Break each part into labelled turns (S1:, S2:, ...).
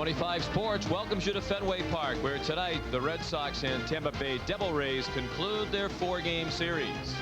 S1: 25 Sports welcomes you to Fenway Park, where tonight the Red Sox and Tampa Bay Devil Rays conclude their four-game series.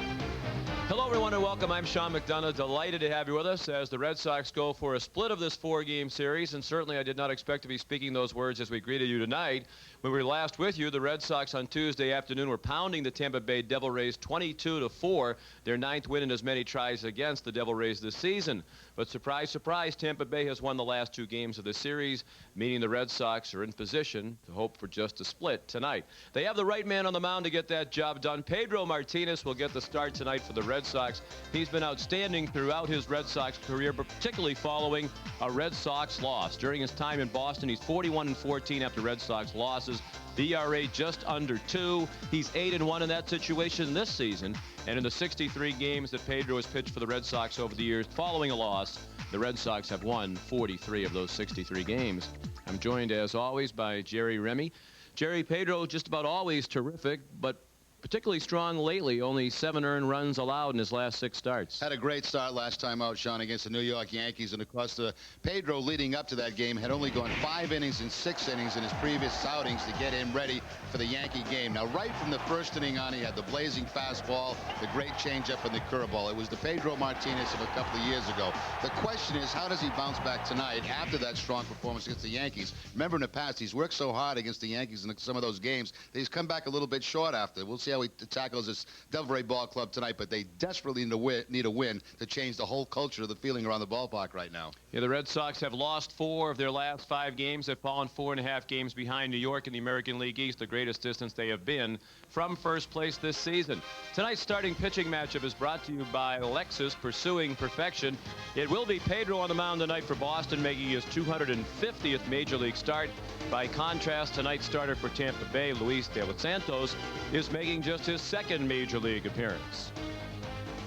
S1: Hello, everyone, and welcome. I'm Sean McDonough. Delighted to have you with us as the Red Sox go for a split of this four-game series, and certainly I did not expect to be speaking those words as we greeted you tonight. When we were last with you, the Red Sox on Tuesday afternoon were pounding the Tampa Bay Devil Rays 22-4, their ninth win in as many tries against the Devil Rays this season. But surprise, surprise, Tampa Bay has won the last two games of the series, meaning the Red Sox are in position to hope for just a split tonight. They have the right man on the mound to get that job done. Pedro Martinez will get the start tonight for the Red Sox. He's been outstanding throughout his Red Sox career, but particularly following a Red Sox loss. During his time in Boston, he's 41-14 after Red Sox losses. The ERA just under 2. He's 8-1 in that situation this season. And in the 63 games that Pedro has pitched for the Red Sox over the years following a loss, the Red Sox have won 43 of those 63 games. I'm joined, as always, by Jerry Remy. Jerry, Pedro just about always terrific, but particularly strong lately. Only 7 earned runs allowed in his last 6 starts.
S2: Had a great start last time out, Sean, against the New York Yankees. And, of course, Pedro leading up to that game had only gone 5 innings and 6 innings in his previous outings to get him ready for the Yankee game. Now, right from the first inning on, he had the blazing fastball, the great changeup, and the curveball. It was the Pedro Martinez of a couple of years ago. The question is, how does he bounce back tonight after that strong performance against the Yankees? Remember, in the past, he's worked so hard against the Yankees in some of those games that he's come back a little bit short after. We'll see how he tackles this Devil Ray ball club tonight, but they desperately need a win to change the whole culture of the feeling around the ballpark right now.
S1: Yeah, the Red Sox have lost 4 of their last 5 games. They've fallen 4.5 games behind New York in the American League East, the greatest distance they have been from first place this season. Tonight's starting pitching matchup is brought to you by Lexus, pursuing perfection. It will be Pedro on the mound tonight for Boston, making his 250th Major League start. By contrast, tonight's starter for Tampa Bay, Luis De Los Santos, is making just his 2nd Major League appearance.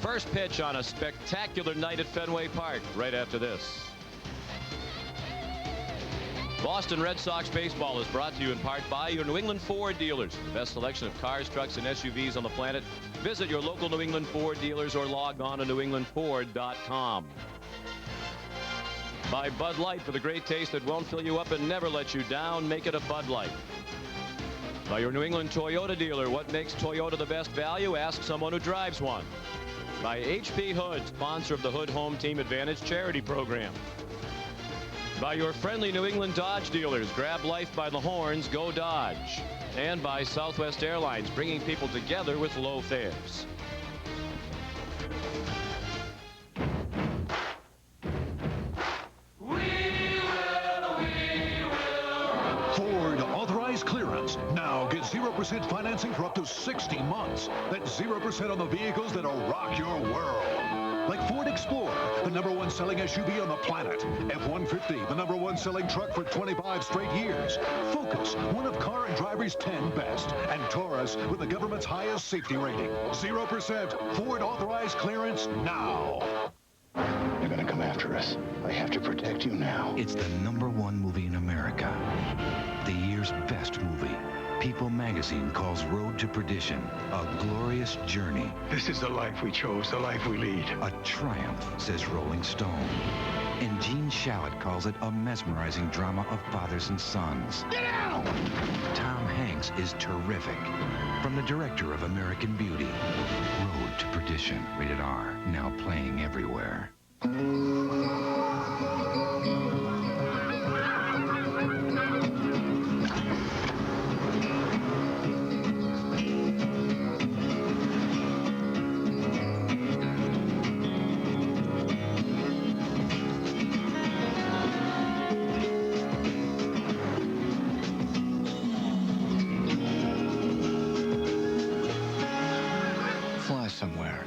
S1: First pitch on a spectacular night at Fenway Park right after this. Boston Red Sox baseball is brought to you in part by your New England Ford dealers. The best selection of cars, trucks, and SUVs on the planet. Visit your local New England Ford dealers or log on to newenglandford.com. By Bud Light, for the great taste that won't fill you up and never let you down. Make it a Bud Light. By your New England Toyota dealer. What makes Toyota the best value? Ask someone who drives one. By H.P. Hood, sponsor of the Hood Home Team Advantage charity program. By your friendly New England Dodge dealers. Grab life by the horns. Go Dodge. And by Southwest Airlines, bringing people together with low fares.
S3: Clearance. Now get 0% financing for up to 60 months. That's 0% on the vehicles that'll rock your world. Like Ford Explorer, the #1 selling SUV on the planet. F-150, the #1 selling truck for 25 straight years. Focus, one of Car and Driver's 10 best. And Taurus, with the government's highest safety rating. 0% Ford authorized clearance now.
S4: They're gonna come after us. I have to protect you now.
S5: It's the #1 movie in America. The year's best movie. People magazine calls Road to Perdition a glorious journey.
S4: This is the life we chose, the life we lead.
S5: A triumph, says Rolling Stone. And Gene Shalit calls it a mesmerizing drama of fathers and sons.
S4: Get out!
S5: Tom Hanks is terrific. From the director of American Beauty. Road to Perdition, rated R, now playing everywhere.
S4: Fly somewhere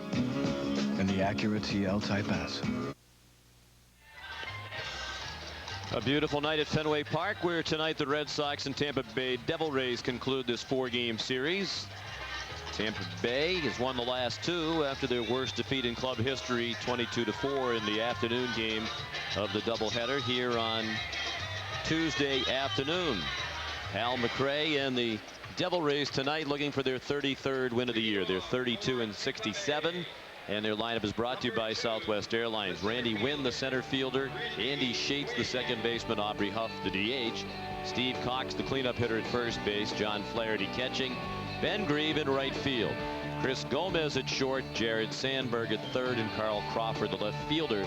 S4: in the Acura TL Type S.
S1: A beautiful night at Fenway Park, where tonight the Red Sox and Tampa Bay Devil Rays conclude this 4-game series. Tampa Bay has won the last 2 after their worst defeat in club history, 22-4 in the afternoon game of the doubleheader here on Tuesday afternoon. Hal McRae and the Devil Rays tonight looking for their 33rd win of the year. They're 32-67. And their lineup is brought to you by Southwest Airlines. Randy Wynn, the center fielder. Andy Sheets, the second baseman. Aubrey Huff, the DH. Steve Cox, the cleanup hitter at first base. John Flaherty catching. Ben Grieve in right field. Chris Gomez at short. Jared Sandberg at third. And Carl Crawford, the left fielder,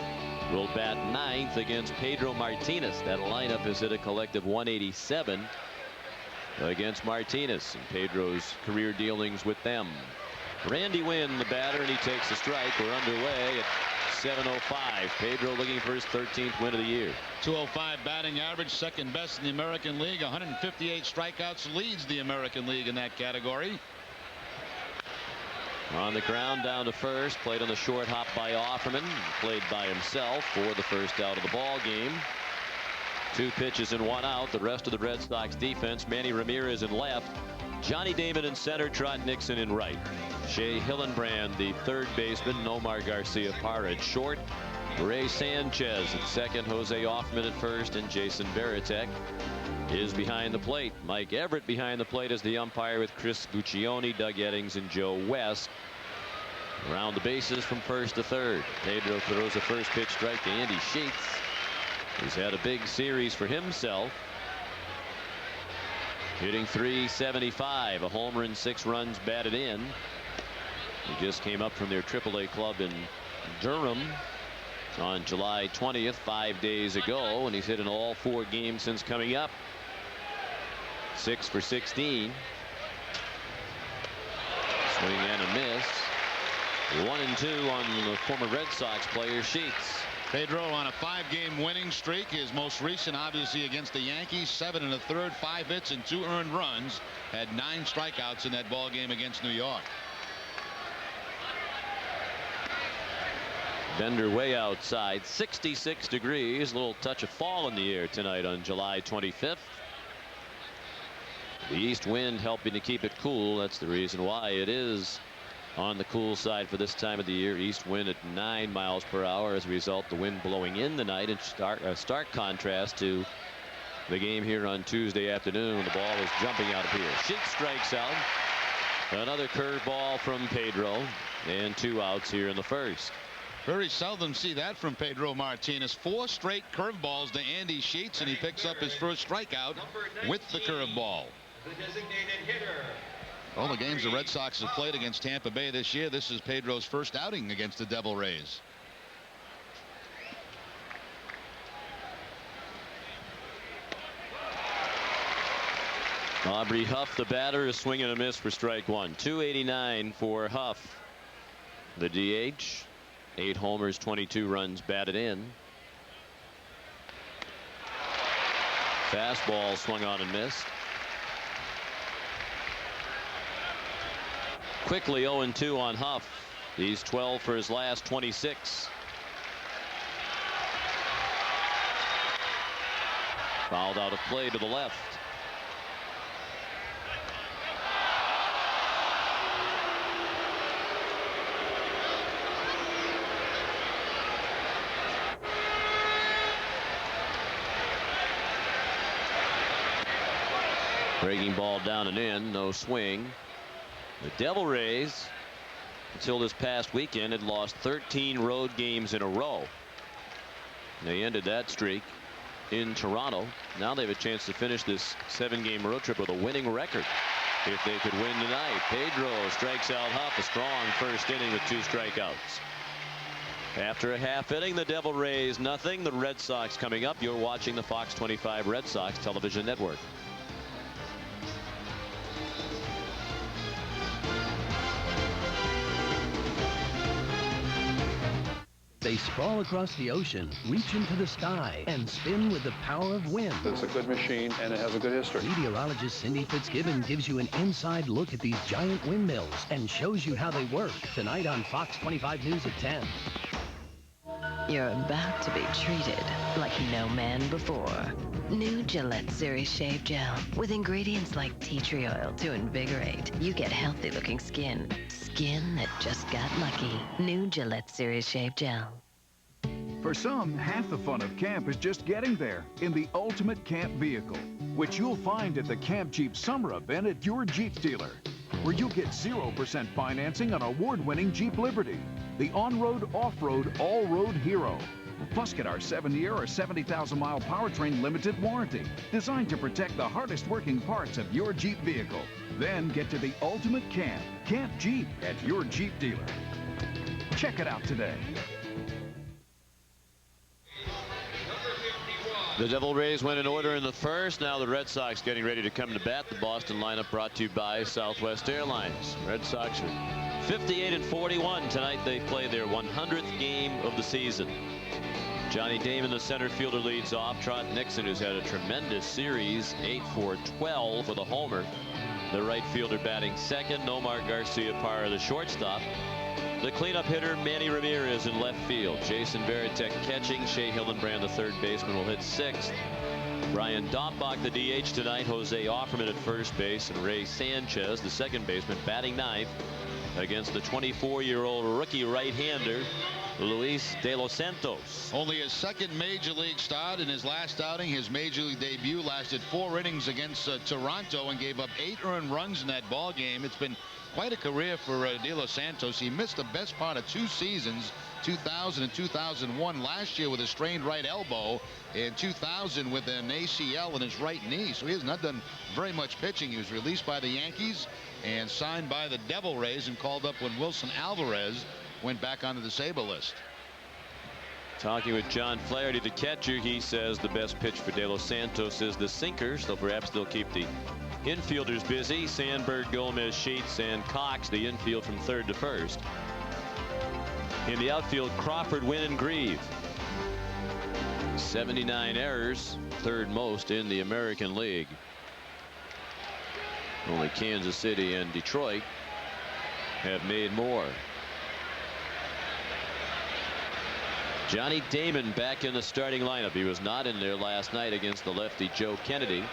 S1: will bat ninth against Pedro Martinez. That lineup is at a collective 187 against Martinez and Pedro's career dealings with them. Randy Wynn, the batter, and he takes a strike. We're underway at 7:05. Pedro looking for his 13th win of the year.
S6: 205 batting average, second best in the American League. 158 strikeouts, leads the American League in that category.
S1: On the ground down to first, played on the short hop by Offerman, played by himself for the first out of the ball game. 2 pitches and 1 out. The rest of the Red Sox defense, Manny Ramirez in left, Johnny Damon in center, Trot Nixon in right. Shea Hillenbrand, the third baseman, Nomar Garcia Parra at short. Ray Sanchez at second, Jose Offerman at first, and Jason Varitek is behind the plate. Mike Everett behind the plate as the umpire with Chris Guccione, Doug Eddings, and Joe West. Around the bases from first to third. Pedro throws a first pitch strike to Andy Sheets. He's had a big series for himself. Hitting .375, a homer and 6 runs batted in. He just came up from their AAA club in Durham on July 20th, 5 days ago, and he's hit in all 4 games since coming up. 6 for 16. Swing and a miss. 1-2 on the former Red Sox player Sheets.
S6: Pedro on a 5-game winning streak. His most recent, obviously, against the Yankees. 7 1/3, 5 hits, and 2 earned runs. Had 9 strikeouts in that ball game against New York.
S1: Bender way outside. 66 degrees. A little touch of fall in the air tonight on July 25th. The east wind helping to keep it cool. That's the reason why it is on the cool side for this time of the year. East wind at 9 miles per hour. As a result, the wind blowing in the night in stark contrast to the game here on Tuesday afternoon when the ball is jumping out of here. Sheets strikes out. Another curveball from Pedro, and 2 outs here in the first.
S6: Very seldom see that from Pedro Martinez. 4 straight curveballs to Andy Sheets, and he picks up his first strikeout with the curveball.
S7: The designated hitter.
S6: All the games the Red Sox have played against Tampa Bay this year, this is Pedro's first outing against the Devil Rays.
S1: Aubrey Huff, the batter, is swinging a miss for strike 1. 289 for Huff. The DH. 8 homers, 22 runs batted in. Fastball swung on and missed. Quickly 0-2 on Huff. He's 12 for his last 26. Fouled out of play to the left. Breaking ball down and in, no swing. The Devil Rays, until this past weekend, had lost 13 road games in a row. They ended that streak in Toronto. Now they have a chance to finish this 7-game road trip with a winning record if they could win tonight. Pedro strikes out Huff. A strong first inning with 2 strikeouts. After a half inning, the Devil Rays nothing. The Red Sox coming up. You're watching the Fox 25 Red Sox television network.
S8: They sprawl across the ocean, reach into the sky, and spin with the power of wind.
S9: It's a good machine, and it has a good history.
S8: Meteorologist Cindy Fitzgibbon gives you an inside look at these giant windmills and shows you how they work tonight on Fox 25 News at 10.
S10: You're about to be treated like no man before. New Gillette Series Shave Gel. With ingredients like tea tree oil to invigorate, you get healthy-looking skin. Skin that just got lucky. New Gillette Series Shave Gel.
S11: For some, half the fun of camp is just getting there in the ultimate camp vehicle, which you'll find at the Camp Jeep Summer event at your Jeep dealer. where you'll get 0% financing on award-winning Jeep Liberty, the on-road, off-road, all-road hero. Plus, get our 7-year or 70,000-mile powertrain limited warranty, designed to protect the hardest working parts of your Jeep vehicle. Then get to the ultimate camp, Camp Jeep, at your Jeep dealer. Check it out today.
S1: The Devil Rays went in order in the first. Now the Red Sox getting ready to come to bat. The Boston lineup brought to you by Southwest Airlines. Red Sox are 58-41 tonight. They play their 100th game of the season. Johnny Damon, the center fielder, leads off. Trot Nixon, who's had a tremendous series, 8 for 12 with a homer. The right fielder batting second. Nomar Garcia-Parra, the shortstop. The cleanup hitter, Manny Ramirez, in left field. Jason Varitek catching. Shea Hildenbrand, the third baseman, will hit sixth. Brian Dombach, the DH tonight. Jose Offerman at first base. And Ray Sanchez, the second baseman, batting ninth against the 24-year-old rookie right-hander, Luis De Los Santos.
S6: Only his second major league start. In his last outing, his major league debut, lasted 4 innings against Toronto and gave up 8 earned runs in that ball game. It's been quite a career for De Los Santos. He missed the best part of 2 seasons, 2000 and 2001. Last year with a strained right elbow, in 2000 with an ACL in his right knee. So he has not done very much pitching. He was released by the Yankees and signed by the Devil Rays and called up when Wilson Alvarez went back onto the Sabre list.
S1: Talking with John Flaherty, the catcher, he says the best pitch for De Los Santos is the sinker, so perhaps they'll keep the infielders busy. Sandberg, Gomez, Sheets, and Cox, the infield from third to first. In the outfield, Crawford, Wynn, and Grieve. 79 errors, third most in the American League. Only Kansas City and Detroit have made more. Johnny Damon back in the starting lineup. He was not in there last night against the lefty Joe Kennedy.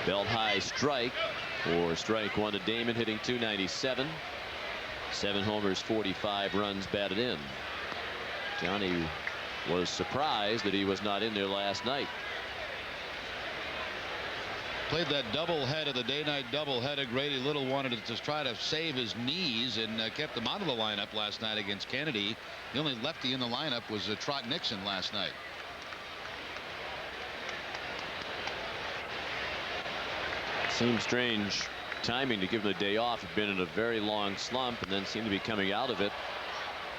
S1: Belt high strike for strike one to Damon, hitting .297. 7 homers, 45 runs batted in. Johnny was surprised that he was not in there last night.
S6: Played that doubleheader, the day-night doubleheader. Grady Little wanted to just try to save his knees and kept him out of the lineup last night against Kennedy. The only lefty in the lineup was Trot Nixon last night.
S1: Seems strange timing to give him the day off. He'd been in a very long slump and then seemed to be coming out of it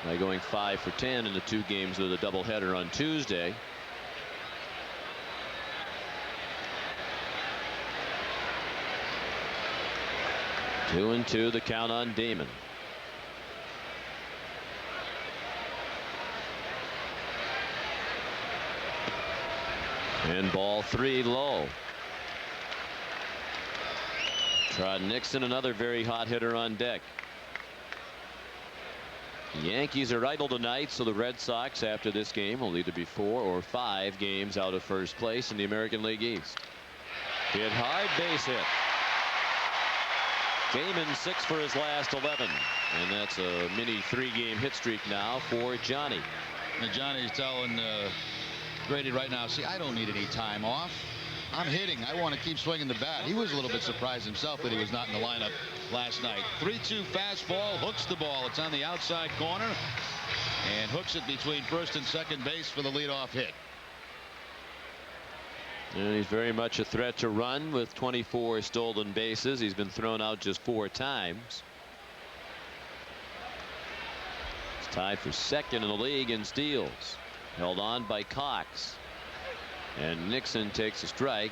S1: by going 5 for 10 in the 2 games of the doubleheader on Tuesday. Two and two, the count on Damon. And ball 3 low. Trot Nixon, another very hot hitter on deck. The Yankees are idle tonight, so the Red Sox after this game will either be 4 or 5 games out of first place in the American League East. Hit hard, base hit. Damon 6 for his last 11, and that's a mini 3-game hit streak now for Johnny.
S6: And Johnny's telling Grady right now, see, I don't need any time off. I'm hitting. I want to keep swinging the bat. He was a little bit surprised himself that he was not in the lineup last night. 3-2 fastball, hooks the ball. It's on the outside corner and hooks it between first and second base for the leadoff hit.
S1: And he's very much a threat to run with 24 stolen bases. He's been thrown out just 4 times. He's tied for second in the league in steals. Held on by Cox. And Nixon takes a strike.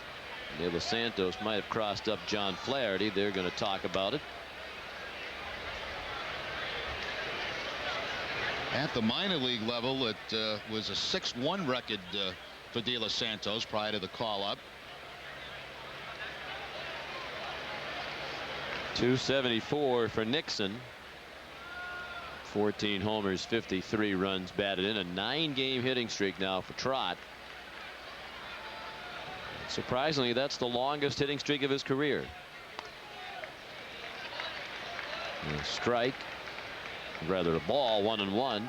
S1: De Los Santos might have crossed up John Flaherty. They're going to talk about it.
S6: At the minor league level, it was a 6-1 record for De Los Santos prior to the call-up.
S1: .274 for Nixon. 14 homers, 53 runs batted in. A 9-game hitting streak now for Trot. Surprisingly, that's the longest hitting streak of his career. A strike, rather a ball, 1-1.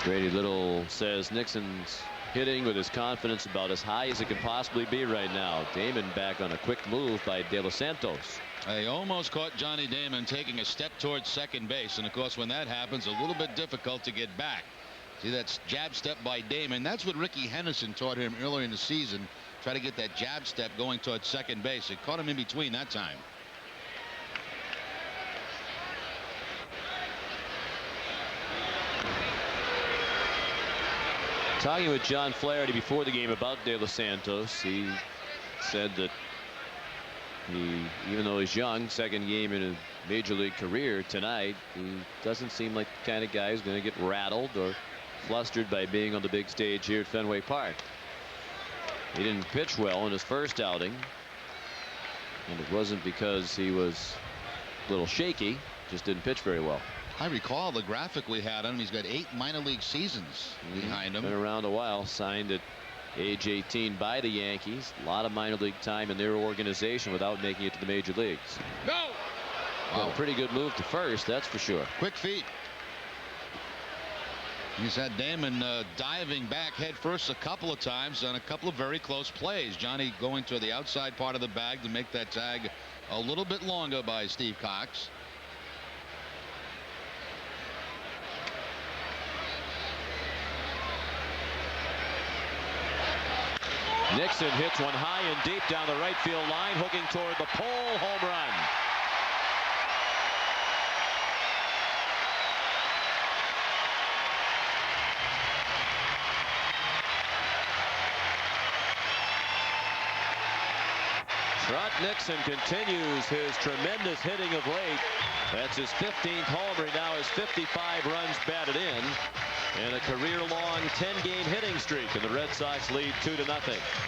S1: Grady Little says Nixon's hitting with his confidence about as high as it can possibly be right now. Damon back on a quick move by De Los Santos.
S6: They almost caught Johnny Damon taking a step towards second base, and of course when that happens, a little bit difficult to get back. See that jab step by Damon? That's what Ricky Henderson taught him earlier in the season. Try to get that jab step going towards second base. It caught him in between that time.
S1: Talking with John Flaherty before the game about De Los Santos, he said that even though he's young, second game in a major league career tonight, he doesn't seem like the kind of guy who's going to get rattled or flustered by being on the big stage here at Fenway Park. He didn't pitch well in his first outing, and it wasn't because he was a little shaky, just didn't pitch very well.
S6: I recall the graphic we had on him. He's got 8 minor league seasons behind him.
S1: Been around a while. Signed at age 18 by the Yankees. A lot of minor league time in their organization without making it to the major leagues.
S6: No!
S1: Wow, pretty good move to first, that's for sure.
S6: Quick feet. He's had Damon diving back head first a couple of times on a couple of very close plays. Johnny going to the outside part of the bag to make that tag a little bit longer by Steve Cox.
S1: Nixon hits one high and deep down the right field line, hooking toward the pole. Home run. Trot Nixon continues his tremendous hitting of late. That's his 15th homer. He now has 55 runs batted in, and a career-long 10-game hitting streak, and the Red Sox lead 2-0.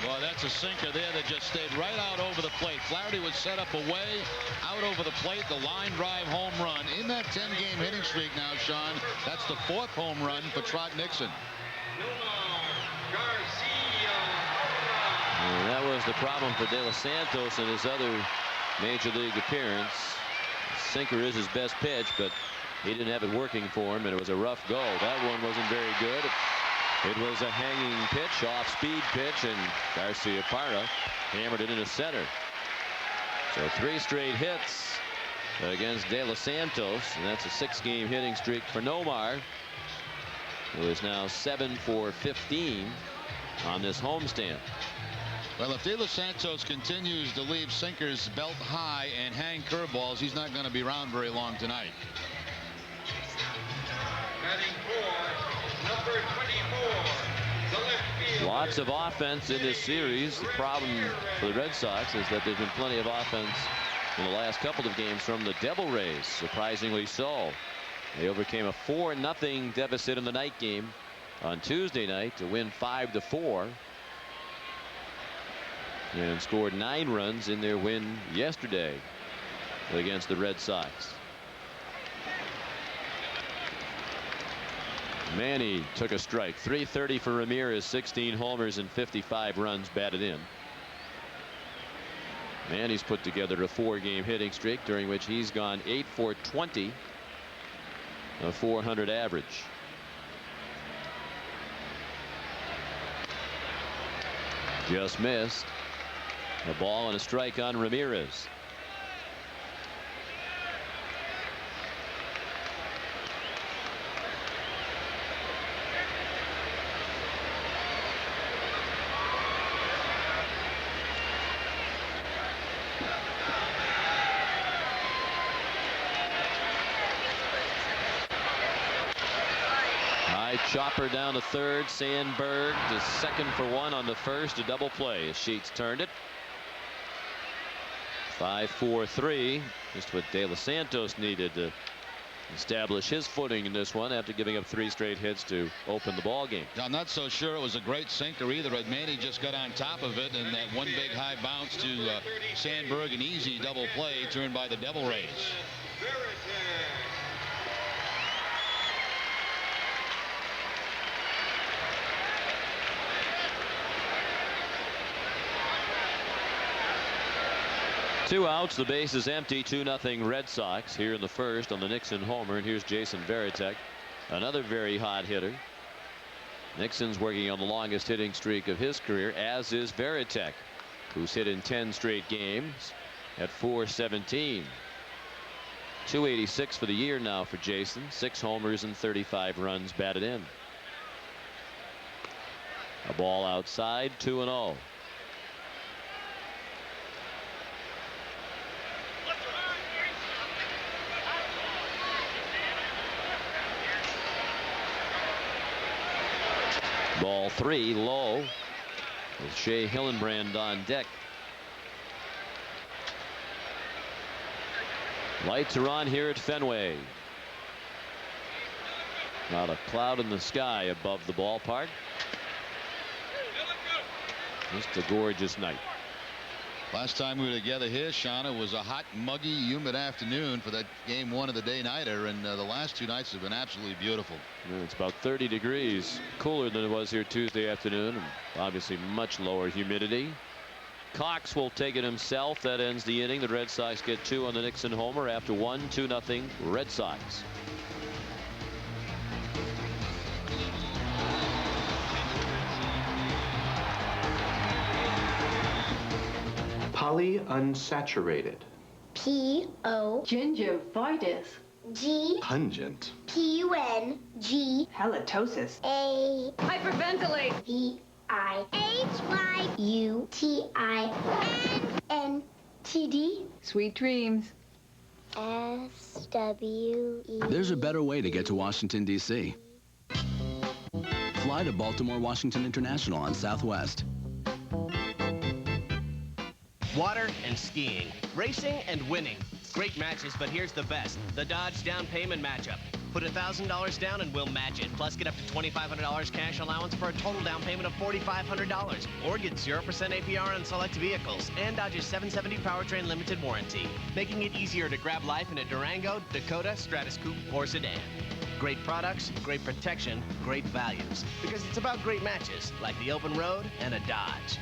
S6: Well, that's a sinker there that just stayed right out over the plate. Flaherty was set up away, out over the plate, the line drive home run. In that 10-game hitting streak now, Sean, that's the 4th home run for Trot Nixon.
S1: And that was the problem for De Los Santos in his other major league appearance. Sinker is his best pitch, but he didn't have it working for him, and it was a rough go. That one wasn't very good. It was a hanging pitch, off-speed pitch, and Garcia-Parra hammered it into center. So 3 straight hits against De Los Santos, and that's a 6-game hitting streak for Nomar, who is now 7 for 15 on this homestand.
S6: Well, if De Los Santos continues to leave sinkers belt high and hang curveballs, he's not going to be around very long tonight.
S7: Number 24, the left fielder.
S1: Lots of offense in this series. The problem for the Red Sox is that there's been plenty of offense in the last couple of games from the Devil Rays, surprisingly so. They overcame a 4-0 deficit in the night game on Tuesday night to win 5-4. And scored 9 runs in their win yesterday against the Red Sox. Manny took a strike. .330 for Ramirez, 16 homers and 55 runs batted in. Manny's put together a 4-game hitting streak during which he's gone 8 for 20, a .400 average. Just missed. A ball and a strike on Ramirez. High chopper down to third. Sandberg to second for 1 on the first. A double play as Sheets turned it. 5-4-3, just what De Los Santos needed to establish his footing in this one after giving up 3 straight hits to open the ball game.
S6: I'm not so sure it was a great sinker either. Manny just got on top of it, and that one big high bounce to Sandberg, an easy double play turned by the Devil Rays.
S1: 2 outs, the base is empty. 2-0 Red Sox here in the first on the Nixon homer. And here's Jason Varitek, another very hot hitter. Nixon's working on the longest hitting streak of his career, as is Varitek, who's hit in 10 straight games at .417. 286 for the year now for Jason. 6 homers and 35 runs batted in. A ball outside, 2-0. Ball 3 low with Shea Hillenbrand on deck. Lights are on here at Fenway. Not a cloud in the sky above the ballpark. Just a gorgeous night.
S6: Last time we were together here, Sean, it was a hot, muggy, humid afternoon for that game 1 of the day-nighter, and the last 2 nights have been absolutely beautiful.
S1: It's about 30 degrees cooler than it was here Tuesday afternoon, and obviously much lower humidity. Cox will take it himself. That ends the inning. The Red Sox get 2 on the Nixon homer after 1-2 Red Sox.
S12: Polyunsaturated.
S13: P-O.
S14: Gingivitis.
S13: G.
S12: Pungent.
S13: P-U-N-G.
S14: Halitosis.
S13: A.
S14: Hyperventilate.
S13: V-I-H-Y-U-T-I-N-N-T-D.
S14: Sweet dreams.
S13: S-W-E.
S8: There's a better way to get to Washington, D.C. Fly to Baltimore Washington International on Southwest.
S15: Water and skiing, racing and winning. Great matches, but here's the best. The Dodge down payment matchup. Put $1,000 down and we'll match it. Plus get up to $2,500 cash allowance for a total down payment of $4,500. Or get 0% APR on select vehicles and Dodge's 770 powertrain limited warranty. Making it easier to grab life in a Durango, Dakota, Stratus Coupe, or sedan. Great products, great protection, great values. Because it's about great matches, like the open road and a Dodge.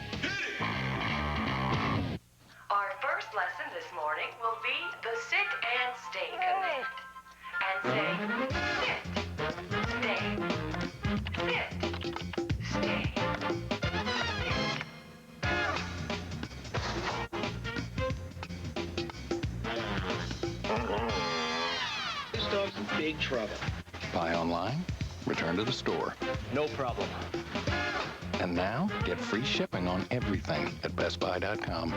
S16: Our first lesson this morning will be the sit and stay command. And say, sit, stay, sit,
S12: This dog's in big trouble. Buy online, return to the store.
S15: No problem.
S12: And now, get free shipping on everything at BestBuy.com.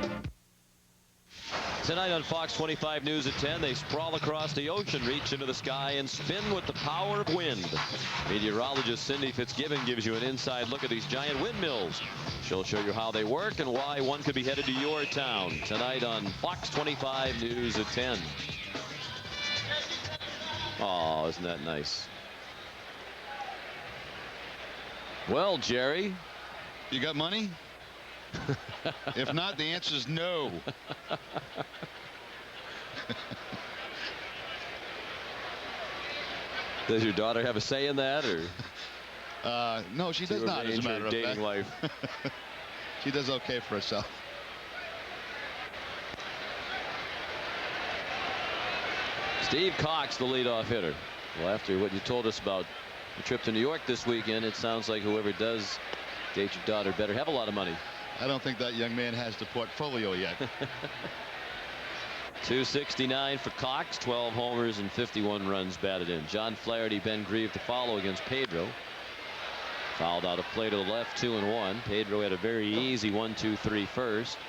S1: Tonight on Fox 25 News at 10, they sprawl across the ocean, reach into the sky, and spin with the power of wind. Meteorologist Cindy Fitzgibbon gives you an inside look at these giant windmills. She'll show you how they work and why one could be headed to your town. Tonight on Fox 25 News at 10. Oh, isn't that nice? Well, Jerry.
S6: You got money? If not, the answer is no.
S1: Does your daughter have a say in that, or?
S6: No, she does not, as a matter of fact.
S1: Dating life.
S6: She does okay for herself.
S1: Steve Cox, the leadoff hitter. Well, after what you told us about the trip to New York this weekend, it sounds like whoever does date your daughter better have a lot of money.
S6: I don't think that young man has the portfolio yet.
S1: 269 for Cox, 12 homers and 51 runs batted in. John Flaherty, Ben Grieve to follow against Pedro. Fouled out a play to the left, 2-1. Pedro had a very easy 1-2-3 first.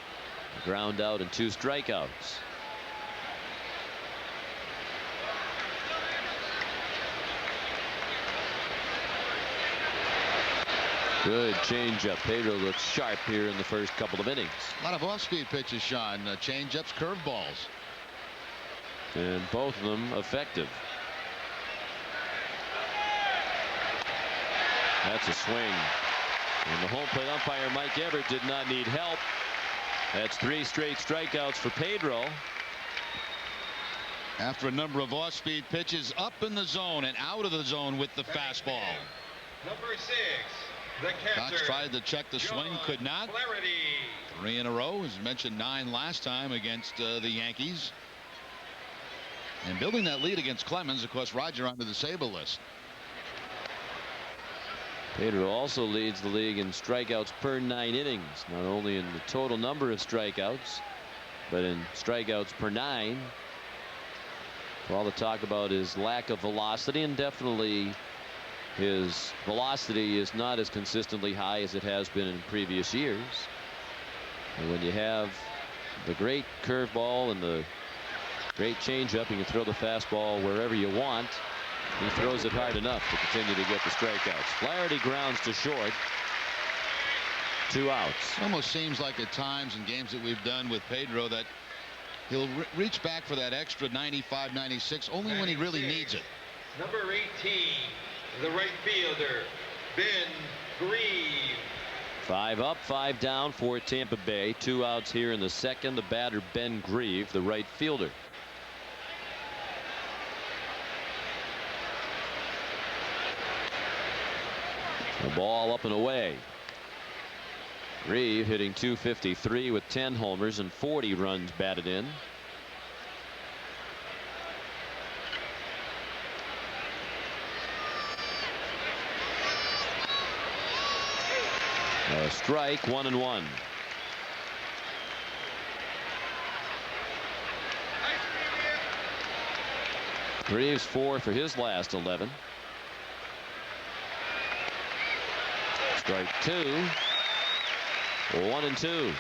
S1: A ground out and 2 strikeouts. Good changeup. Pedro looks sharp here in the first couple of innings.
S6: A lot of off-speed pitches, Sean. Changeups, curveballs.
S1: And both of them effective. That's a swing. And the home plate umpire, Mike Everett, did not need help. That's 3 straight strikeouts for Pedro.
S6: After a number of off-speed pitches, up in the zone and out of the zone with the fastball.
S7: Number 6. The catcher,
S6: Cox tried to check the swing, could not.
S7: Flaherty.
S6: 3 in a row, as mentioned, 9 last time against the Yankees. And building that lead against Clemens, of course, Roger onto the Sable list.
S1: Pedro also leads the league in strikeouts per 9 innings, not only in the total number of strikeouts, but in strikeouts per 9. All the talk about his lack of velocity, and definitely his velocity is not as consistently high as it has been in previous years. And when you have the great curveball and the great changeup, you can throw the fastball wherever you want. He throws it hard enough to continue to get the strikeouts. Flaherty grounds to short. 2 outs.
S6: Almost seems like at times in games that we've done with Pedro that he'll reach back for that extra 95, 96 only when he really needs it.
S7: Number 18, the right fielder, Ben Grieve.
S1: 5 up, 5 down for Tampa Bay. 2 outs here in the second. The batter, Ben Grieve, the right fielder. The ball up and away. Grieve hitting .253 with 10 homers and 40 runs batted in. A strike, 1-1. Grieve's 4 for his last 11. Strike 2. 1-2.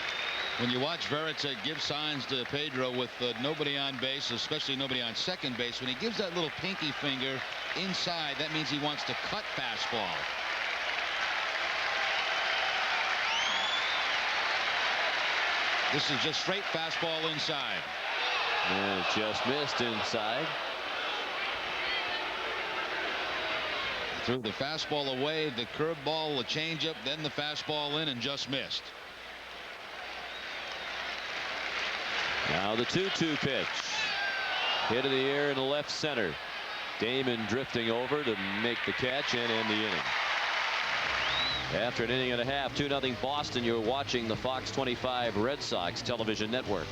S6: When you watch Veritek give signs to Pedro with nobody on base, especially nobody on second base, when he gives that little pinky finger inside, that means he wants to cut fastball. This is just straight fastball inside.
S1: And just missed inside.
S6: Threw the fastball away, the curveball, the changeup, then the fastball in, and just missed.
S1: Now the 2-2 pitch. Hit in the air in the left center. Damon drifting over to make the catch and end the inning. After an inning and a half, 2-0 Boston. You're watching the Fox 25 Red Sox television network.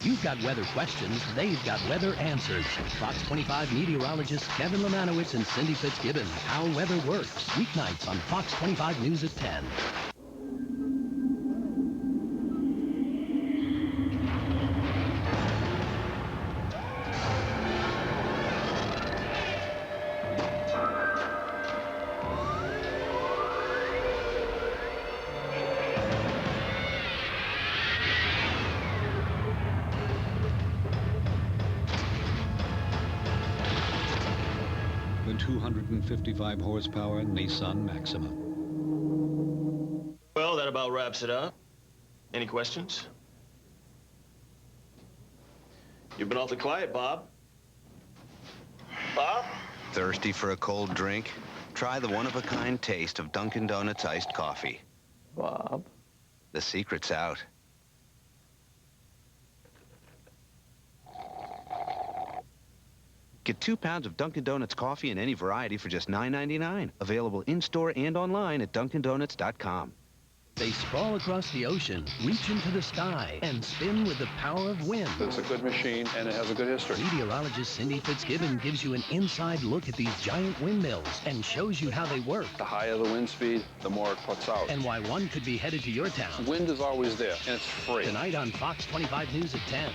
S8: You've got weather questions, they've got weather answers. Fox 25 meteorologists Kevin Lemanowitz and Cindy Fitzgibbon. How weather works. Weeknights on Fox 25 News at 10.
S17: The 255 horsepower Nissan Maxima.
S18: Well, that about wraps it up. Any questions? You've been awfully quiet, Bob. Bob?
S19: Thirsty for a cold drink? Try the one-of-a-kind taste of Dunkin' Donuts iced coffee.
S18: Bob?
S19: The secret's out. Get 2 pounds of Dunkin' Donuts coffee in any variety for just $9.99. Available in-store and online at DunkinDonuts.com.
S8: They sprawl across the ocean, reach into the sky, and spin with the power of wind.
S9: It's a good machine, and it has a good history.
S8: Meteorologist Cindy Fitzgibbon gives you an inside look at these giant windmills and shows you how they work.
S9: The higher the wind speed, the more it puts out.
S8: And why one could be headed to your town.
S9: Wind is always there, and it's free.
S8: Tonight on Fox 25 News at 10.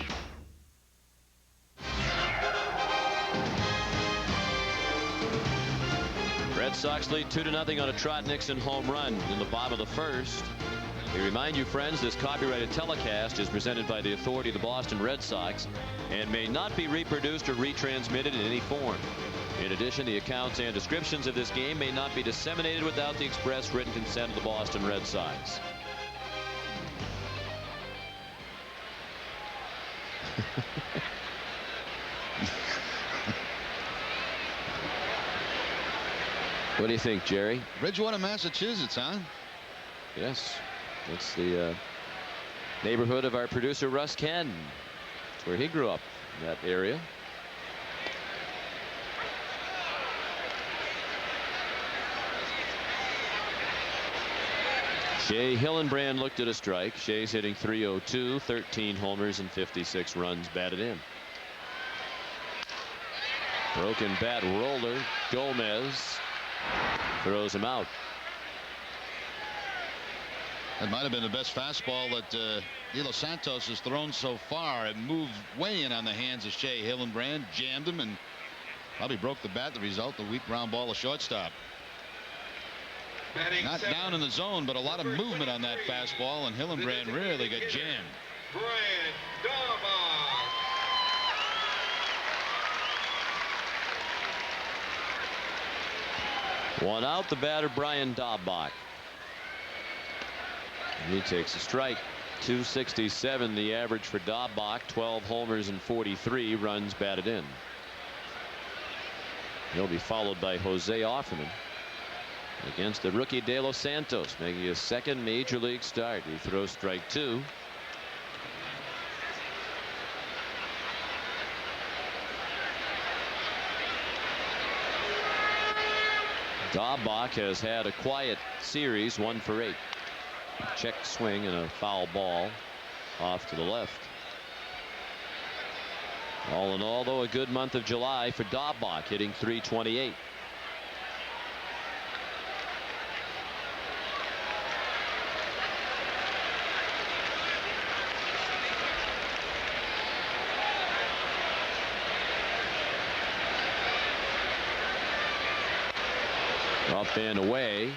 S1: Red Sox lead 2-0 on a Trot Nixon home run in the bottom of the first. We remind you, friends, this copyrighted telecast is presented by the authority of the Boston Red Sox and may not be reproduced or retransmitted in any form. In addition, the accounts and descriptions of this game may not be disseminated without the express written consent of the Boston Red Sox. What do you think, Jerry?
S6: Bridgewater, Massachusetts, huh?
S1: Yes. That's the neighborhood of our producer, Russ Ken. That's where he grew up, in that area. Shea Hillenbrand looked at a strike. Shea's hitting .302, 13 homers and 56 runs batted in. Broken bat roller. Gomez throws him out.
S6: That might have been the best fastball that De Los Santos has thrown so far. It moved way in on the hands of Shea Hillenbrand, jammed him, and probably broke the bat. The result, the weak ground ball to shortstop. Not down in the zone, but a lot of movement on that fastball, and Hillenbrand really got jammed.
S7: Brian Daubach.
S1: One out, the batter Brian Daubach. And he takes a strike. 267 the average for Daubach. 12 homers and 43 runs batted in. He'll be followed by Jose Offerman against the rookie De Los Santos, making his second major league start. He throws strike 2. Daubach has had a quiet series, 1 for 8. Check swing and a foul ball off to the left. All in all, though, a good month of July for Daubach, hitting .328. Up and away.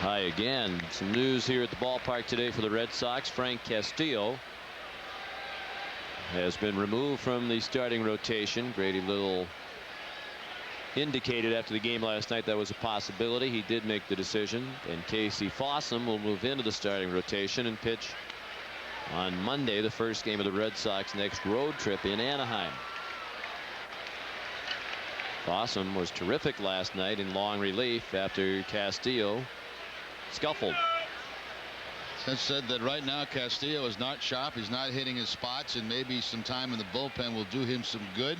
S1: High again. Some news here at the ballpark today for the Red Sox. Frank Castillo has been removed from the starting rotation. Grady Little indicated after the game last night that was a possibility. He did make the decision, and Casey Fossum will move into the starting rotation and pitch on Monday, the first game of the Red Sox next road trip in Anaheim. Fossum was terrific last night in long relief after Castillo scuffled.
S6: It's said that right now Castillo is not sharp. He's not hitting his spots, and maybe some time in the bullpen will do him some good.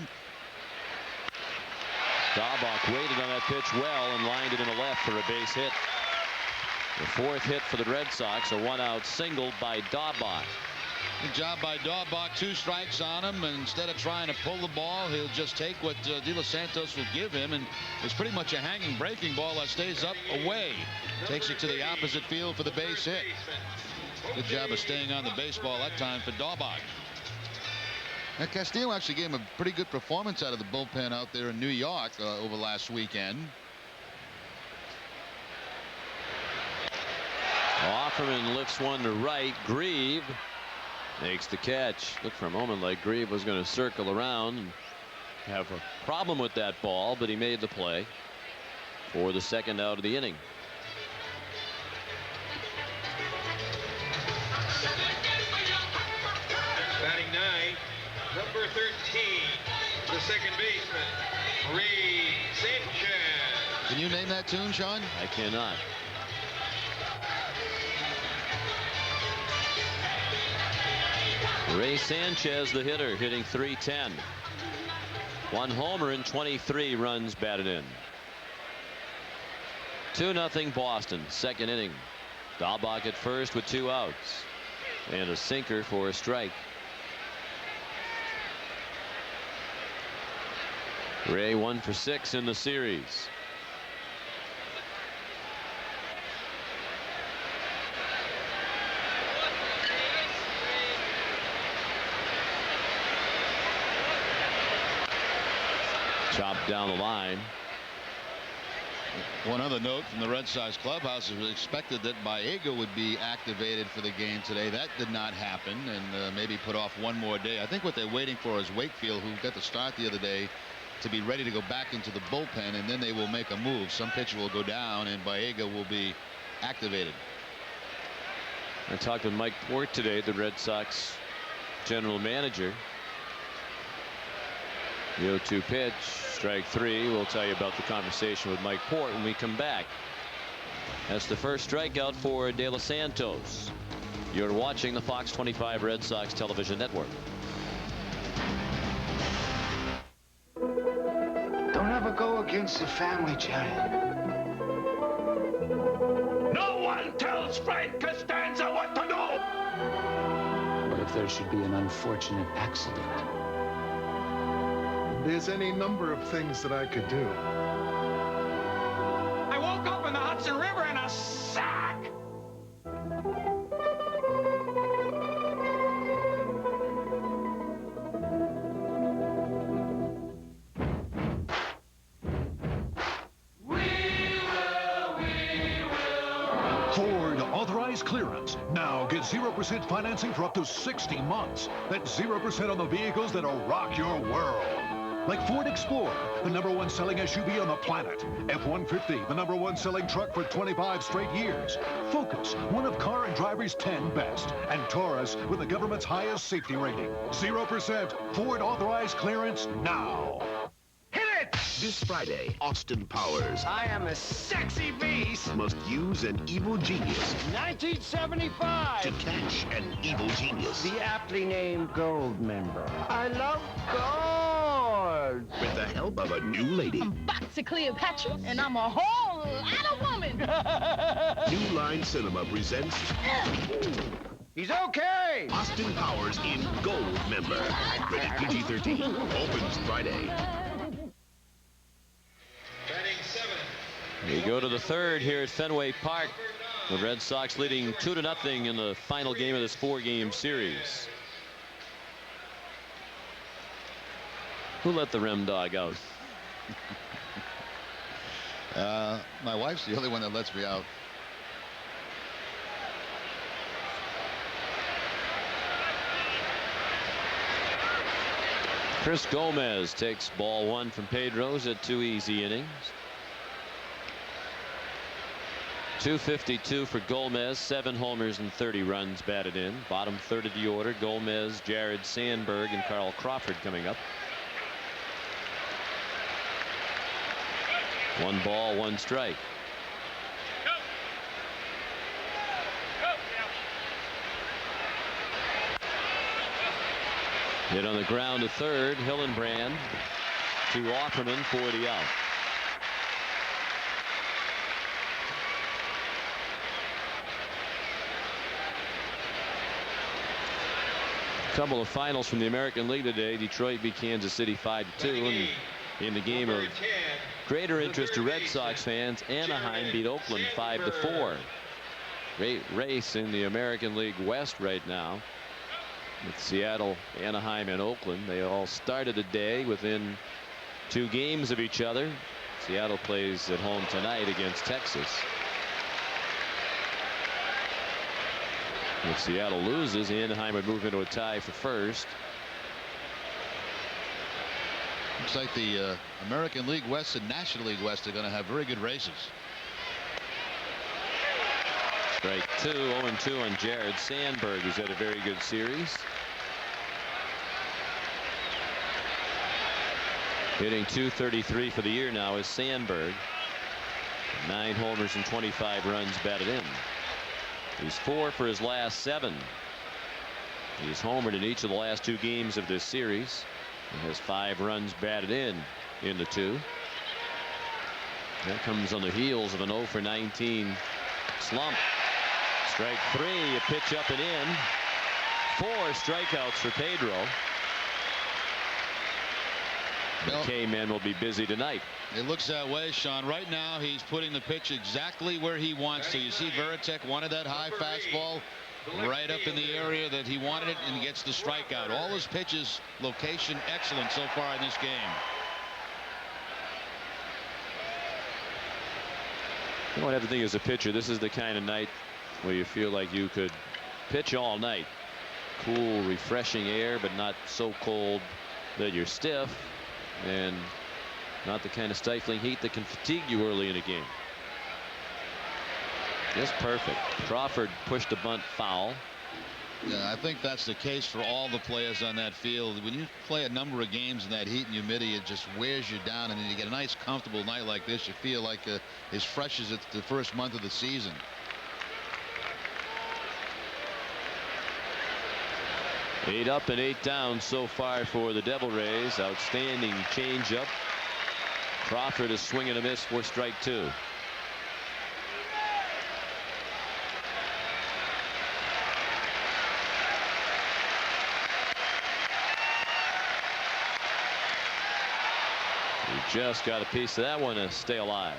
S1: Daubach waited on that pitch well and lined it in the left for a base hit. The 4th hit for the Red Sox, a 1-out single by Daubach.
S6: Good job by Daubach. 2 strikes on him, and instead of trying to pull the ball, he'll just take what De Los Santos will give him, and it's pretty much a hanging breaking ball that stays up away. Takes it to the opposite field for the base hit. Good job of staying on the baseball that time for Daubach. Now, Castillo actually gave him a pretty good performance out of the bullpen out there in New York over last weekend.
S1: Offerman lifts one to right. Grieve makes the catch. Looked for a moment like Grieve was going to circle around and have a problem with that ball, but he made the play for the 2nd out of the inning.
S7: Batting 9, number 13, the second baseman, Ray Sanchez.
S6: Can you name that tune, Sean?
S1: I cannot. Ray Sanchez, the hitter, hitting .310. 1 homer and 23 runs batted in. 2-0 Boston, 2nd inning. Daubach at first with 2 outs. And a sinker for a strike. Ray 1 for 6 in the series. Chopped down the line.
S6: One other note from the Red Sox clubhouse: it was expected that Baega would be activated for the game today. That did not happen, and maybe put off one more day. I think what they're waiting for is Wakefield, who got the start the other day, to be ready to go back into the bullpen, and then they will make a move. Some pitcher will go down, and Baega will be activated.
S1: I talked with Mike Port today, the Red Sox general manager. The 0-2 pitch, strike 3. We'll tell you about the conversation with Mike Port when we come back. That's the first strikeout for De Los Santos. You're watching the Fox 25 Red Sox television network.
S19: sense of family, Jerry.
S3: No one tells Frank Costanza what to do!
S17: But if there should be an unfortunate accident?
S20: There's any number of things that I could do.
S3: I woke up in the Hudson River in a sack! Ford authorized clearance. Now get 0% financing for up to 60 months. That's 0% on the vehicles that'll rock your world. Like Ford Explorer, the #1 selling SUV on the planet. F-150, the #1 selling truck for 25 straight years. Focus, one of Car and Driver's 10 best. And Taurus, with the government's highest safety rating. 0% Ford authorized clearance now.
S21: This Friday, Austin Powers.
S22: I am a sexy beast.
S21: Must use an evil genius
S22: 1975.
S21: to catch an evil genius.
S22: The aptly named Gold Member. I love gold.
S21: With the help of a new lady.
S23: I'm Boxer Cleopatra, and I'm a whole lot of woman.
S21: New Line Cinema presents...
S22: He's okay.
S21: Austin Powers in Gold Member. Rated PG-13. Opens Friday.
S1: We go to the third here at Fenway Park. The Red Sox leading 2-0 in the final game of this 4-game series. Who let the Rem Dog out?
S2: My wife's the only one that lets me out.
S1: Chris Gomez takes ball 1 from Pedro's at 2 easy innings. 252 for Gomez, 7 homers and 30 runs batted in. Bottom third of the order, Gomez, Jared Sandberg, and Carl Crawford coming up. 1 ball, 1 strike. Hit on the ground to third, Hillenbrand to Offerman for the out. Couple of finals from the American League today. Detroit beat Kansas City 5-2, and in the game of greater interest to Red Sox fans, Anaheim beat Oakland 5-4. Great race in the American League West right now with Seattle, Anaheim, and Oakland. They all started the day within 2 games of each other. Seattle plays at home tonight against Texas. If Seattle loses, Anaheim would move into a tie for first.
S2: Looks like the American League West and National League West are going to have very good races.
S1: Strike 2, 0-2 on Jared Sandberg, who's had a very good series. Hitting .233 for the year now is Sandberg. 9 homers and 25 runs batted in. He's 4 for his last 7. He's homered in each of the last 2 games of this series. He has 5 runs batted in the 2. That comes on the heels of an 0 for 19 slump. Strike 3, a pitch up and in. 4 strikeouts for Pedro. The K-man will be busy tonight.
S6: It looks that way, Sean. Right now, he's putting the pitch exactly where he wants to. You see, Veritek wanted that high fastball right up in the area that he wanted it, and he gets the strikeout. All his pitches, location excellent so far in this game.
S1: You don't have to think as a pitcher, this is the kind of night where you feel like you could pitch all night. Cool, refreshing air, but not so cold that you're stiff, and not the kind of stifling heat that can fatigue you early in a game. Just perfect. Crawford pushed a bunt foul.
S2: Yeah, I think that's the case for all the players on that field. When you play a number of games in that heat and humidity, it just wears you down, and then you get a nice comfortable night like this, you feel like as fresh as it's the first month of the season.
S1: Eight up and 8 down so far for the Devil Rays. Outstanding changeup Crawford is swinging a miss for strike 2. He just got a piece of that one to stay alive.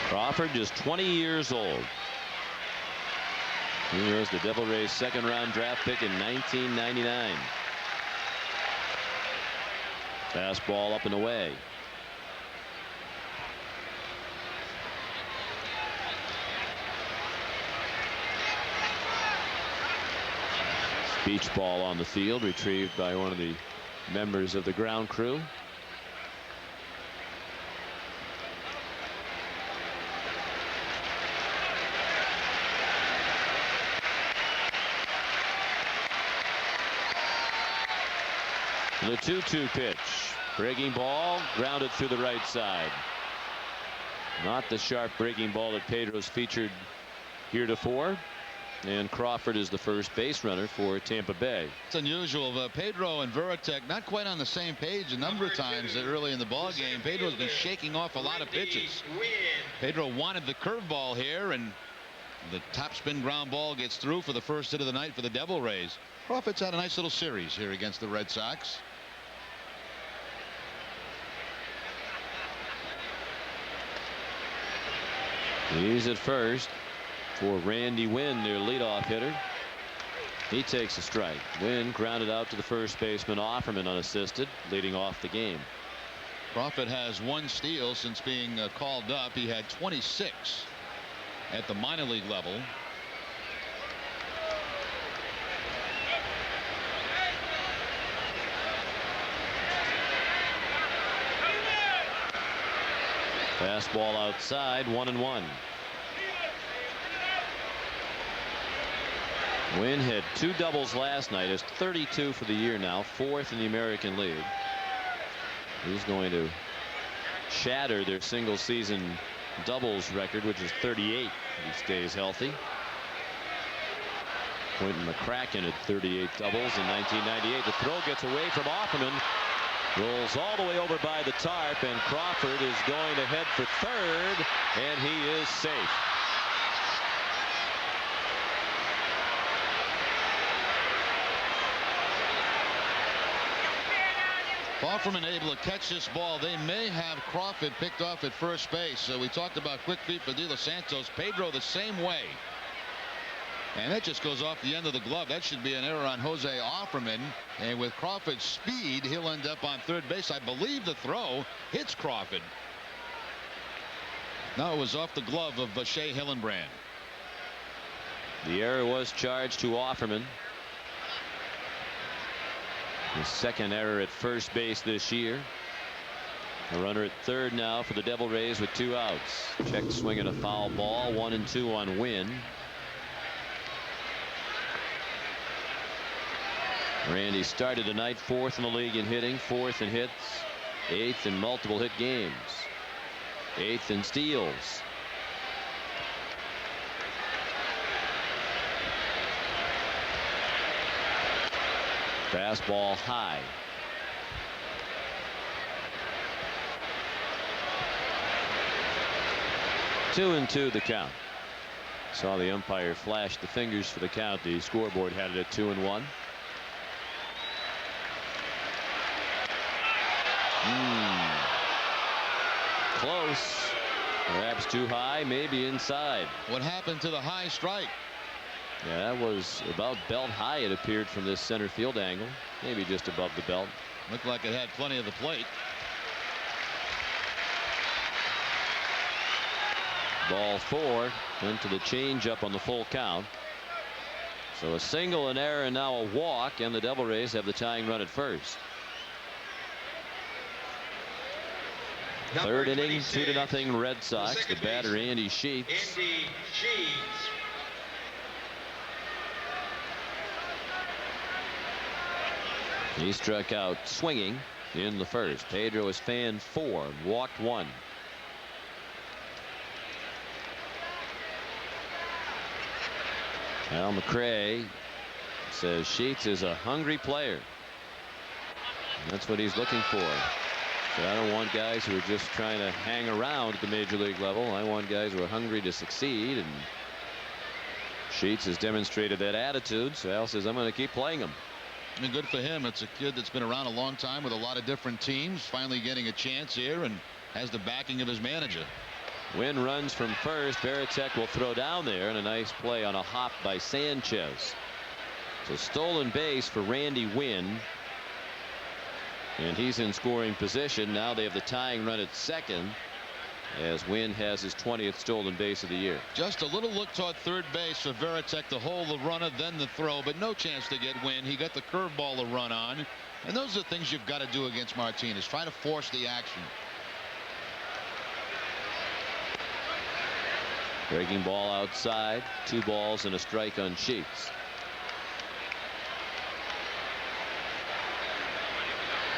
S1: Crawford just 20 years old. He was the Devil Rays second-round draft pick in 1999. Fastball up and away. Beach ball on the field, retrieved by one of the members of the ground crew. The 2-2 pitch. Breaking ball, grounded through the right side. Not the sharp breaking ball that Pedro's featured heretofore. And Crawford is the first base runner for Tampa Bay.
S6: It's unusual. Pedro and Veritek not quite on the same page a number of times early in the ball game. Pedro's been shaking off a lot of pitches. Pedro wanted the curveball here, and the top spin ground ball gets through for the first hit of the night for the Devil Rays. Crawford's had a nice little series here against the Red Sox.
S1: He's at first for Randy Wynn, their leadoff hitter. He takes a strike. Wynn grounded out to the first baseman Offerman unassisted, leading off the game.
S6: Crawford has 1 steal since being called up. He had 26 at the minor league level.
S1: Fastball outside, 1-1. Wynn had 2 doubles last night. Is 32 for the year now, 4th in the American League. He's going to shatter their single season doubles record, which is 38 if he stays healthy. Quentin McCracken had 38 doubles in 1998. The throw gets away from Offerman. Rolls all the way over by the tarp, and Crawford is going to head for third, and he is safe.
S6: Offerman able to catch this ball. They may have Crawford picked off at first base. So we talked about quick feet for De Los Santos. Pedro the same way. And that just goes off the end of the glove. That should be an error on Jose Offerman. And with Crawford's speed, he'll end up on third base. I believe the throw hits Crawford. No, it was off the glove of Shea Hillenbrand.
S1: The error was charged to Offerman. His second error at first base this year. A runner at third now for the Devil Rays with 2 outs. Check swinging a foul ball. 1-2 on Wynn. Randy started tonight 4th in the league in hitting, 4th in hits, 8th in multiple hit games, 8th in steals. Fastball high. Two and 2 the count. Saw the umpire flash the fingers for the count. The scoreboard had it at 2-1. Close. Perhaps too high, maybe inside.
S6: What happened to the high strike?
S1: Yeah, that was about belt high, it appeared, from this center field angle. Maybe just above the belt.
S6: Looked like it had plenty of the plate.
S1: Ball 4 into the changeup on the full count. So a single, an error, and now a walk, and the Devil Rays have the tying run at first. Third inning, 2-0 Red Sox. The batter, Andy Sheets. He struck out swinging in the first. Pedro has fanned 4 and walked 1. Al McRae says Sheets is a hungry player. That's what he's looking for. So I don't want guys who are just trying to hang around at the major league level. I want guys who are hungry to succeed, and Sheets has demonstrated that attitude. So Al says, I'm going to keep playing him.
S6: And good for him. It's a kid that's been around a long time with a lot of different teams, finally getting a chance here and has the backing of his manager.
S1: Wynn runs from first. Varitek will throw down there, and a nice play on a hop by Sanchez. It's a stolen base for Randy Wynn. And he's in scoring position. Now they have the tying run at second as Wynn has his 20th stolen base of the year.
S6: Just a little look toward third base for Varitek to hold the runner, then the throw, but no chance to get Wynn. He got the curveball to run on. And those are things you've got to do against Martinez. Try to force the action.
S1: Breaking ball outside. 2 balls and a strike on Sheets.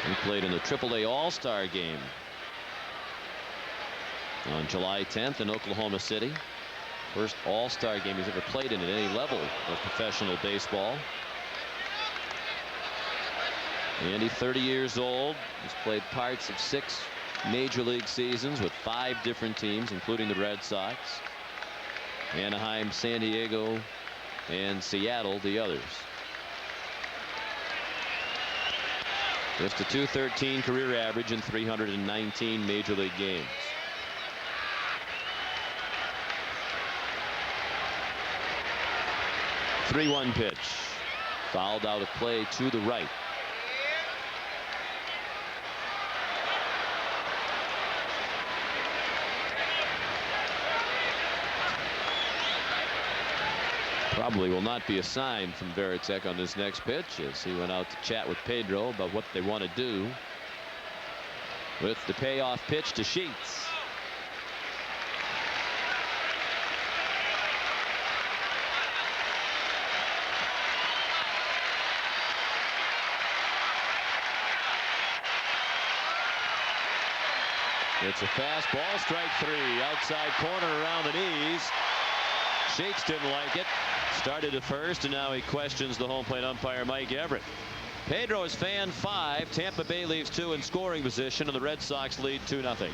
S1: He played in the AAA All-Star game on July 10th in Oklahoma City. First All-Star game he's ever played in at any level of professional baseball. And he's 30 years old. He's played parts of 6 major league seasons with 5 different teams, including the Red Sox, Anaheim, San Diego, and Seattle, the others. Just a .213 career average in 319 major league games. The 3-1 pitch. Fouled out of play to the right. Probably will not be a sign from Varitek on this next pitch as he went out to chat with Pedro about what they want to do with the payoff pitch to Sheets. It's a fastball, strike 3, outside corner around the knees. Sheets didn't like it. Started at first, and now he questions the home plate umpire, Mike Everett. Pedro is fan 5. Tampa Bay leaves 2 in scoring position, and the Red Sox lead 2-0.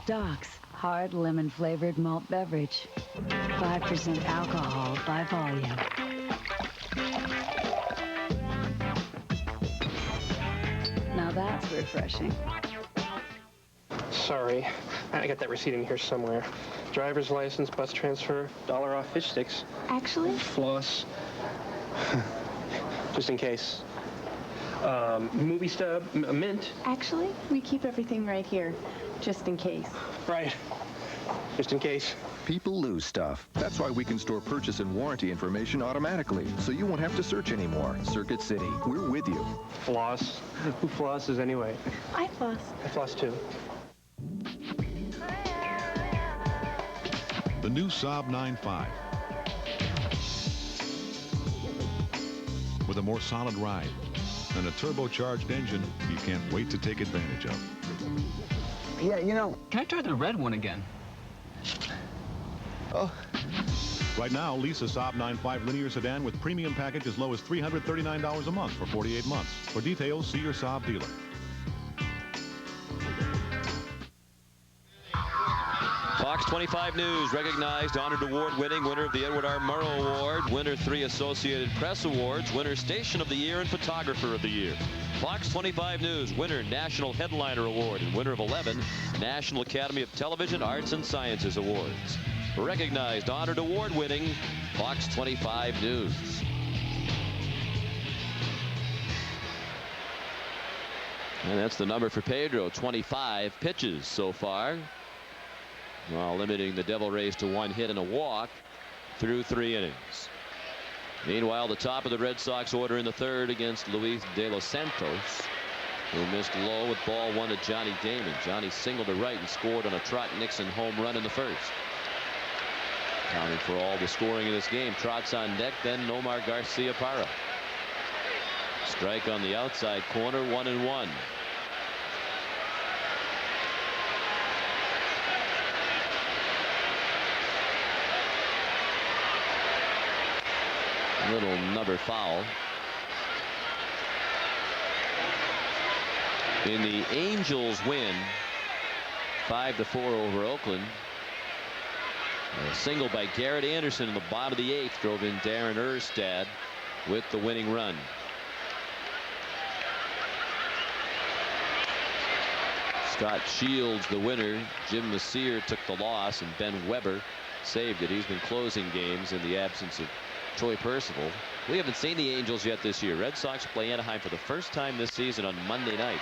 S4: Doc's hard lemon flavored malt beverage. 5% alcohol by volume. Now that's refreshing.
S5: Sorry, I got that receipt in here somewhere. Driver's license, bus transfer, $1 off fish sticks.
S23: Actually?
S5: Floss. Just in case. Movie stub, mint.
S23: Actually, we keep everything right here, just in case.
S5: Right. Just in case.
S10: People lose stuff. That's why we can store purchase and warranty information automatically, so you won't have to search anymore. Circuit City, we're with you.
S5: Floss. Who flosses anyway?
S23: I floss.
S5: I floss too.
S3: The new Saab 9.5. With a more solid ride and a turbocharged engine you can't wait to take advantage of.
S24: Yeah, you know, can I try the red one again?
S3: Oh. Right now, lease a Saab 9.5 linear sedan with premium package as low as $339 a month for 48 months. For details, see your Saab dealer.
S1: Fox 25 News recognized, honored, award-winning winner of the Edward R. Murrow Award, winner 3 Associated Press Awards, winner Station of the Year and Photographer of the Year. Fox 25 News winner National Headliner Award and winner of 11 National Academy of Television Arts and Sciences Awards. Recognized, honored, award-winning Fox 25 News. And that's the number for Pedro. 25 pitches so far, while limiting the Devil Rays to 1 hit and a walk through 3 innings. Meanwhile, the top of the Red Sox order in the 3rd against Luis De Los Santos, who missed low with ball 1 to Johnny Damon. Johnny singled to right and scored on a Trot Nixon home run in the 1st. Counting for all the scoring in this game. Trots on deck, then Nomar Garcia-Parra. Strike on the outside corner, 1-1. Little number foul. In the Angels win 5-4 over Oakland. A single by Garrett Anderson in the bottom of the 8th drove in Darren Erstad with the winning run. Scott Shields the winner. Jim Messier took the loss, and Ben Weber saved it. He's been closing games in the absence of Troy Percival. We haven't seen the Angels yet this year. Red Sox play Anaheim for the first time this season on Monday night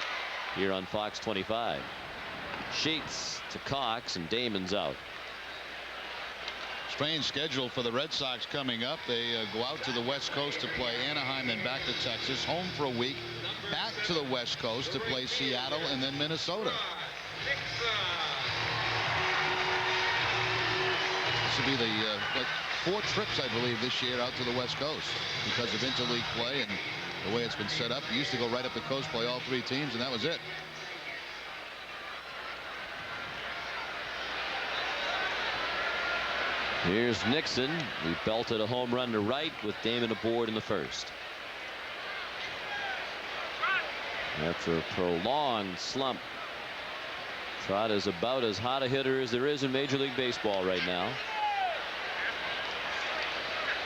S1: here on Fox 25. Sheets to Cox, and Damon's out.
S6: Strange schedule for the Red Sox coming up. They go out to the West Coast to play Anaheim, then back to Texas, home for a week, back to the West Coast to play Seattle, and then Minnesota. This will be the like 4 trips, I believe, this year out to the West Coast because of interleague play and the way it's been set up. You used to go right up the coast, play all 3 teams, and that was it.
S1: Here's Nixon. He belted a home run to right with Damon aboard in the first. After a prolonged slump, Trot is about as hot a hitter as there is in Major League Baseball right now.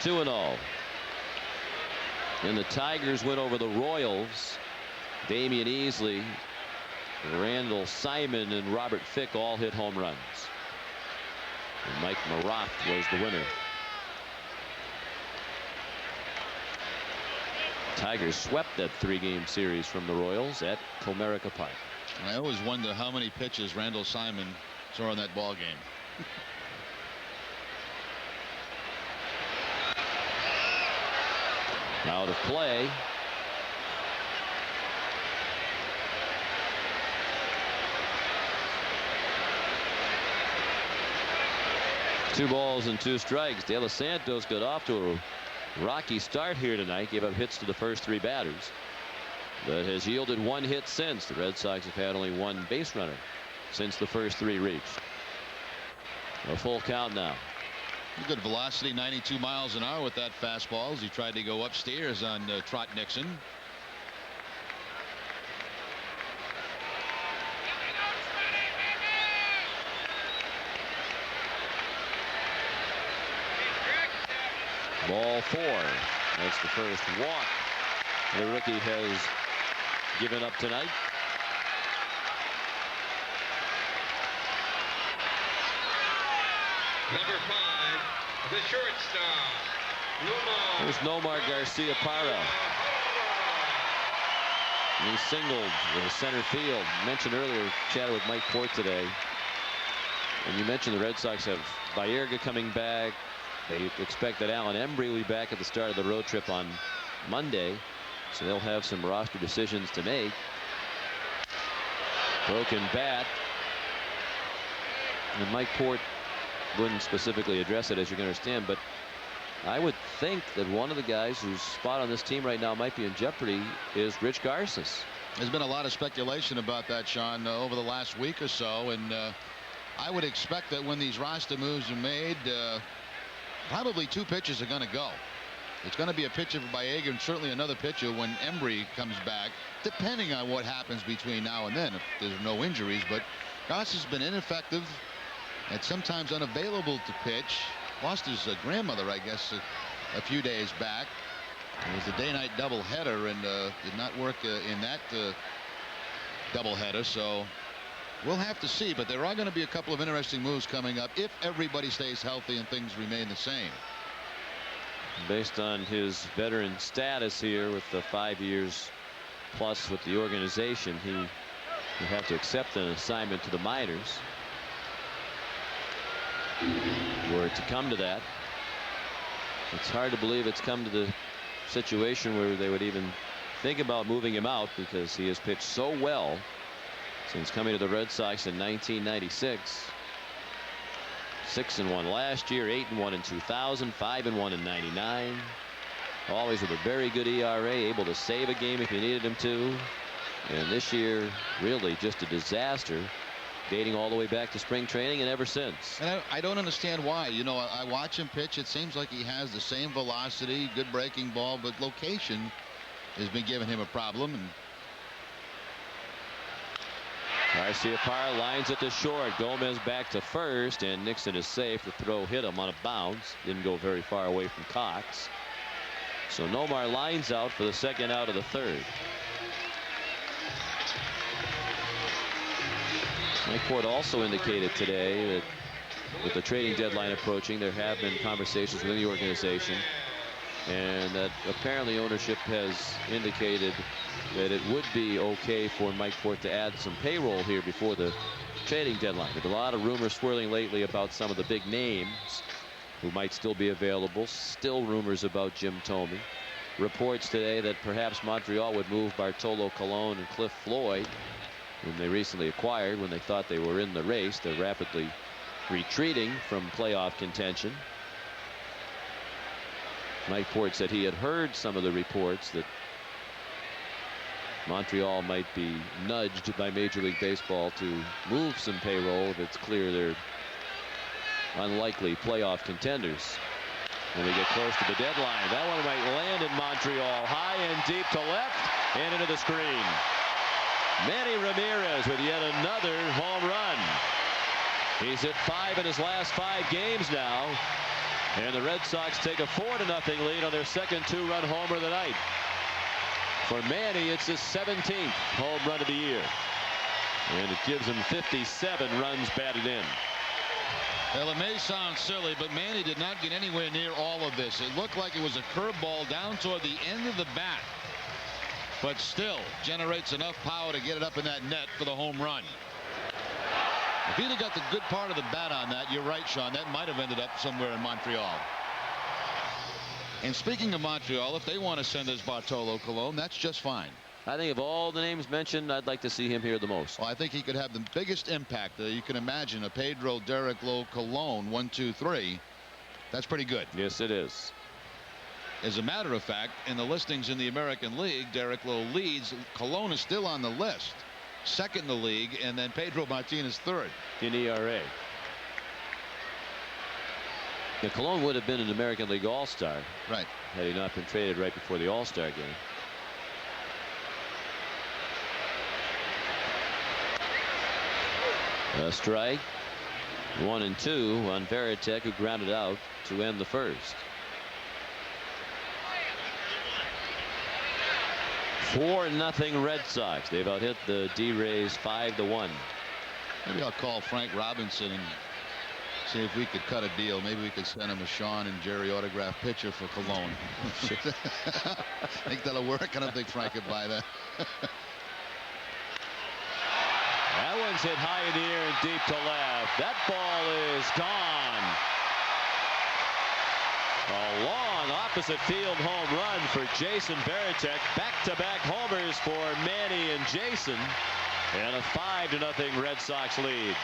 S1: 2-0. And the Tigers win over the Royals. Damian Easley, Randall Simon, and Robert Fick all hit home runs. And Mike Maroth was the winner. Tigers swept that 3-game series from the Royals at Comerica Park.
S6: I always wonder how many pitches Randall Simon saw in that ball game.
S1: Out of play. Two balls and 2 strikes. De Los Santos got off to a rocky start here tonight. Gave up hits to the first 3 batters, but has yielded 1 hit since. The Red Sox have had only 1 base runner since the first 3 reached. A full count now.
S6: Good velocity, 92 miles an hour with that fastball as he tried to go upstairs on Trot Nixon.
S1: Ball 4. That's the first walk the rookie has given up tonight.
S7: Number 5, the shortstop,
S1: There's Nomar Garcia-Parra. He singled with center field. Mentioned earlier, chatted with Mike Port today, and you mentioned the Red Sox have Baerga coming back. They expect that Alan Embry will be back at the start of the road trip on Monday, so they'll have some roster decisions to make. Broken bat, and Mike Port wouldn't specifically address it, as you can understand, but I would think that one of the guys whose spot on this team right now might be in jeopardy is Rich Garces.
S6: There's been a lot of speculation about that, Sean, over the last week or so, and I would expect that when these roster moves are made, probably 2 pitchers are going to go. It's going to be a pitcher for Baerga and certainly another pitcher when Embry comes back, depending on what happens between now and then, if there's no injuries. But Garces has been ineffective and sometimes unavailable to pitch. Lost his grandmother, I guess, a few days back. It was a day-night doubleheader and did not work in that doubleheader. So we'll have to see. But there are going to be a couple of interesting moves coming up if everybody stays healthy and things remain the same.
S1: Based on his veteran status here with the 5 years plus with the organization, he will have to accept an assignment to the minors. Were it to come to that, it's hard to believe it's come to the situation where they would even think about moving him out, because he has pitched so well since coming to the Red Sox in 1996. 6-1 last year, 8-1 in 2000, 5-1 in 99. Always with a very good ERA, able to save a game if you needed him to. And this year, really just a disaster, dating all the way back to spring training and ever since.
S6: And I don't understand why. You know, I watch him pitch. It seems like he has the same velocity, good breaking ball, but location has been giving him a problem. And
S1: Garcia Parra lines it to short. Gomez back to first, and Nixon is safe. The throw hit him on a bounce. Didn't go very far away from Cox. So Nomar lines out for the second out of the third. Mike Ford also indicated today that with the trading deadline approaching, there have been conversations within the organization, and that apparently ownership has indicated that it would be okay for Mike Ford to add some payroll here before the trading deadline. There's a lot of rumors swirling lately about some of the big names who might still be available. Still rumors about Jim Thome. Reports today that perhaps Montreal would move Bartolo Colon and Cliff Floyd, whom they recently acquired when they thought they were in the race. They're rapidly retreating from playoff contention. Mike Ford said he had heard some of the reports that Montreal might be nudged by Major League Baseball to move some payroll if it's clear they're unlikely playoff contenders when we get close to the deadline. That one might land in Montreal, high and deep to left and into the screen. Manny Ramirez with yet another home run. He's hit 5 in his last 5 games now, and the Red Sox take a 4-0 lead on their second 2-run homer of the night. For Manny, it's his 17th home run of the year, and it gives him 57 runs batted in.
S6: Well, it may sound silly, but Manny did not get anywhere near all of this. It looked like it was a curveball down toward the end of the bat, but still generates enough power to get it up in that net for the home run. If he'd have got the good part of the bat on that, you're right, Sean, that might have ended up somewhere in Montreal. And speaking of Montreal, if they want to send us Bartolo Colon, that's just fine.
S1: I think of all the names mentioned, I'd like to see him here the most.
S6: Well, I think he could have the biggest impact. You can imagine a Pedro, Derek Lowe, Colon, 1, 2, 3. That's pretty good.
S1: Yes, it is.
S6: As a matter of fact, in the listings in the American League, Derek Lowe leads. Colon is still on the list, second in the league, and then Pedro Martinez third
S1: in ERA. The Colon would have been an American League All-Star,
S6: right,
S1: had he not been traded right before the All-Star game. A strike, 1 and 2 on Veritek, who grounded out to end the first. 4-0 Red Sox. They've out hit the D-Rays 5-1.
S6: Maybe I'll call Frank Robinson and see if we could cut a deal. Maybe we could send him a Sean and Jerry autograph picture for Colon. Think that'll work? I don't think Frank could buy that.
S1: That one's hit high in the air and deep to left. That ball is gone. A long opposite field home run for Jason Veritek. Back-to-back homers for Manny and Jason, and a 5-0 Red Sox lead.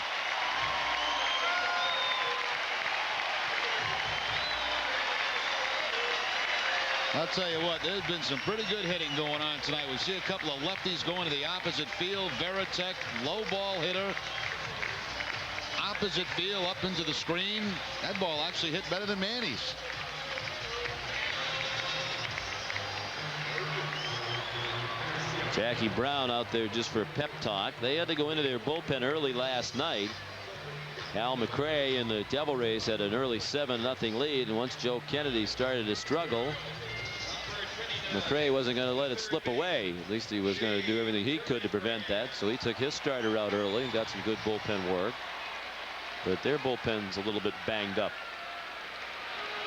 S6: I'll tell you what, there's been some pretty good hitting going on tonight. We see a couple of lefties going to the opposite field. Veritek, low ball hitter, opposite field up into the screen. That ball actually hit better than Manny's.
S1: Jackie Brown out there just for pep talk. They had to go into their bullpen early last night. Al McRae and the Devil Rays had an early 7-0 lead, and once Joe Kennedy started to struggle, McRae wasn't going to let it slip away. At least he was going to do everything he could to prevent that. So he took his starter out early and got some good bullpen work. But their bullpen's a little bit banged up,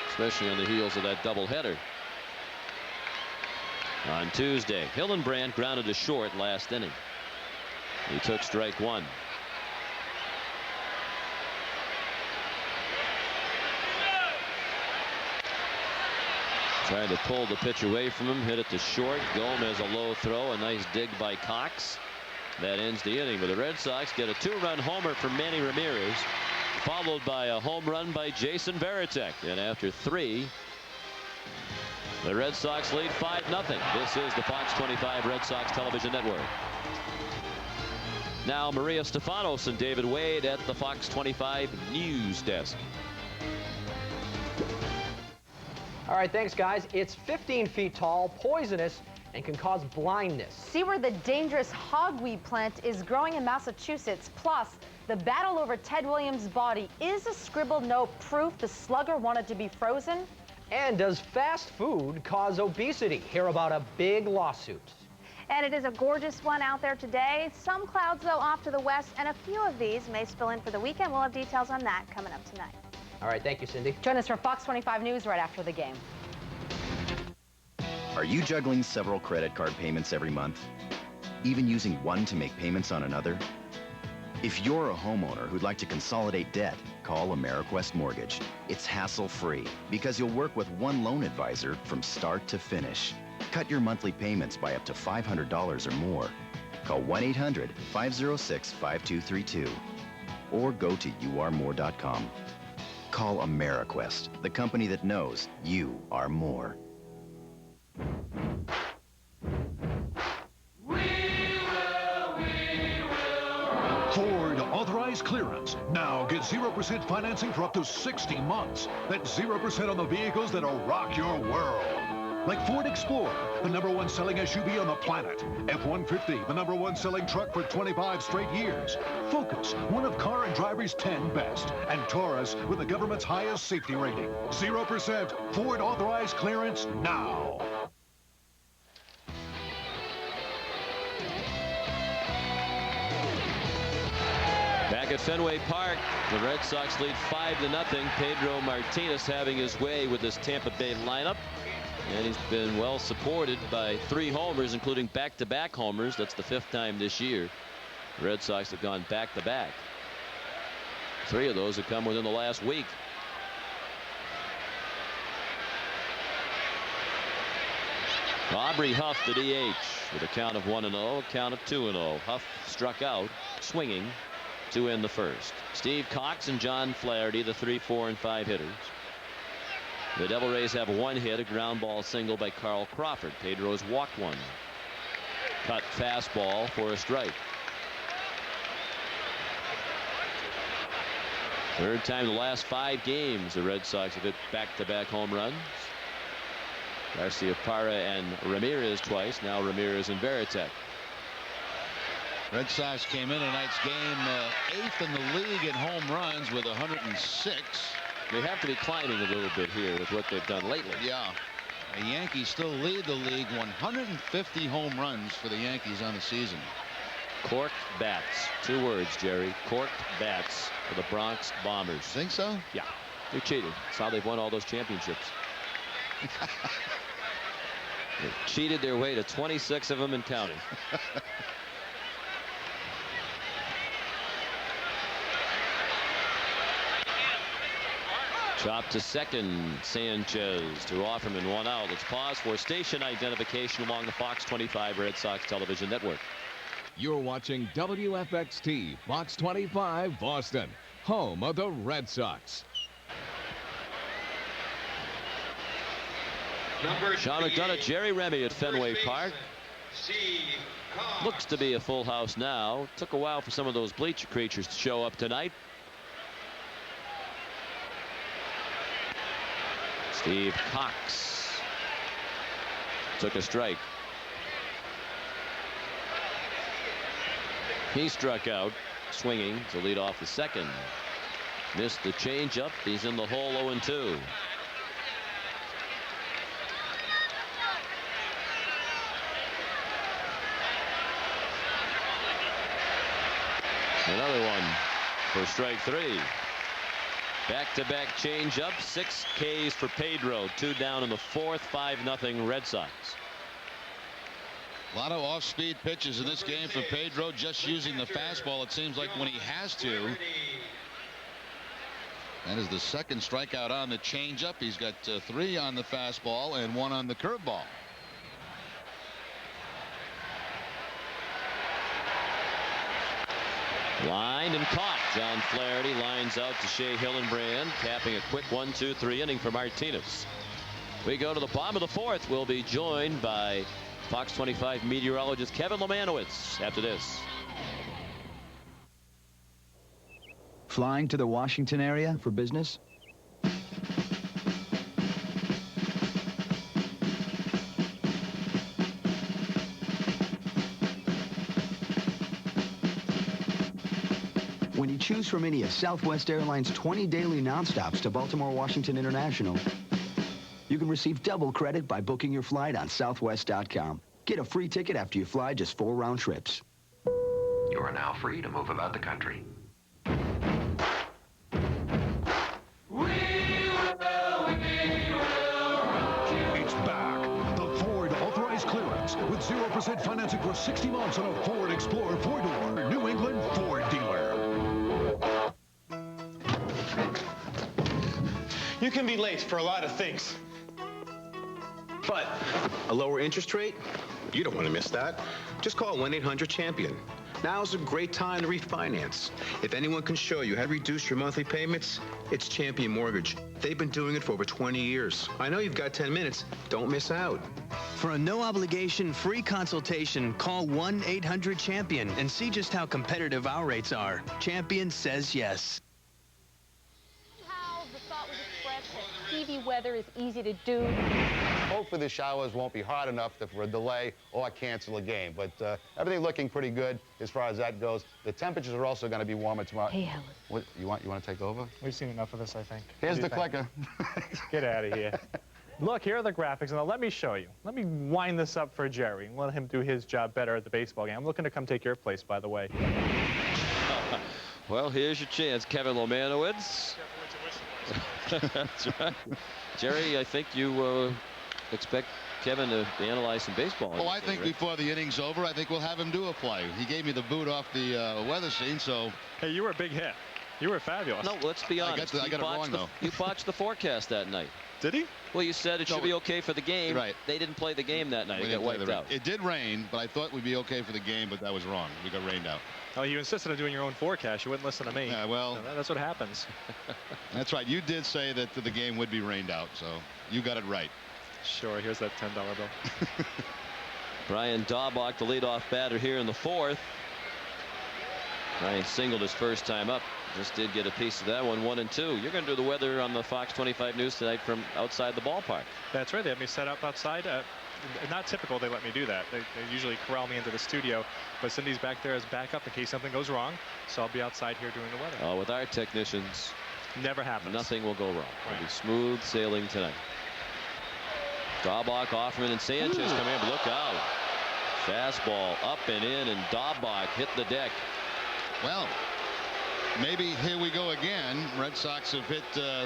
S1: especially on the heels of that doubleheader. On Tuesday, Hillenbrand grounded to short last inning. He took strike 1. Trying to pull the pitch away from him, hit it to short. Gomez a low throw, a nice dig by Cox. That ends the inning, but the Red Sox get a 2-run homer from Manny Ramirez followed by a home run by Jason Varitek. And after 3, the Red Sox lead 5-0. This is the Fox 25 Red Sox television network. Now Maria Stefanos and David Wade at the Fox 25 news desk.
S11: All right, thanks, guys. It's 15 feet tall, poisonous, and can cause blindness.
S13: See where the dangerous hogweed plant is growing in Massachusetts. Plus, the battle over Ted Williams' body. Is a scribbled note proof the slugger wanted to be frozen?
S11: And does fast food cause obesity? Hear about a big lawsuit.
S14: And it is a gorgeous one out there today. Some clouds, though, off to the west, and a few of these may spill in for the weekend. We'll have details on that coming up tonight.
S11: All right, thank you, Cindy.
S13: Join us for Fox 25 News right after the game.
S16: Are you juggling several credit card payments every month? Even using one to make payments on another? If you're a homeowner who'd like to consolidate debt, call AmeriQuest Mortgage. It's hassle-free because you'll work with one loan advisor from start to finish. Cut your monthly payments by up to $500 or more. Call 1-800-506-5232 or go to youaremore.com. Call AmeriQuest, the company that knows you are more.
S3: Ford authorized clearance. Now get 0% financing for up to 60 months. That's 0% on the vehicles that'll rock your world. Like Ford Explorer, the #1 selling SUV on the planet. F-150, the #1 selling truck for 25 straight years. Focus, one of Car and Driver's 10 best. And Taurus, with the government's highest safety rating. 0% Ford authorized clearance now.
S1: Back at Fenway Park, the Red Sox lead 5-0. Pedro Martinez having his way with this Tampa Bay lineup. And he's been well supported by 3 homers, including back-to-back homers. That's the 5th time this year. The Red Sox have gone back-to-back. 3 of those have come within the last week. Aubrey Huff, the DH, with a count of 1-0, a count of 2-0. Huff struck out, swinging, to end the first. Steve Cox and John Flaherty, the 3, 4, and 5 hitters. The Devil Rays have 1 hit, a ground ball single by Carl Crawford. Pedro's walked 1. Cut fastball for a strike. 3rd time in the last 5 games the Red Sox have hit back-to-back home runs. Garcia-Parra and Ramirez twice. Now Ramirez and Varitek.
S6: Red Sox came in tonight's game 8th in the league in home runs with 106.
S1: They have to be climbing a little bit here with what they've done lately.
S6: Yeah. The Yankees still lead the league. 150 home runs for the Yankees on the season.
S1: Corked bats. 2 words, Jerry. Corked bats for the Bronx Bombers.
S6: Think so?
S1: Yeah. They're cheating. That's how they've won all those championships. They cheated their way to 26 of them and counting. Chop to second. Sanchez to Offerman, 1 out. Let's pause for station identification along the Fox 25 Red Sox television network.
S25: You're watching WFXT Fox 25 Boston, home of the Red Sox.
S1: Sean McDonough, Jerry Remy at Fenway Park. Looks to be a full house now. Took a while for some of those bleacher creatures to show up tonight. Steve Cox took a strike. He struck out, swinging to lead off the second. Missed the changeup. He's in the hole 0-2. Another one for strike 3. Back-to-back changeup. 6 Ks for Pedro. 2 down in the 4th. 5-0 Red Sox.
S6: A lot of off-speed pitches in this game for Pedro, just using the fastball, it seems like, when he has to. That is the 2nd strikeout on the changeup. He's got 3 on the fastball and 1 on the curveball.
S1: Lined and caught. John Flaherty lines out to Shea Hillenbrand, capping a quick 1-2-3 inning for Martinez. We go to the bottom of the fourth. We'll be joined by Fox 25 meteorologist Kevin Lemanowitz after this.
S8: Flying to the Washington area for business? When you choose from any of Southwest Airlines' 20 daily nonstops to Baltimore Washington International, you can receive double credit by booking your flight on Southwest.com. Get a free ticket after you fly just 4 round trips.
S9: You are now free to move about the country.
S3: It's back. The Ford authorized clearance with 0% financing for 60 months on a Ford Explorer 4-door. New England Ford dealer.
S12: You can be late for a lot of things. But a lower interest rate? You don't want to miss that. Just call 1-800-CHAMPION. Now's a great time to refinance. If anyone can show you how to reduce your monthly payments, it's Champion Mortgage. They've been doing it for over 20 years. I know you've got 10 minutes. Don't miss out.
S15: For a no-obligation free consultation, call 1-800-CHAMPION and see just how competitive our rates are. Champion says yes.
S13: Somehow the thought was expressed that TV weather is easy to do.
S2: Hopefully the showers won't be hot enough for a delay or cancel a game. But everything looking pretty good as far as that goes. The temperatures are also going to be warmer tomorrow.
S13: Hey, Helen.
S2: What, you want to take over?
S18: We've seen enough of this, I think.
S2: Here's the clicker.
S18: Get out of here. Look, here are the graphics. Now, let me show you. Let me wind this up for Jerry and let him do his job better at the baseball game. I'm looking to come take your place, by the way.
S1: Well, here's your chance, Kevin Lemanowitz. That's right. Jerry, I think you expect Kevin to analyze some baseball.
S2: Oh, I think before the inning's over, I think we'll have him do a play. He gave me the boot off the weather scene, so.
S18: Hey, you were a big hit. You were fabulous.
S1: No, let's be honest.
S2: I got it wrong, though.
S1: You botched the forecast that night.
S18: Did he?
S1: Well, you said it should be okay for the game.
S2: Right.
S1: They didn't play the game that night. It got wiped out.
S2: It did rain, but I thought we'd be okay for the game, but that was wrong. We got rained out.
S18: Oh, you insisted on doing your own forecast. You wouldn't listen to me.
S2: Yeah, well.
S18: So that's what happens.
S2: That's right. You did say that the game would be rained out, so you got it right.
S18: Sure, here's that $10 bill.
S1: Brian Daubach, the leadoff batter here in the fourth. Brian singled his first time up. Just did get a piece of that one, 1-2. You're going to do the weather on the Fox 25 News tonight from outside the ballpark.
S18: That's right. They have me set up outside. Not typical they let me do that. They usually corral me into the studio, but Cindy's back there as backup in case something goes wrong. So I'll be outside here doing the weather.
S1: Oh, with our technicians,
S18: never happens.
S1: Nothing will go wrong.
S18: Right.
S1: It'll be smooth sailing tonight. Daubach, Offerman, and Sanchez come in, but look out. Fastball up and in, and Daubach hit the deck.
S2: Well, maybe here we go again. Red Sox have hit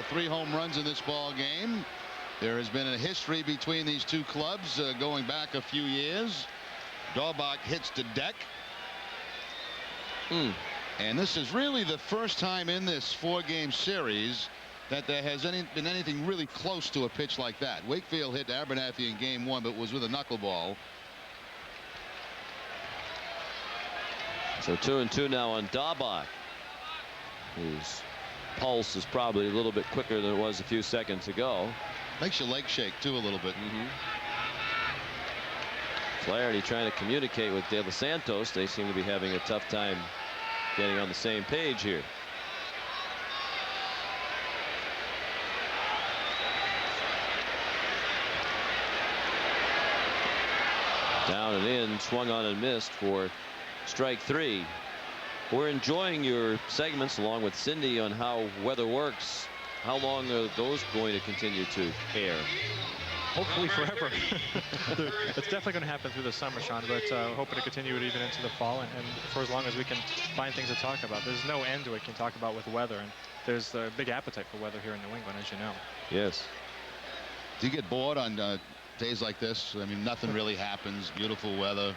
S2: 3 home runs in this ball game. There has been a history between these two clubs going back a few years. Daubach hits the deck. And this is really the first time in this 4-game series that there has been anything really close to a pitch like that. Wakefield hit Abernathy in game 1, but was with a knuckleball.
S1: So 2-2 now on Daubach, whose pulse is probably a little bit quicker than it was a few seconds ago.
S2: Makes your leg shake too a little bit.
S1: Flaherty trying to communicate with De Los Santos. They seem to be having a tough time getting on the same page here. Down and in, swung on and missed for strike 3. We're enjoying your segments along with Cindy on how weather works. How long are those going to continue to air?
S18: Hopefully forever. It's definitely going to happen through the summer, Sean, but hoping to continue it even into the fall and for as long as we can find things to talk about. There's no end to what we can talk about with weather, and there's a big appetite for weather here in New England, as you know.
S1: Yes.
S2: Do you get bored on days like this? I mean, nothing really happens. Beautiful weather.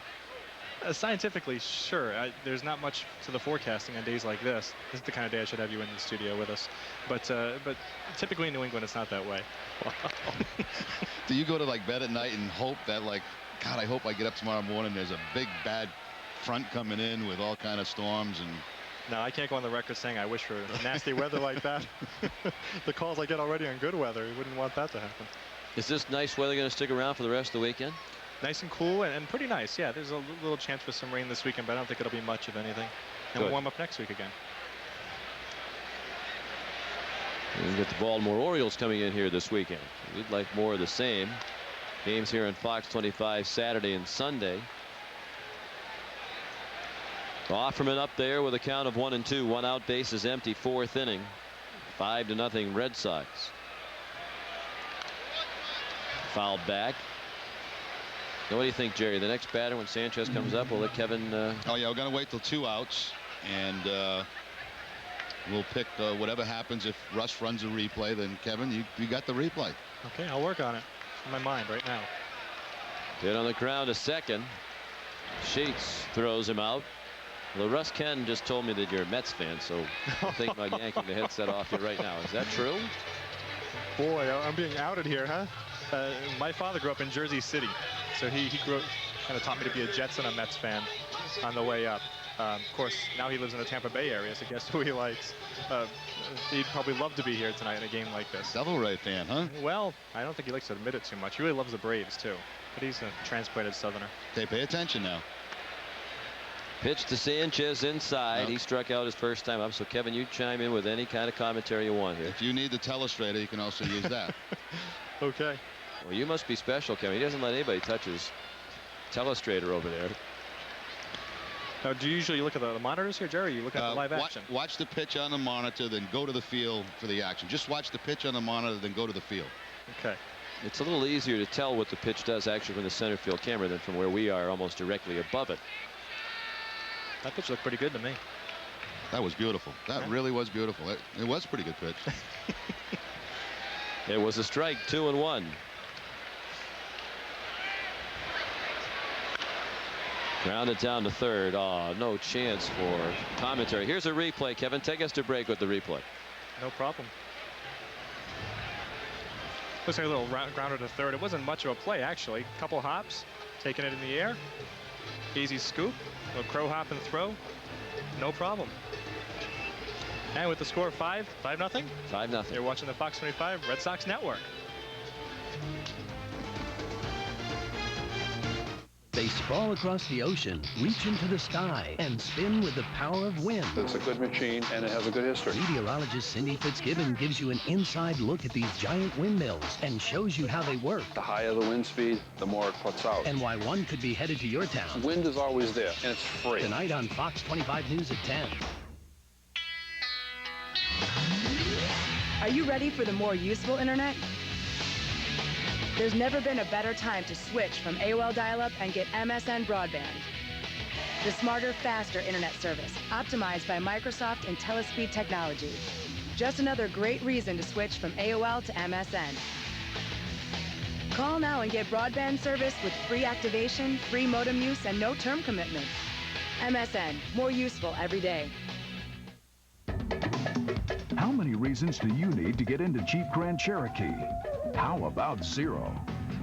S18: Scientifically, sure. There's not much to the forecasting on days like this. This is the kind of day I should have you in the studio with us. But typically in New England, it's not that way.
S2: Do you go to like bed at night and hope that like, God, I hope I get up tomorrow morning. There's a big bad front coming in with all kind of storms and.
S18: No, I can't go on the record saying I wish for nasty weather like that. The calls I get already on good weather, you wouldn't want that to happen.
S1: Is this nice weather going to stick around for the rest of the weekend?
S18: Nice and cool and pretty nice. Yeah, there's a little chance for some rain this weekend, but I don't think it'll be much of anything. And we'll warm up next week again.
S1: We get the Baltimore Orioles coming in here this weekend. We'd like more of the same. Games here on Fox 25 Saturday and Sunday. Offerman up there with a count of 1-2. 1 out, base is empty. 4th inning. 5-0 Red Sox. Fouled back. Now, what do you think, Jerry? The next batter when Sanchez comes up, we'll let Kevin.
S2: Oh yeah, we're gonna wait till 2 outs, and we'll pick whatever happens. If Russ runs a replay, then Kevin, you got the replay.
S18: Okay, I'll work on it. In my mind right now.
S1: Hit on the ground to second. Sheets throws him out. Well, Russ Ken just told me that you're a Mets fan, so I'm thinking about yanking the headset off you right now. Is that true?
S18: Boy, I'm being outed here, huh? My father grew up in Jersey City, so he grew up, kind of taught me to be a Jets and a Mets fan on the way up. Of course, now he lives in the Tampa Bay area, so guess who he likes. He'd probably love to be here tonight in a game like this.
S2: Devil Ray fan, huh?
S18: Well, I don't think he likes to admit it too much. He really loves the Braves, too. But he's a transplanted Southerner.
S2: Okay, pay attention now.
S1: Pitch to Sanchez inside. He struck out his first time up. So, Kevin, you chime in with any kind of commentary you want here.
S2: If you need the telestrator, you can also use that.
S18: Okay.
S1: Well, you must be special, Kevin. He doesn't let anybody touch his telestrator over there.
S18: Now, do you usually look at the monitors here, Jerry? You look at the live action.
S2: Watch the pitch on the monitor, then go to the field for the action. Just watch the pitch on the monitor, then go to the field.
S18: Okay.
S1: It's a little easier to tell what the pitch does actually from the center field camera than from where we are almost directly above it.
S18: That pitch looked pretty good to me.
S2: That was beautiful. That really was beautiful. It was a pretty good pitch.
S1: It was a strike. 2-1. Grounded down to third. Oh, no chance for commentary. Here's a replay. Kevin, take us to break with the replay.
S18: No problem. Looks like a little grounder to third. It wasn't much of a play, actually. Couple hops, taking it in the air. Easy scoop. A little crow hop and throw. No problem. And with the score of 5-0.
S1: 5-0.
S18: You're watching the Fox 25 Red Sox Network.
S17: They sprawl across the ocean, reach into the sky, and spin with the power of wind.
S19: It's a good machine, and it has a good history.
S17: Meteorologist Cindy Fitzgibbon gives you an inside look at these giant windmills and shows you how they work.
S19: The higher the wind speed, the more it puts out.
S17: And why one could be headed to your town.
S19: Wind is always there, and it's free.
S17: Tonight on Fox 25 News at 10.
S20: Are you ready for the more useful internet? There's never been a better time to switch from AOL dial-up and get MSN broadband. The smarter, faster internet service, optimized by Microsoft IntelliSpeed technology. Just another great reason to switch from AOL to MSN. Call now and get broadband service with free activation, free modem use, and no term commitment. MSN, more useful every day.
S3: How many reasons do you need to get into Jeep Grand Cherokee? How about 0?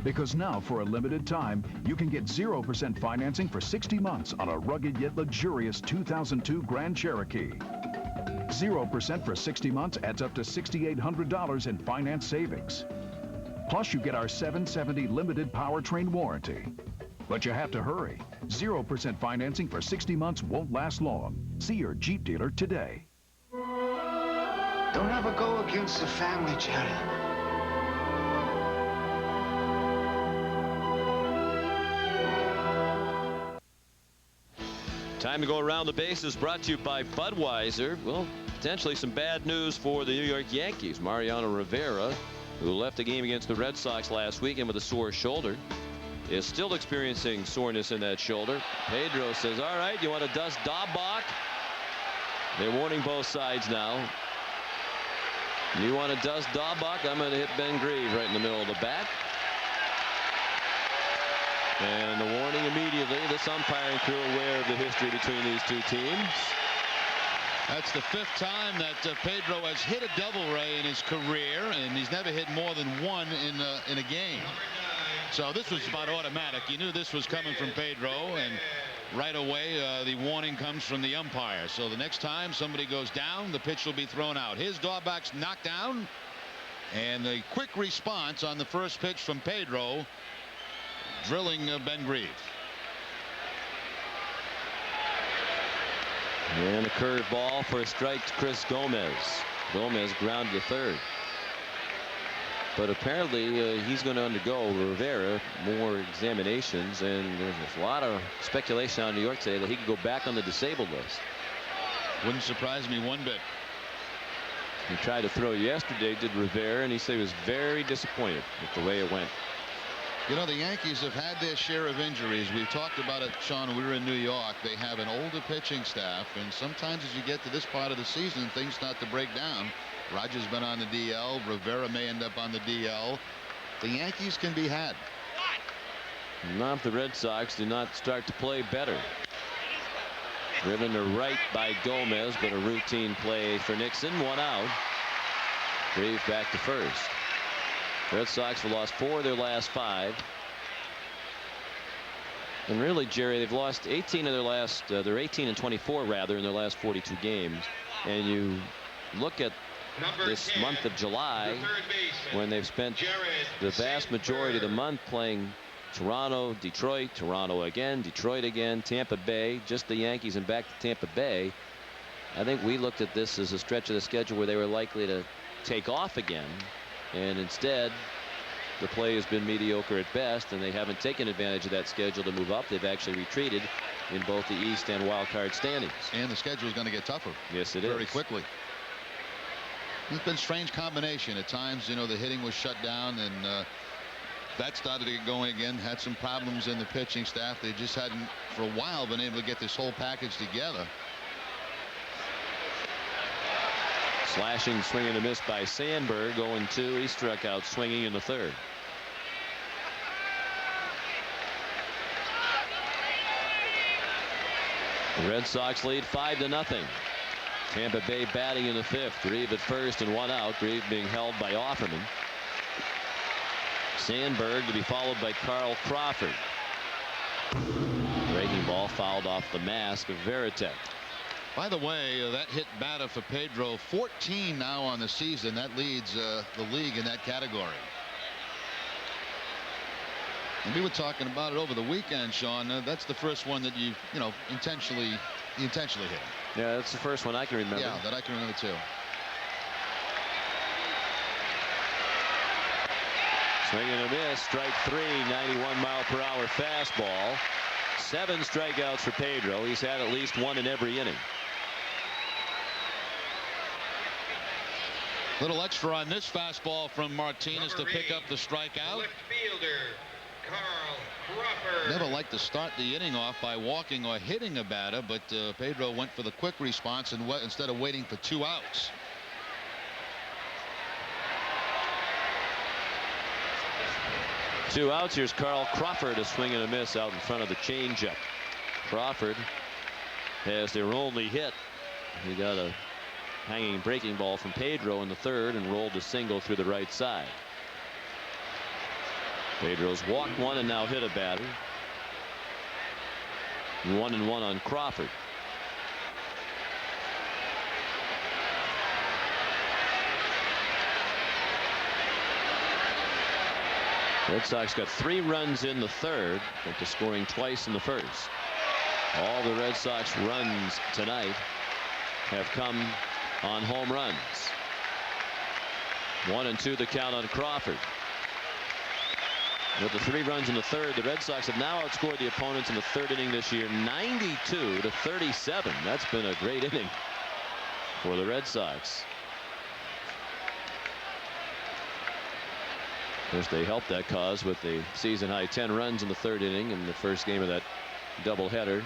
S3: Because now, for a limited time, you can get 0% financing for 60 months on a rugged yet luxurious 2002 Grand Cherokee. 0% for 60 months adds up to $6,800 in finance savings. Plus, you get our 770 limited powertrain warranty. But you have to hurry. 0% financing for 60 months won't last long. See your Jeep dealer today.
S21: Don't ever go against the family, Jerry.
S1: Time to go around the bases, brought to you by Budweiser. Well, potentially some bad news for the New York Yankees. Mariano Rivera, who left the game against the Red Sox last weekend with a sore shoulder, is still experiencing soreness in that shoulder. Pedro says, all right, you want to dust Daubach? They're warning both sides now. You want to dust Daubach? I'm going to hit Ben Grieve right in the middle of the bat. And the warning immediately. This umpiring crew aware of the history between these two teams.
S6: That's the 5th time that Pedro has hit a double Ray in his career, and he's never hit more than one in a game. So this was about automatic. You knew this was coming from Pedro, and right away the warning comes from the umpire. So the next time somebody goes down, the pitch will be thrown out. His Daubach's knocked down, and the quick response on the first pitch from Pedro, drilling Ben Grieve.
S1: And a curveball for a strike to Chris Gomez. Gomez grounded to third. But apparently he's going to undergo, Rivera, more examinations, and there's a lot of speculation on New York today that he could go back on the disabled list.
S6: Wouldn't surprise me one bit.
S1: He tried to throw yesterday, did Rivera, and he said he was very disappointed with the way it went.
S2: You know, the Yankees have had their share of injuries. We've talked about it, Sean, when we were in New York. They have an older pitching staff, and sometimes as you get to this part of the season, things start to break down. Rogers been on the DL. Rivera may end up on the DL. The Yankees can be had.
S1: Not if the Red Sox do not start to play better. Driven to right by Gomez, but a routine play for Nixon. One out. Grieve back to first. Red Sox have lost 4 of their last 5. And really, Jerry, they've lost 18 of their last, they're 18 and 24 rather in their last 42 games. And you look at this month of July, when they've spent the vast majority of the month playing Toronto, Detroit, Toronto again, Detroit again, Tampa Bay, just the Yankees and back to Tampa Bay. I think we looked at this as a stretch of the schedule where they were likely to take off again. And instead, the play has been mediocre at best, and they haven't taken advantage of that schedule to move up. They've actually retreated in both the East and wild card standings.
S2: And the schedule is going to get tougher.
S1: Yes, it is.
S2: Very quickly. It's been a strange combination. At times, you know, the hitting was shut down, and that started to get going again. Had some problems in the pitching staff. They just hadn't, for a while, been able to get this whole package together.
S1: Slashing swing and a miss by Sandberg. 0-2. He struck out swinging in the third. The Red Sox lead 5-0. Tampa Bay batting in the 5th. Grieve at first and 1 out. Grieve being held by Offerman. Sandberg to be followed by Carl Crawford. Breaking ball fouled off the mask of Veritek.
S2: By the way, that hit batter for Pedro, 14 now on the season. That leads the league in that category. And we were talking about it over the weekend, Sean. That's the first one that you intentionally hit him.
S1: Yeah, that's the first one I can remember.
S2: Yeah, that I can remember too.
S1: Swing and a miss. Strike 3. 91-mile-per-hour fastball. 7 strikeouts for Pedro. He's had at least 1 in every inning.
S6: Little extra on this fastball from Martinez to pick up the strikeout.
S7: Left fielder, Carl Crawford.
S2: Never like to start the inning off by walking or hitting a batter, but Pedro went for the quick response and instead of waiting for 2 outs.
S1: Two outs. Here's Carl Crawford, a swing and a miss out in front of the changeup. Crawford has their only hit. He got a hanging breaking ball from Pedro in the third and rolled a single through the right side. Pedro's walked 1 and now hit a batter. 1-1 on Crawford. Red Sox got 3 runs in the third, after scoring twice in the first. All the Red Sox runs tonight have come on home runs. 1-2 the count on Crawford. With the 3 runs in the third, the Red Sox have now outscored the opponents in the third inning this year 92-37. That's been a great inning for the Red Sox. Of course, they helped that cause with the season high 10 runs in the third inning in the first game of that doubleheader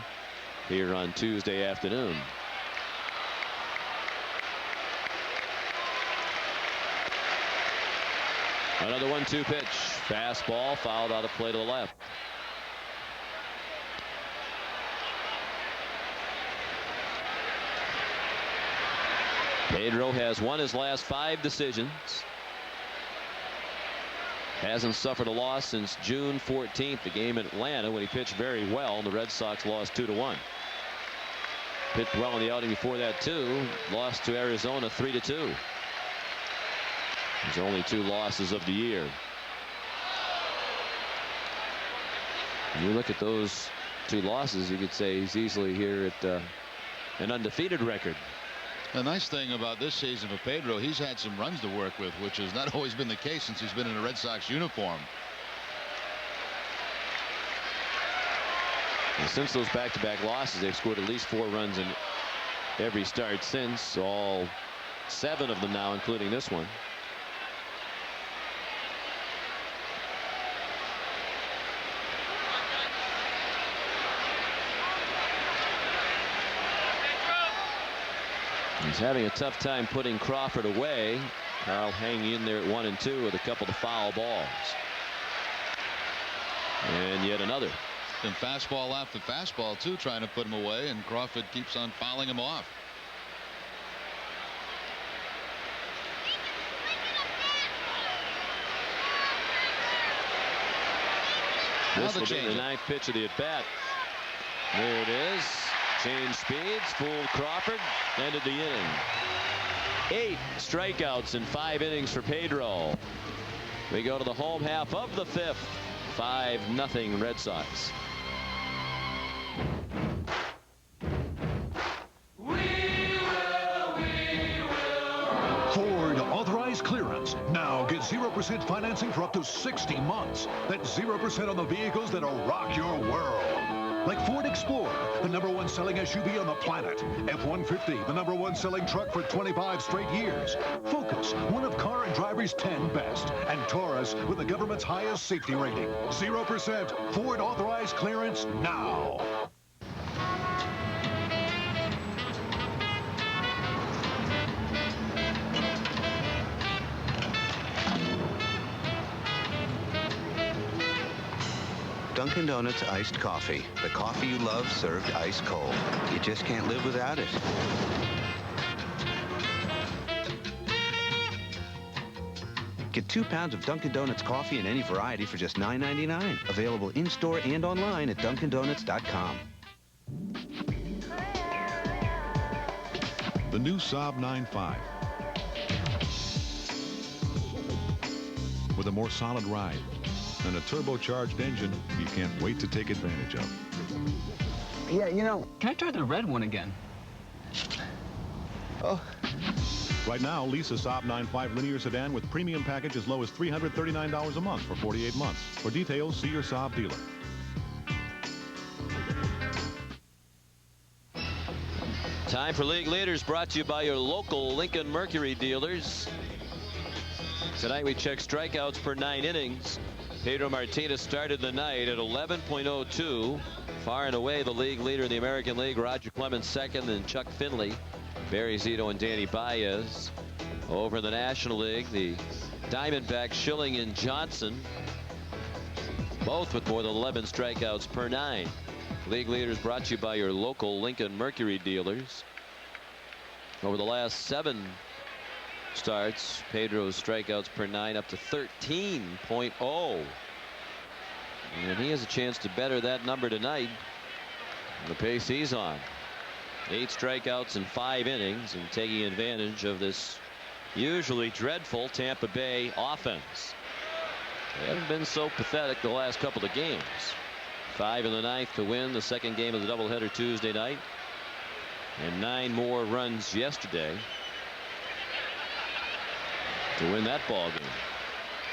S1: here on Tuesday afternoon. Another 1-2 pitch. Fastball fouled out of play to the left. Pedro has won his last 5 decisions. Hasn't suffered a loss since June 14th, the game in Atlanta when he pitched very well, and the Red Sox lost 2-1. Pitched well in the outing before that too. Lost to Arizona 3-2. His only 2 losses of the year. When you look at those 2 losses, you could say he's easily here at an undefeated record.
S6: The nice thing about this season for Pedro, he's had some runs to work with, which has not always been the case since he's been in a Red Sox uniform.
S1: And since those back-to-back losses, they've scored at least 4 runs in every start since, all 7 of them now, including this one. He's having a tough time putting Crawford away. Carl hanging in there at 1 and 2 with a couple of foul balls. And yet another.
S6: And fastball after fastball too, trying to put him away, and Crawford keeps on fouling him off.
S1: This will be the 9th pitch of the at-bat. There it is. Change speeds, fooled Crawford, ended the inning. 8 strikeouts in 5 innings for Pedro. We go to the home half of the 5th. 5-0 Red Sox.
S3: Ford authorized clearance. Now get 0% financing for up to 60 months. That's 0% on the vehicles that'll rock your world. Like Ford Explorer, the #1 selling SUV on the planet. F-150, the #1 selling truck for 25 straight years. Focus, one of Car and Driver's 10 best. And Taurus, with the government's highest safety rating. 0% Ford authorized clearance now.
S4: Dunkin' Donuts iced coffee. The coffee you love served ice cold. You just can't live without it. Get 2 pounds of Dunkin' Donuts coffee in any variety for just $9.99. Available in-store and online at DunkinDonuts.com.
S3: The new Saab 9.5. With a more solid ride and a turbocharged engine you can't wait to take advantage of.
S24: Yeah, you know, can I try the red one again?
S3: Oh. Right now, lease a Saab 9.5 linear sedan with premium package as low as $339 a month for 48 months. For details, see your Saab dealer.
S1: Time for League Leaders, brought to you by your local Lincoln Mercury dealers. Tonight we check strikeouts per 9 innings. Pedro Martinez started the night at 11.02. Far and away the league leader in the American League. Roger Clemens second, and Chuck Finley, Barry Zito, and Danny Baez. Over in the National League, the Diamondbacks, Schilling and Johnson, both with more than 11 strikeouts per 9. League Leaders brought to you by your local Lincoln Mercury dealers. Over the last 7 starts, Pedro's strikeouts per 9 up to 13.0. And he has a chance to better that number tonight. The pace he's on. 8 strikeouts in 5 innings, and taking advantage of this usually dreadful Tampa Bay offense. They haven't been so pathetic the last couple of games. 5 in the 9th to win the second game of the doubleheader Tuesday night, and 9 more runs yesterday to win that ball game.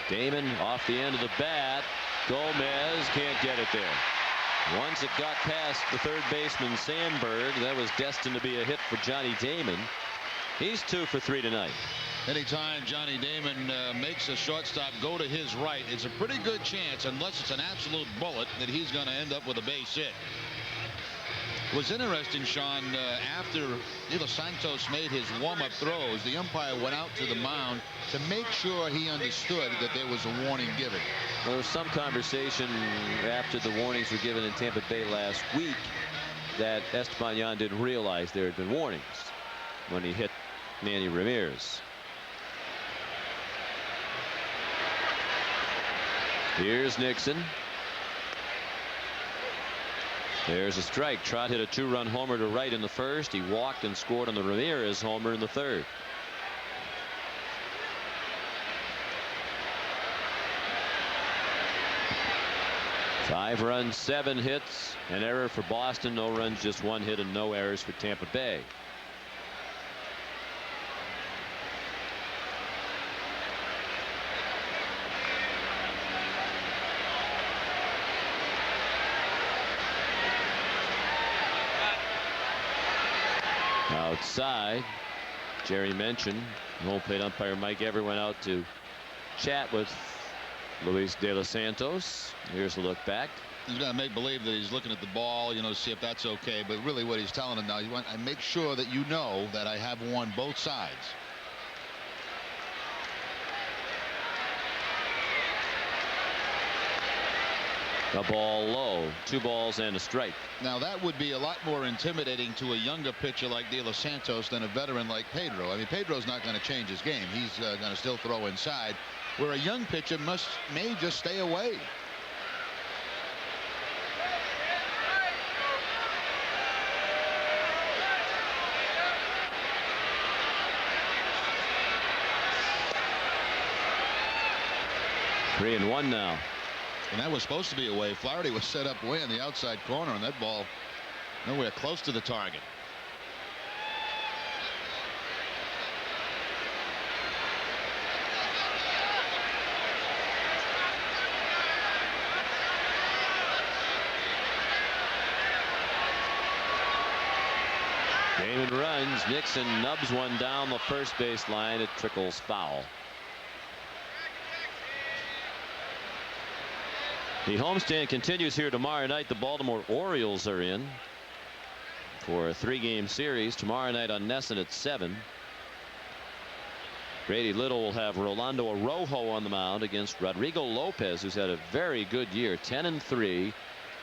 S1: Damon off the end of the bat. Gomez can't get it there. Once it got past the third baseman Sandberg, that was destined to be a hit for Johnny Damon. He's 2 for 3 tonight.
S6: Anytime Johnny Damon makes a shortstop go to his right, it's a pretty good chance, unless it's an absolute bullet, that he's going to end up with a base hit. It was interesting, Sean, after De Los Santos made his warm-up throws, the umpire went out to the mound to make sure he understood that there was a warning given.
S1: Well, there was some conversation after the warnings were given in Tampa Bay last week that Esteban didn't realize there had been warnings when he hit Manny Ramirez. Here's Nixon. There's a strike. Trott hit a 2-run homer to right in the first. He walked and scored on the Ramirez homer in the third. Five runs, 7 hits, an error for Boston. No runs, just 1 hit, and no errors for Tampa Bay. Outside, Jerry mentioned, home plate umpire Mike Ever went out to chat with Luis De Los Santos. Here's a look back.
S6: He's going to make believe that he's looking at the ball, to see if that's okay. But really what he's telling him now, I make sure that you know that I have won both sides.
S1: A ball low, 2 balls and a strike.
S6: Now that would be a lot more intimidating to a younger pitcher like De Los Santos than a veteran like Pedro. I mean, Pedro's not going to change his game. He's going to still throw inside, where a young pitcher may just stay away.
S1: Three and one now.
S6: And that was supposed to be away. Flaherty was set up way in the outside corner, and that ball nowhere close to the target.
S1: Damon runs. Nixon nubs one down the first base line. It trickles foul. The homestand continues here tomorrow night. The Baltimore Orioles are in for a 3-game series tomorrow night on Nesson at 7. Grady Little will have Rolando Araujo on the mound against Rodrigo Lopez, who's had a very good year, 10-3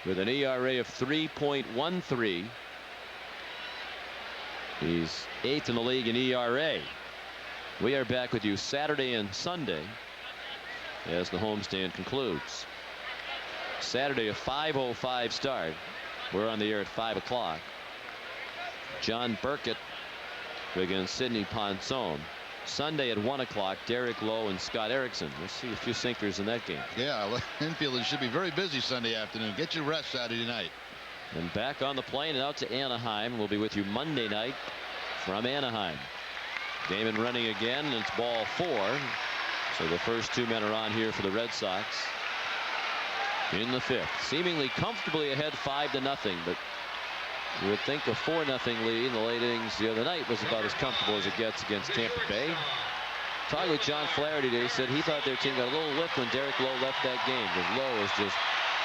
S1: with an ERA of 3.13. He's 8th in the league in ERA. We are back with you Saturday and Sunday as the homestand concludes. Saturday a 5:05 start. We're on the air at 5 o'clock. John Burkett against Sidney Ponson. Sunday at 1 o'clock. Derek Lowe and Scott Erickson. We'll see a few sinkers in that game.
S6: Yeah, infielders should be very busy Sunday afternoon. Get your rest Saturday night.
S1: And back on the plane and out to Anaheim. We'll be with you Monday night from Anaheim. Damon running again, and it's ball 4. So the first 2 men are on here for the Red Sox. In the 5th, seemingly comfortably ahead 5-0, but you would think a 4-0 lead in the late innings the other night was about as comfortable as it gets against Tampa Bay. Talking with John Flaherty today, said he thought their team got a little lift when Derek Lowe left that game, because Lowe has just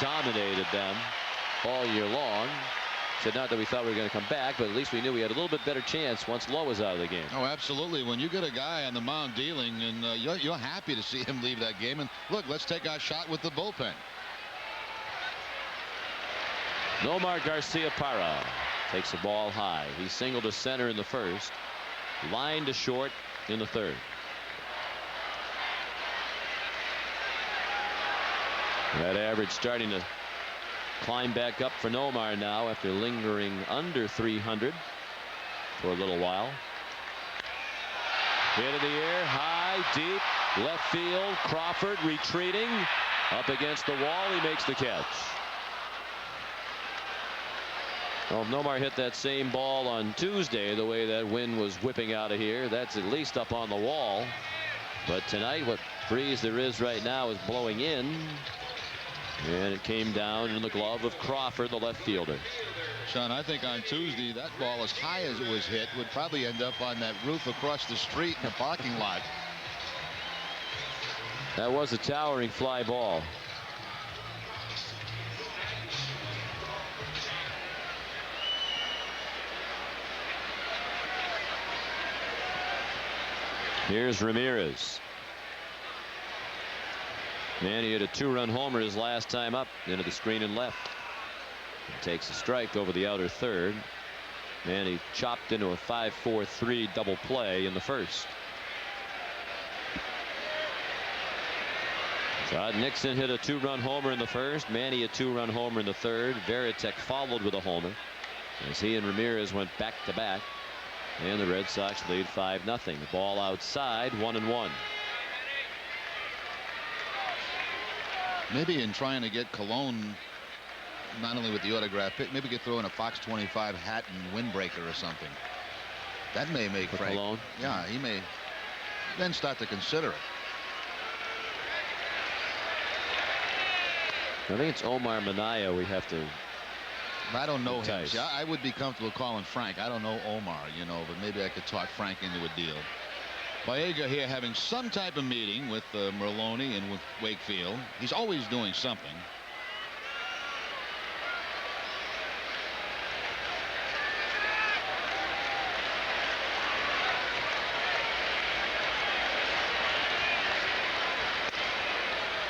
S1: dominated them all year long. Said not that we thought we were going to come back, but at least we knew we had a little bit better chance once Lowe was out of the game.
S6: Oh, absolutely. When you get a guy on the mound dealing, and you're happy to see him leave that game. And look, let's take our shot with the bullpen.
S1: Nomar Garcia Parra takes the ball high. He singled to center in the first, line to short in the third. That average starting to climb back up for Nomar now after lingering under 300 for a little while. Hit in the air, high, deep, left field. Crawford retreating up against the wall. He makes the catch. Well, if Nomar hit that same ball on Tuesday, the way that wind was whipping out of here, that's at least up on the wall. But tonight, what breeze there is right now is blowing in. And it came down in the glove of Crawford, the left fielder.
S6: Sean, I think on Tuesday, that ball, as high as it was hit, would probably end up on that roof across the street in a parking lot.
S1: That was a towering fly ball. Here's Ramirez. And he hit a 2-run homer his last time up into the screen and left. He takes a strike over the outer third. And he chopped into a 5-4-3 double play in the first. Todd Nixon hit a 2-run homer in the first. Manny a 2-run homer in the third. Varitek followed with a homer as he and Ramirez went back to back. And the Red Sox lead 5-0. The ball outside, 1-1.
S2: Maybe in trying to get Cologne, not only with the autograph pick, maybe could throw in a Fox 25 hat and windbreaker or something. That may make
S1: For
S2: Frank.
S1: Cologne?
S2: Yeah, he may then start to consider it.
S1: I think it's Omar Minaya we have to.
S2: I don't know him.
S1: entice.
S2: See, I would be comfortable calling Frank. I don't know Omar, you know, but maybe I could talk Frank into a deal. Baega here having some type of meeting with Merloni and with Wakefield. He's always doing something.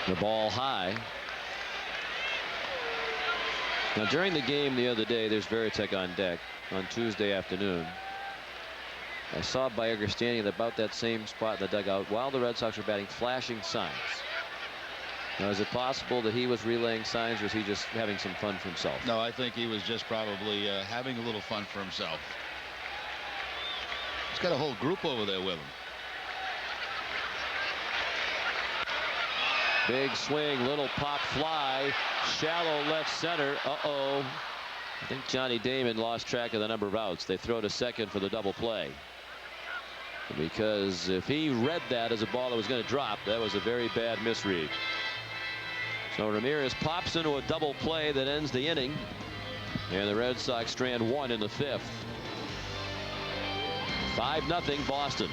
S1: The ball high. Now during the game the other day, there's Varitek on deck on Tuesday afternoon. I saw Baega standing at about that same spot in the dugout while the Red Sox were batting, flashing signs. Now, is it possible that he was relaying signs, or is he just having some fun for himself?
S2: No, I think he was just probably having a little fun for himself. He's got a whole group over there with him.
S1: Big swing, little pop fly, shallow left center. Uh-oh. I think Johnny Damon lost track of the number of outs. They throw to second for the double play. Because if he read that as a ball that was going to drop, that was a very bad misread. So Ramirez pops into a double play that ends the inning. And the Red Sox strand one in the fifth. 5-0 Boston.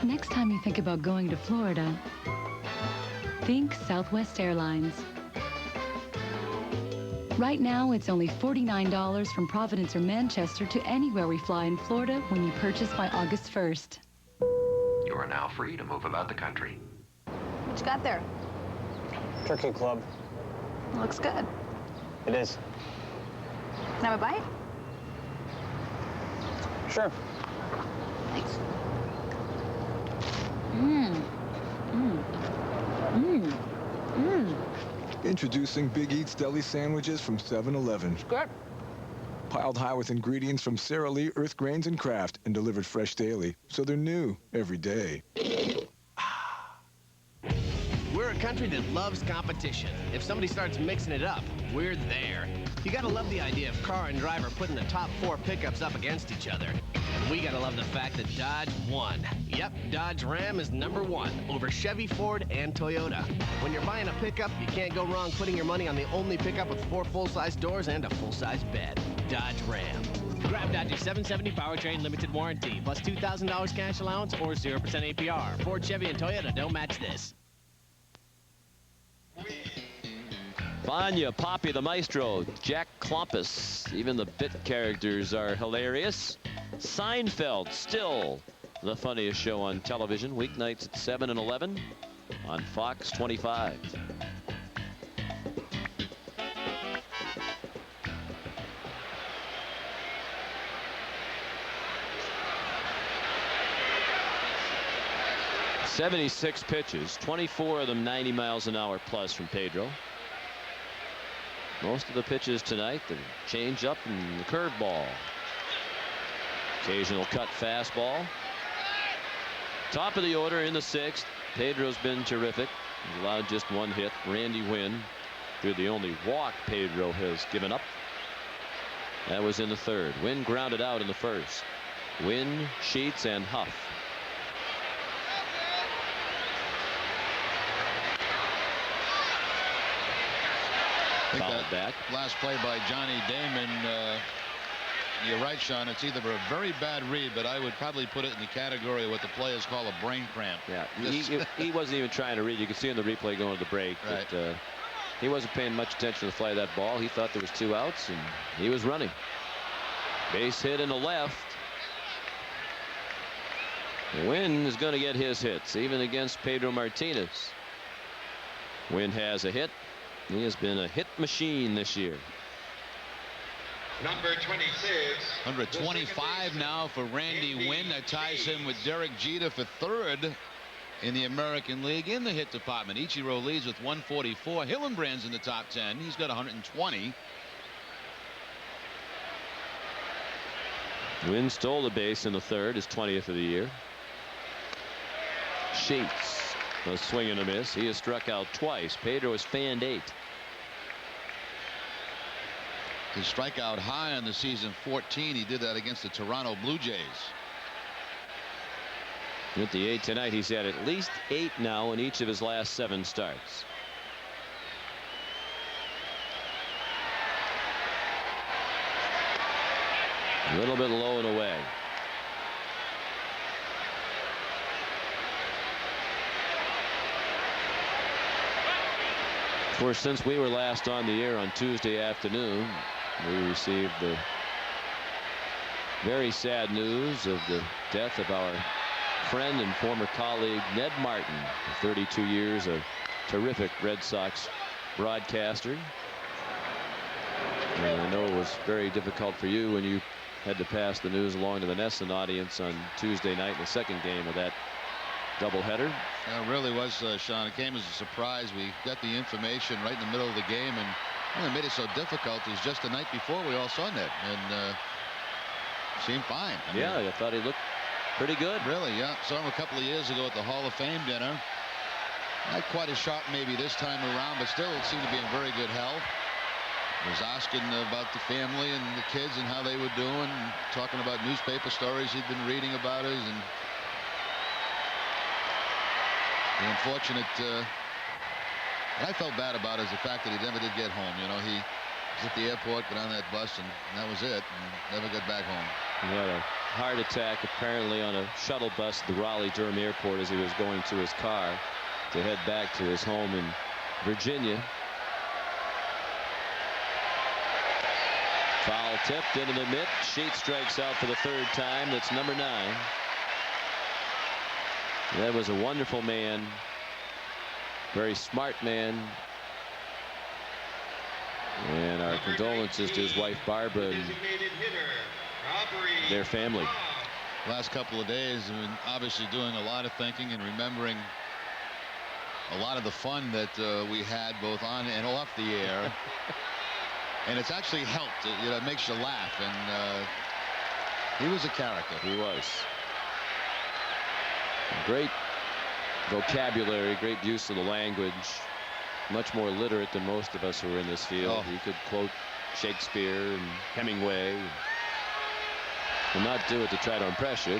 S5: Next time you think about going to Florida, think Southwest Airlines. Right now, it's only $49 from Providence or Manchester to anywhere we fly in Florida when you purchase by August 1st.
S9: You are now free to move about the country.
S13: What you got there?
S10: Turkey Club.
S13: Looks good.
S10: It is.
S13: Can I have a bite?
S10: Sure.
S13: Thanks.
S14: Introducing Big Eats Deli Sandwiches from 7-Eleven.
S13: Good.
S14: Piled high with ingredients from Sara Lee, Earth Grains, and Kraft, and delivered fresh daily, so they're new every day.
S22: We're a country that loves competition. If somebody starts mixing it up, we're there. You gotta love the idea of car and driver putting the top 4 pickups up against each other. And we gotta love the fact that Dodge won. Yep, Dodge Ram is #1 over Chevy, Ford, and Toyota. When you're buying a pickup, you can't go wrong putting your money on the only pickup with 4 full-size doors and a full-size bed. Dodge Ram. Grab Dodge's 770 powertrain limited warranty, plus $2,000 cash allowance or 0% APR. Ford, Chevy, and Toyota don't match this.
S1: Vanya, Poppy the Maestro, Jack Klompus. Even the bit characters are hilarious. Seinfeld, still the funniest show on television. Weeknights at 7 and 11 on Fox 25. .76 pitches, 24 of them 90 miles an hour plus from Pedro. Most of the pitches tonight, the changeup and the curveball. Occasional cut fastball. Top of the order in the 6th. Pedro's been terrific. He's allowed just 1 hit. Randy Wynn threw the only walk Pedro has given up. That was in the 3rd. Wynn grounded out in the 1st. Wynn, Sheets, and Huff.
S2: I think that last play by Johnny Damon, you're right, Sean. It's either a very bad read, but I would probably put it in the category of what the players call a brain cramp.
S1: Yeah, he wasn't even trying to read. You can see in the replay going to the break that he wasn't paying much attention to the fly of that ball. He thought there was 2 outs, and he was running. Base hit in the left. Wynn is going to get his hits, even against Pedro Martinez. Wynn has a hit. He has been a hit machine this year.
S7: Number 26.
S6: 125 now for Randy Wynn. That ties him with Derek Jeter for third in the American League in the hit department. Ichiro leads with 144. Hillenbrand's in the top 10. He's got 120.
S1: Wynn stole the base in the third, his 20th of the year. Sheets, a swing and a miss. He has struck out twice. Pedro has fanned 8.
S6: His strikeout high on the season, 14. He did that against the Toronto Blue Jays.
S1: With the 8 tonight, he's had at least 8 now in each of his last 7 starts. A little bit low and away. Of course, since we were last on the air on Tuesday afternoon, we received the very sad news of the death of our friend and former colleague Ned Martin, 32 years, a terrific Red Sox broadcaster. And I know it was very difficult for you when you had to pass the news along to the Nesson audience on Tuesday night in the second game of that doubleheader.
S6: It really was, Sean. It came as a surprise. We got the information right in the middle of the game, and what made it so difficult is just the night before we all saw Ned, and seemed fine. I mean,
S1: I thought he looked pretty good.
S6: Really, yeah. Saw him a couple of years ago at the Hall of Fame dinner. Not quite as sharp maybe this time around, but still seemed to be in very good health. Was asking about the family and the kids and how they were doing, and talking about newspaper stories he'd been reading about us. And the unfortunate, what I felt bad about is the fact that he never did get home. You know, he was at the airport, got on that bus, and that was it, and never got back home.
S1: He had a heart attack apparently on a shuttle bus at the Raleigh-Durham airport as he was going to his car to head back to his home in Virginia. Foul tipped into the mitt. Sheets strikes out for the 3rd time. That's number 9. That was a wonderful man, very smart man, and our condolences to his wife Barbara and their family.
S6: Last couple of days, I mean, obviously doing a lot of thinking and remembering a lot of the fun that we had both on and off the air. And it's actually helped. You know, it makes you laugh, and he was a character.
S1: He was. Great vocabulary, great use of the language. Much more literate than most of us who are in this field. He could quote Shakespeare and Hemingway, and not do it to try to impress you.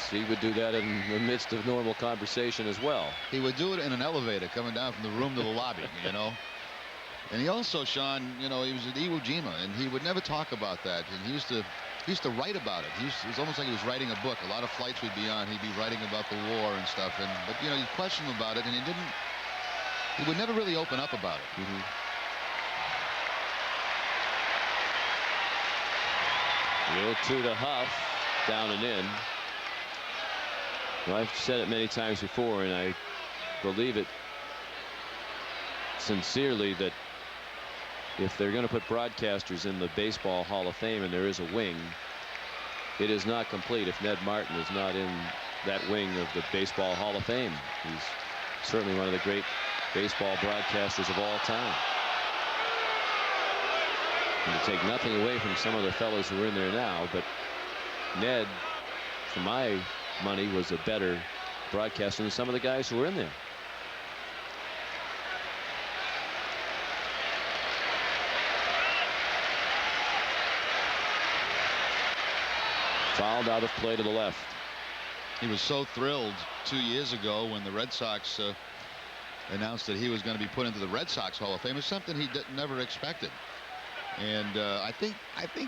S1: He would do that in the midst of normal conversation as well.
S6: He would do it in an elevator coming down from the room to the lobby, you know. And he also, Sean, you know, he was at Iwo Jima, and he would never talk about that. And he used to write about it. It was almost like he was writing a book. A lot of flights we'd be on, he'd be writing about the war and stuff. But you know, you question him about it, and he would never really open up about it.
S1: To the Huff, down and in. Well, I've said it many times before, and I believe it sincerely, that if they're going to put broadcasters in the Baseball Hall of Fame and there is a wing, it is not complete if Ned Martin is not in that wing of the Baseball Hall of Fame. He's certainly one of the great baseball broadcasters of all time. And to take nothing away from some of the fellows who are in there now, but Ned, for my money, was a better broadcaster than some of the guys who were in there. Fouled out of play to the left.
S6: He was so thrilled 2 years ago when the Red Sox announced that he was going to be put into the Red Sox Hall of Fame. It's something he never expected. And I think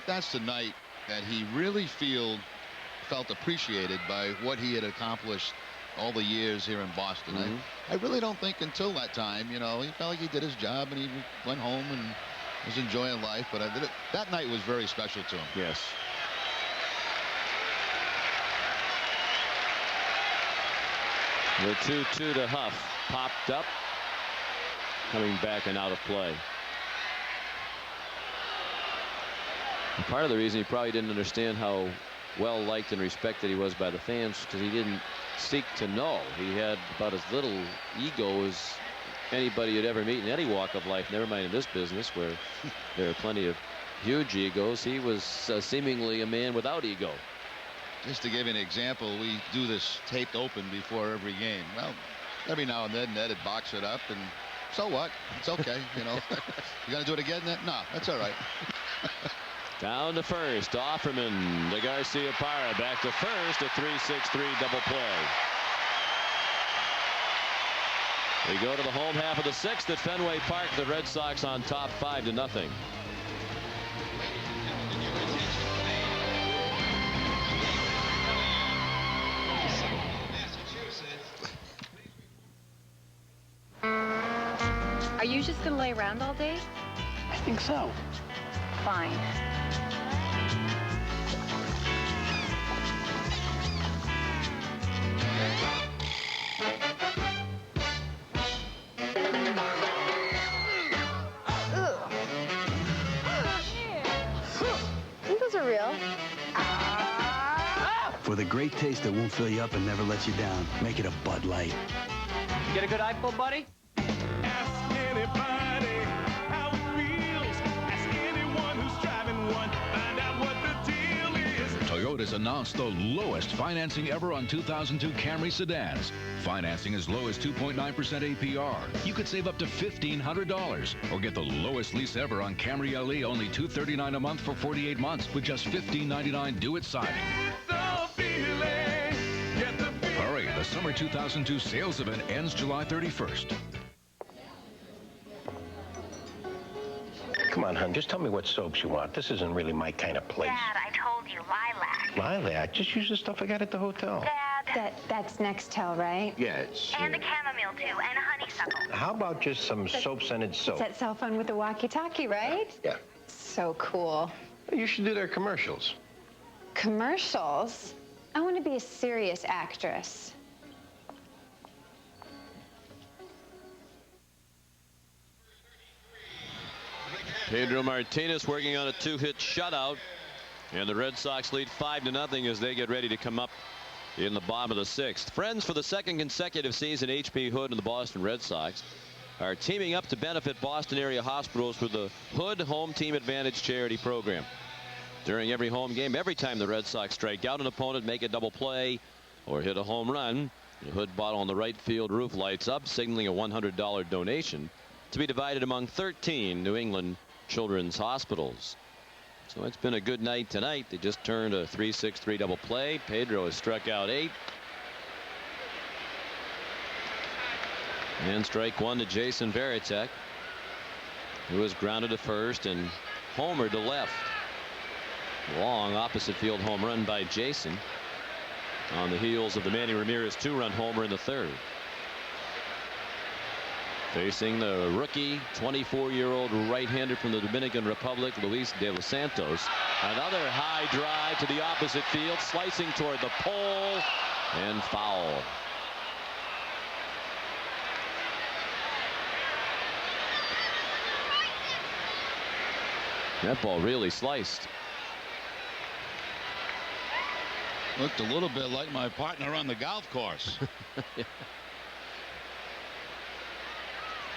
S6: that's the night that he really felt appreciated by what he had accomplished all the years here in Boston. I really don't think until that time, you know, he felt like he did his job and he went home and was enjoying life. But that night was very special to him.
S1: Yes. The 2-2 to Huff. Popped up. Coming back and out of play. And part of the reason he probably didn't understand how well liked and respected he was by the fans, because he didn't seek to know. He had about as little ego as anybody you'd ever meet in any walk of life, never mind in this business where there are plenty of huge egos. He was seemingly a man without ego.
S2: Just to give you an example, we do this taped open before every game. Well, every now and then Ned'd box it up, and so what? It's okay, you know. You gonna do it again? No, that's all right.
S1: Down to first. Offerman to Garcia-Parra. Back to first. A 3-6-3 double play. We go to the home half of the sixth at Fenway Park. The Red Sox on top 5-0.
S8: Are you just gonna lay around all day?
S24: I think so.
S8: Fine.
S13: Those are real.
S15: For the great taste that won't fill you up and never lets you down, make it a Bud Light.
S24: Get a good eyeful, buddy?
S11: Toyota's announced the lowest financing ever on 2002 Camry sedans. Financing as low as 2.9% APR. You could save up to $1,500 or get the lowest lease ever on Camry LE, only $239 a month for 48 months with just $15.99 due at signing. Hurry, the summer 2002 sales event ends July 31st.
S16: Come on, hon, just tell me what soaps you want. This isn't really my kind of place.
S8: Dad, I told you, lilac.
S16: Lilac? Just use the stuff I got at the hotel.
S8: Dad.
S23: That's Nextel, right?
S16: Yeah, it's...
S8: And the chamomile, too, and honeysuckle.
S16: How about just some soap-scented soap?
S23: It's that cell phone with the walkie-talkie, right?
S16: Yeah.
S23: So cool.
S16: You should do their commercials.
S23: Commercials? I want to be a serious actress.
S1: Pedro Martinez working on a 2-hit shutout, and the Red Sox lead 5-0 as they get ready to come up in the bottom of the sixth. Friends for the second consecutive season, H.P. Hood and the Boston Red Sox are teaming up to benefit Boston area hospitals with the Hood Home Team Advantage charity program. During every home game, every time the Red Sox strike out an opponent, make a double play, or hit a home run, the Hood bottle on the right field roof lights up, signaling a $100 donation to be divided among 13 New England children's hospitals. So it's been a good night tonight. They just turned a 3-6-3 double play. Pedro has struck out 8. And strike 1 to Jason Varitek, who was grounded to first and homered to left. Long opposite field home run by Jason on the heels of the Manny Ramirez 2-run homer in the third. Facing the rookie 24-year-old right-hander from the Dominican Republic, Luis de los Santos. Another high drive to the opposite field, slicing toward the pole, and foul. That ball really sliced.
S6: Looked a little bit like my partner on the golf course.
S1: Yeah.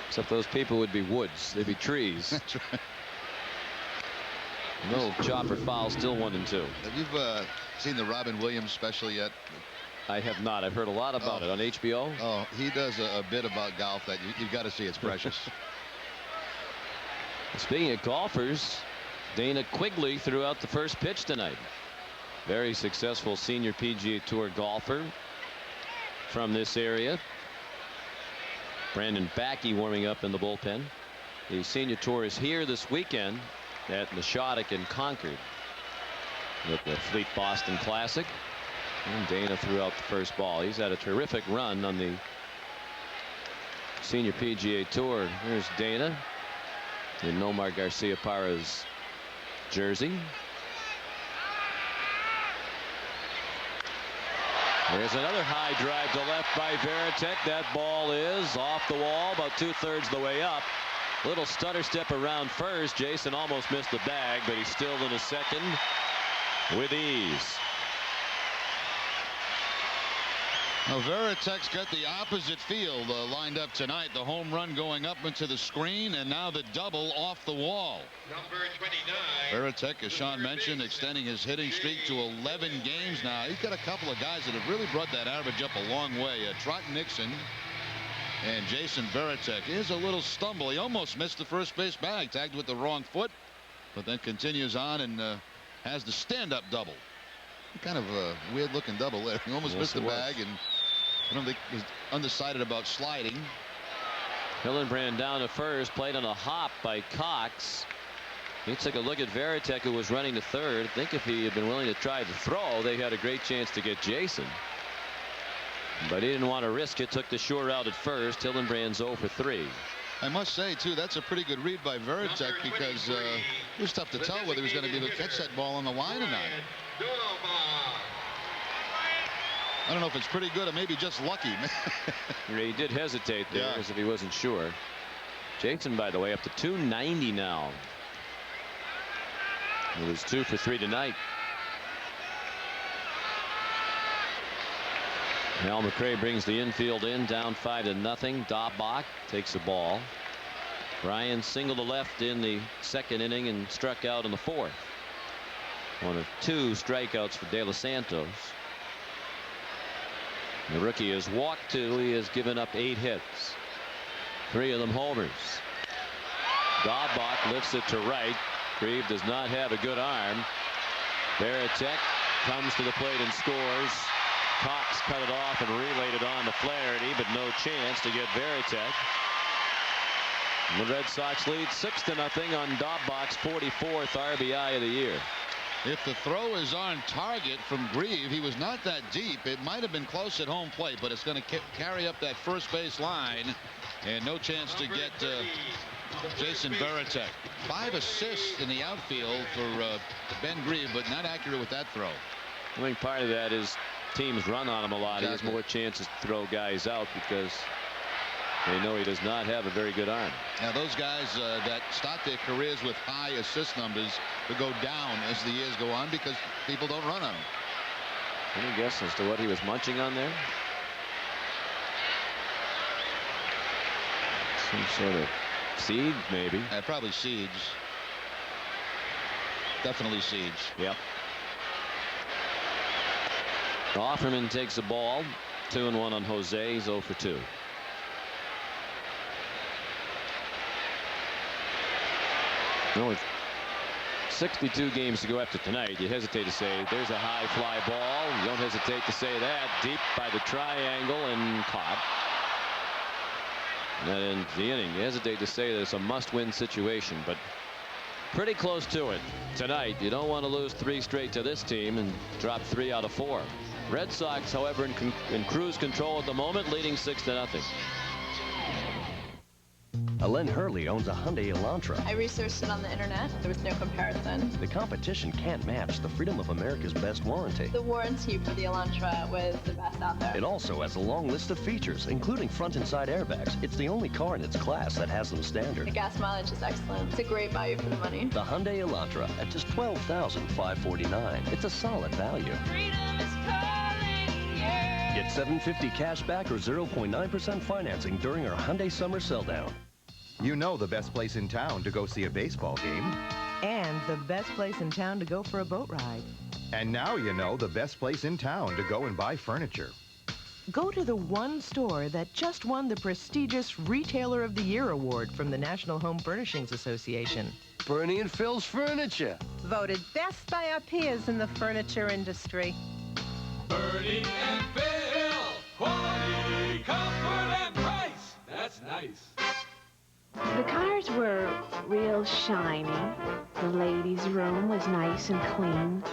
S1: Except those people would be woods. They'd be trees.
S2: That's right.
S1: No chopper foul, still 1-2.
S2: Have you seen the Robin Williams special yet?
S1: I have not. I've heard a lot about it on HBO.
S2: Oh, he does a bit about golf that you've got to see. It's precious.
S1: Speaking of golfers, Dana Quigley threw out the first pitch tonight. Very successful senior PGA Tour golfer from this area. Brandon Backey warming up in the bullpen. The senior tour is here this weekend at Nishotic in Concord with the Fleet Boston Classic. And Dana threw out the first ball. He's had a terrific run on the senior PGA Tour. Here's Dana in Nomar Garcia-Parra's jersey. There's another high drive to left by Varitek. That ball is off the wall, about 2/3 of the way up. Little stutter step around first. Jason almost missed the bag, but he's still in a second with ease.
S6: Now, Varitek's got the opposite field lined up tonight. The home run going up into the screen, and now the double off the wall.
S7: Number 29.
S6: Varitek, as Sean mentioned, extending his hitting streak to 11 games now. He's got a couple of guys that have really brought that average up a long way. Trot Nixon and Jason Varitek. Here's a little stumble. He almost missed the first base bag, tagged with the wrong foot, but then continues on and has the stand-up double. Kind of a weird-looking double there. He almost missed the bag, and I don't think he's undecided about sliding.
S1: Hillenbrand down to first, played on a hop by Cox. He took a look at Varitek, who was running to third. I think if he had been willing to try the throw, they had a great chance to get Jason. But he didn't want to risk it. Took the sure route at first. Hillenbrand's 0 for 3.
S6: I must say, too, that's a pretty good read by Varitek, because it was tough to tell whether he was going to be able to catch that ball on the line or not. I don't know if it's pretty good or maybe just lucky.
S1: He did hesitate there, as if he wasn't sure. Jason, by the way, up to 290 now. He was 2 for 3 tonight. Al McRae brings the infield in, down 5-0. Daubach takes the ball. Ryan singled to left in the second inning and struck out in the fourth. One of 2 strikeouts for De Los Santos. The rookie has walked 2. He has given up 8 hits. 3 of them homers. Daubach lifts it to right. Grieve does not have a good arm. Varitek comes to the plate and scores. Cox cut it off and relayed it on to Flaherty, but no chance to get Varitek. And the Red Sox lead 6-0 on Daubach's 44th RBI of the year.
S6: If the throw is on target from Grieve, he was not that deep. It might have been close at home plate, but it's going to carry up that first base line, and no chance to get Jason Varitek. 5 assists in the outfield for Ben Grieve, but not accurate with that throw.
S1: I think part of that is teams run on him a lot. He has more chances to throw guys out because they know he does not have a very good arm.
S6: Now, those guys that start their careers with high assist numbers will go down as the years go on because people don't run on them.
S1: Any guess as to what he was munching on there? Some sort of seed, maybe.
S6: Probably seeds. Definitely seeds.
S1: Yep. Offerman takes the ball. 2-1 on Jose. He's 0 for 2. Well, with 62 games to go after tonight, you hesitate to say there's a high fly ball. You don't hesitate to say that. Deep by the triangle and caught. And in the inning, you hesitate to say that it's a must-win situation, but pretty close to it tonight. You don't want to lose 3 straight to this team and drop 3 out of 4. Red Sox, however, in cruise control at the moment, leading 6-0.
S12: Alen Hurley owns a Hyundai Elantra.
S17: I researched it on the internet. There was no comparison.
S12: The competition can't match the Freedom of America's best warranty.
S17: The warranty for the Elantra was the best out there.
S12: It also has a long list of features, including front and side airbags. It's the only car in its class that has them standard.
S17: The gas mileage is excellent. It's a great value for the money.
S12: The Hyundai Elantra at just $12,549. It's a solid value.
S17: Freedom is calling, yeah.
S12: Get $750 cash back or 0.9% financing during our Hyundai Summer Sell Down.
S18: You know the best place in town to go see a baseball game.
S19: And the best place in town to go for a boat ride.
S18: And now you know the best place in town to go and buy furniture.
S19: Go to the one store that just won the prestigious Retailer of the Year award from the National Home Furnishings Association.
S25: Bernie and Phil's Furniture.
S26: Voted best by our peers in the furniture industry.
S27: Bernie and Phil. Quality, comfort, and price. That's nice.
S28: The cars were real shiny. The ladies' room was nice and clean.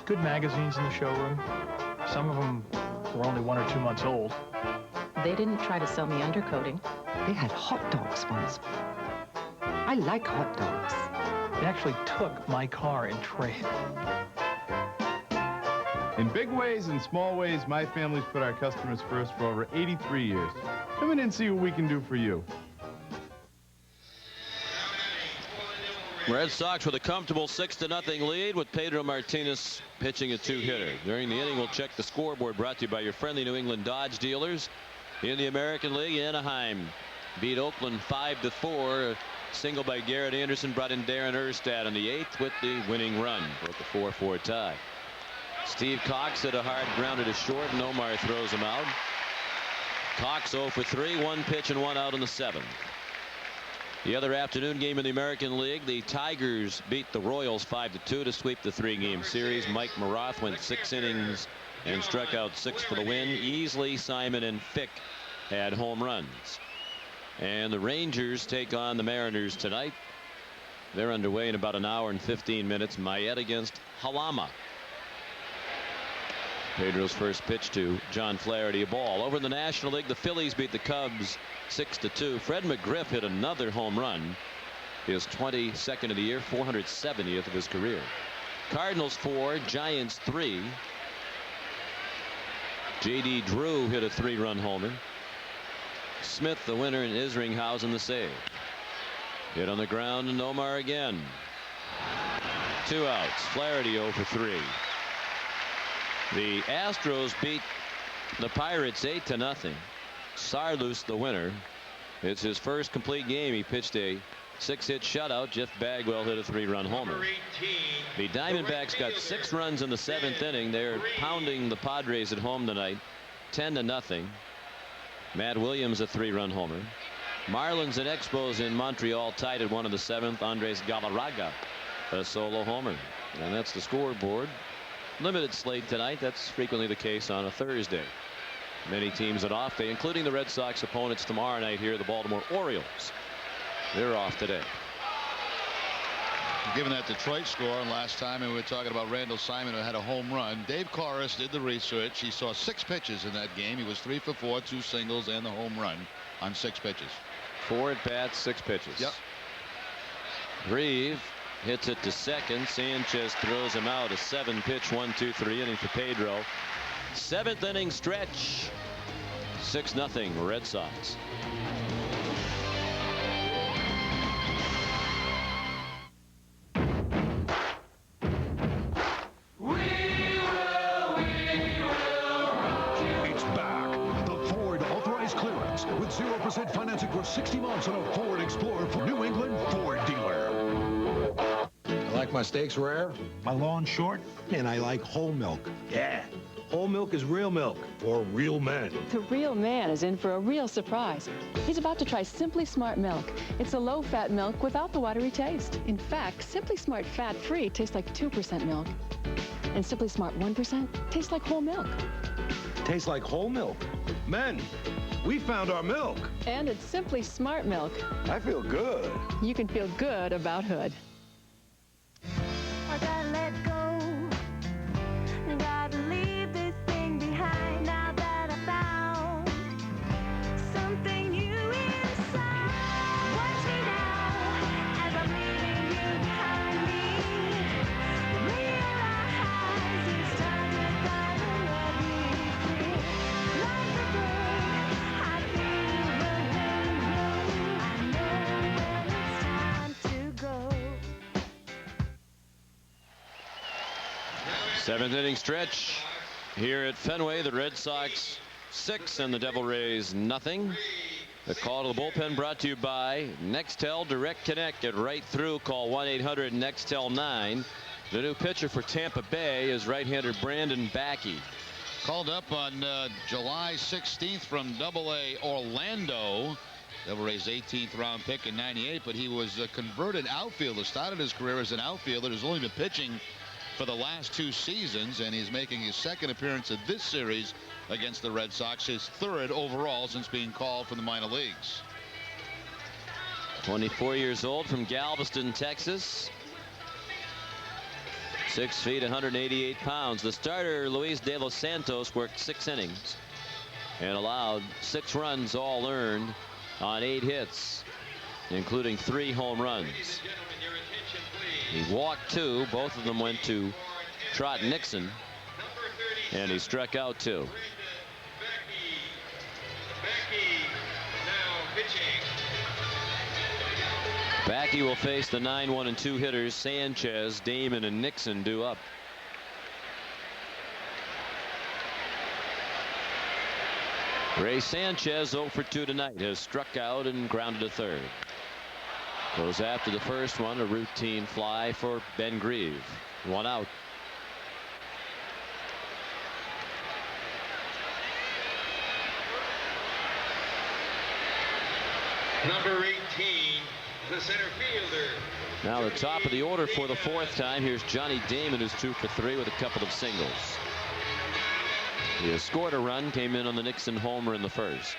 S29: Good magazines in the showroom. Some of them were only 1 or 2 months old.
S26: They didn't try to sell me undercoating.
S30: They had hot dogs once. I like hot dogs.
S29: They actually took my car in trade.
S3: In big ways and small ways, my family's put our customers first for over 83 years. Come in and see what we can do for you.
S1: Red Sox with a comfortable 6-0 lead with Pedro Martinez pitching a 2-hitter. During the inning, we'll check the scoreboard, brought to you by your friendly New England Dodge dealers. In the American League, Anaheim beat Oakland 5-4. A single by Garrett Anderson brought in Darren Erstad in the 8th with the winning run. Broke the 4-4 tie. Steve Cox hit a hard grounder to short, and Omar throws him out. Cox 0 for 3, 1 pitch and 1 out in the 7th. The other afternoon game in the American League, the Tigers beat the Royals 5-2 to sweep the 3-game series. Mike Maroth went 6 innings and struck out 6 for the win. Easley, Simon, and Fick had home runs. And the Rangers take on the Mariners tonight. They're underway in about an hour and 15 minutes. Mayette against Halama. Pedro's first pitch to John Flaherty, a ball. Over in the National League, the Phillies beat the Cubs 6-2. Fred McGriff hit another home run, his 22nd of the year, 470th of his career. Cardinals 4, Giants 3. J.D. Drew hit a 3-run homer. Smith the winner, and Isringhausen the save. Hit on the ground, and Omar again. 2 outs. Flaherty 0 for 3. The Astros beat the Pirates 8-0. Sarlus the winner. It's his first complete game. He pitched a 6-hit shutout. Jeff Bagwell hit a 3-run homer. The Diamondbacks got 6 runs in the 7th inning. They're pounding the Padres at home tonight 10-0. Matt Williams a 3-run homer. Marlins and Expos in Montreal tied at 1 in the 7th. Andres Galarraga a solo homer. And that's the scoreboard. Limited slate tonight. That's frequently the case on a Thursday. Many teams at off day, including the Red Sox opponents tomorrow night here, the Baltimore Orioles. They're off today.
S6: Given that Detroit score last time, and we were talking about Randall Simon, who had a home run. Dave Corris did the research. He saw 6 pitches in that game. He was 3 for 4, 2 singles, and the home run on 6 pitches.
S1: 4 at bats, 6 pitches.
S6: Yep.
S1: Reeve hits it to second. Sanchez throws him out. A 7-pitch 1-2-3 inning for Pedro. 7th inning stretch. 6-0 Red Sox.
S4: It's back. The Ford authorized clearance with 0% financing for 60 months on a Ford Explorer for New England Ford dealer.
S5: I like my steaks rare, my lawn short, and I like whole milk. Yeah, whole milk is real milk for real men.
S9: The real man is in for a real surprise. He's about to try Simply Smart Milk. It's a low-fat milk without the watery taste. In fact, Simply Smart fat-free tastes like 2% milk. And Simply Smart 1% tastes like whole milk.
S5: Tastes like whole milk. Men, we found our milk.
S9: And it's Simply Smart Milk.
S5: I feel good.
S9: You can feel good about Hood.
S10: I gotta let go. Gotta leave this thing behind now that I found something new inside. Watch me now as I'm leaving you behind me. Realize it's time to find and let me free. Like a bird, I feel the wind blow. I know when it's time to go.
S1: 7th inning stretch here at Fenway. The Red Sox 6 and the Devil Rays nothing. The call to the bullpen brought to you by Nextel Direct Connect. Get right through. Call 1-800-NEXTEL-9. The new pitcher for Tampa Bay is right-hander Brandon Backey.
S6: Called up on July 16th from Double-A Orlando. Devil Rays 18th round pick in '98, but he was a converted outfielder. Started his career as an outfielder. Has only been pitching for the last 2 seasons, and he's making his 2nd appearance of this series against the Red Sox, his 3rd overall since being called from the minor leagues.
S1: 24 years old, from Galveston, Texas. 6 feet, 188 pounds. The starter, Luis De Los Santos, worked 6 innings and allowed 6 runs, all earned on 8 hits, including 3 home runs. He walked 2. Both of them went to Trot Nixon. And he struck out 2. Backey will face the 9-1 and 2 hitters Sanchez, Damon, and Nixon due up. Ray Sanchez 0 for 2 tonight, has struck out and grounded to third. Goes after the first one, a routine fly for Ben Grieve. 1 out.
S7: Number 18, the center fielder.
S1: Now the top of the order for the 4th time. Here's Johnny Damon, who's 2 for 3 with a couple of singles. He has scored a run, came in on the Nixon homer in the first.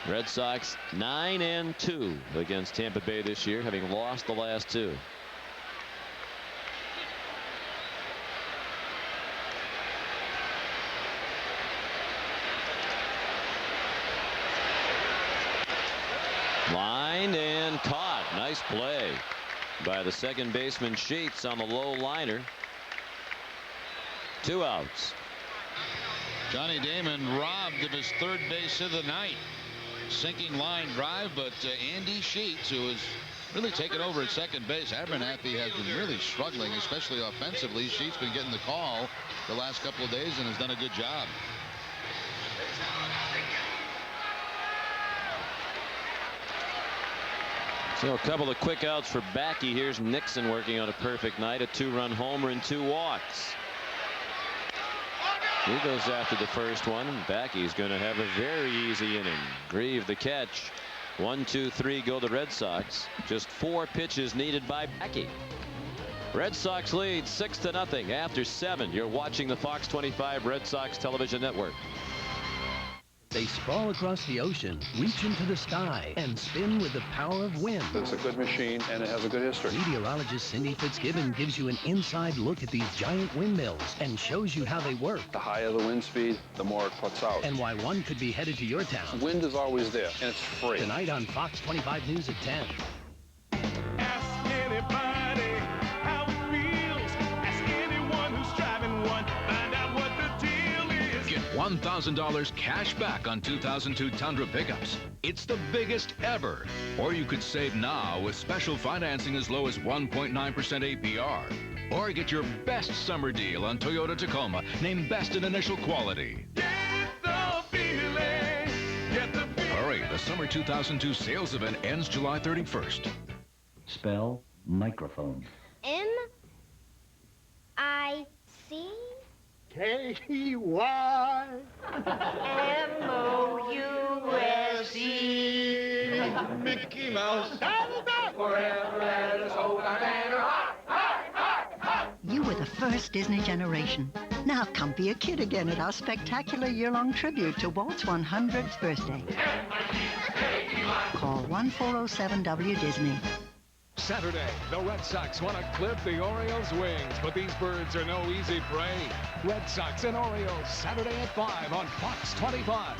S1: Red Sox 9-2 against Tampa Bay this year, having lost the last 2. Line and caught. Nice play by the second baseman Sheets on the low liner. 2 outs.
S6: Johnny Damon robbed of his 3rd base of the night. Sinking line drive, but Andy Sheets, who has really taken over at second base. Abernathy has been really struggling, especially offensively. Sheets been getting the call the last couple of days and has done a good job.
S1: So a couple of quick outs for Backey. Here's Nixon working on a perfect night, a 2-run homer and 2 walks. He goes after the first one, and Backey's going to have a very easy inning. Grieve the catch. 1, 2, 3 go the Red Sox. Just 4 pitches needed by Backey. Red Sox lead 6-0 after 7. You're watching the Fox 25 Red Sox television network.
S8: They sprawl across the ocean, reach into the sky, and spin with the power of wind.
S11: It's a good machine, and it has a good history.
S8: Meteorologist Cindy Fitzgibbon gives you an inside look at these giant windmills and shows you how they work.
S11: The higher the wind speed, the more it puts out.
S8: And why one could be headed to your town.
S11: Wind is always there, and it's free.
S8: Tonight on Fox 25 News at 10.
S13: Ask anybody how it feels. Ask anyone who's driving one. Find out what the deal is.
S14: Get $1,000 cash back on 2002 Tundra pickups. It's the biggest ever. Or you could save now with special financing as low as 1.9% APR. Or get your best summer deal on Toyota Tacoma, named best in initial quality.
S13: Get the feeling. Get the feeling.
S14: Hurry, the summer 2002 sales event ends July 31st.
S15: Spell microphone.
S10: M-I-C?
S13: K-Y.
S10: M-O-U-S-E.
S13: Mickey Mouse.
S10: Forever let us hold our banner high.
S16: You were the first Disney generation. Now come be a kid again at our spectacular year-long tribute to Walt's 100th birthday. Call 1407-W-DISNEY.
S20: Saturday, the Red Sox want to clip the Orioles' wings, but these birds are no easy prey. Red Sox and Orioles, Saturday at 5 on Fox 25.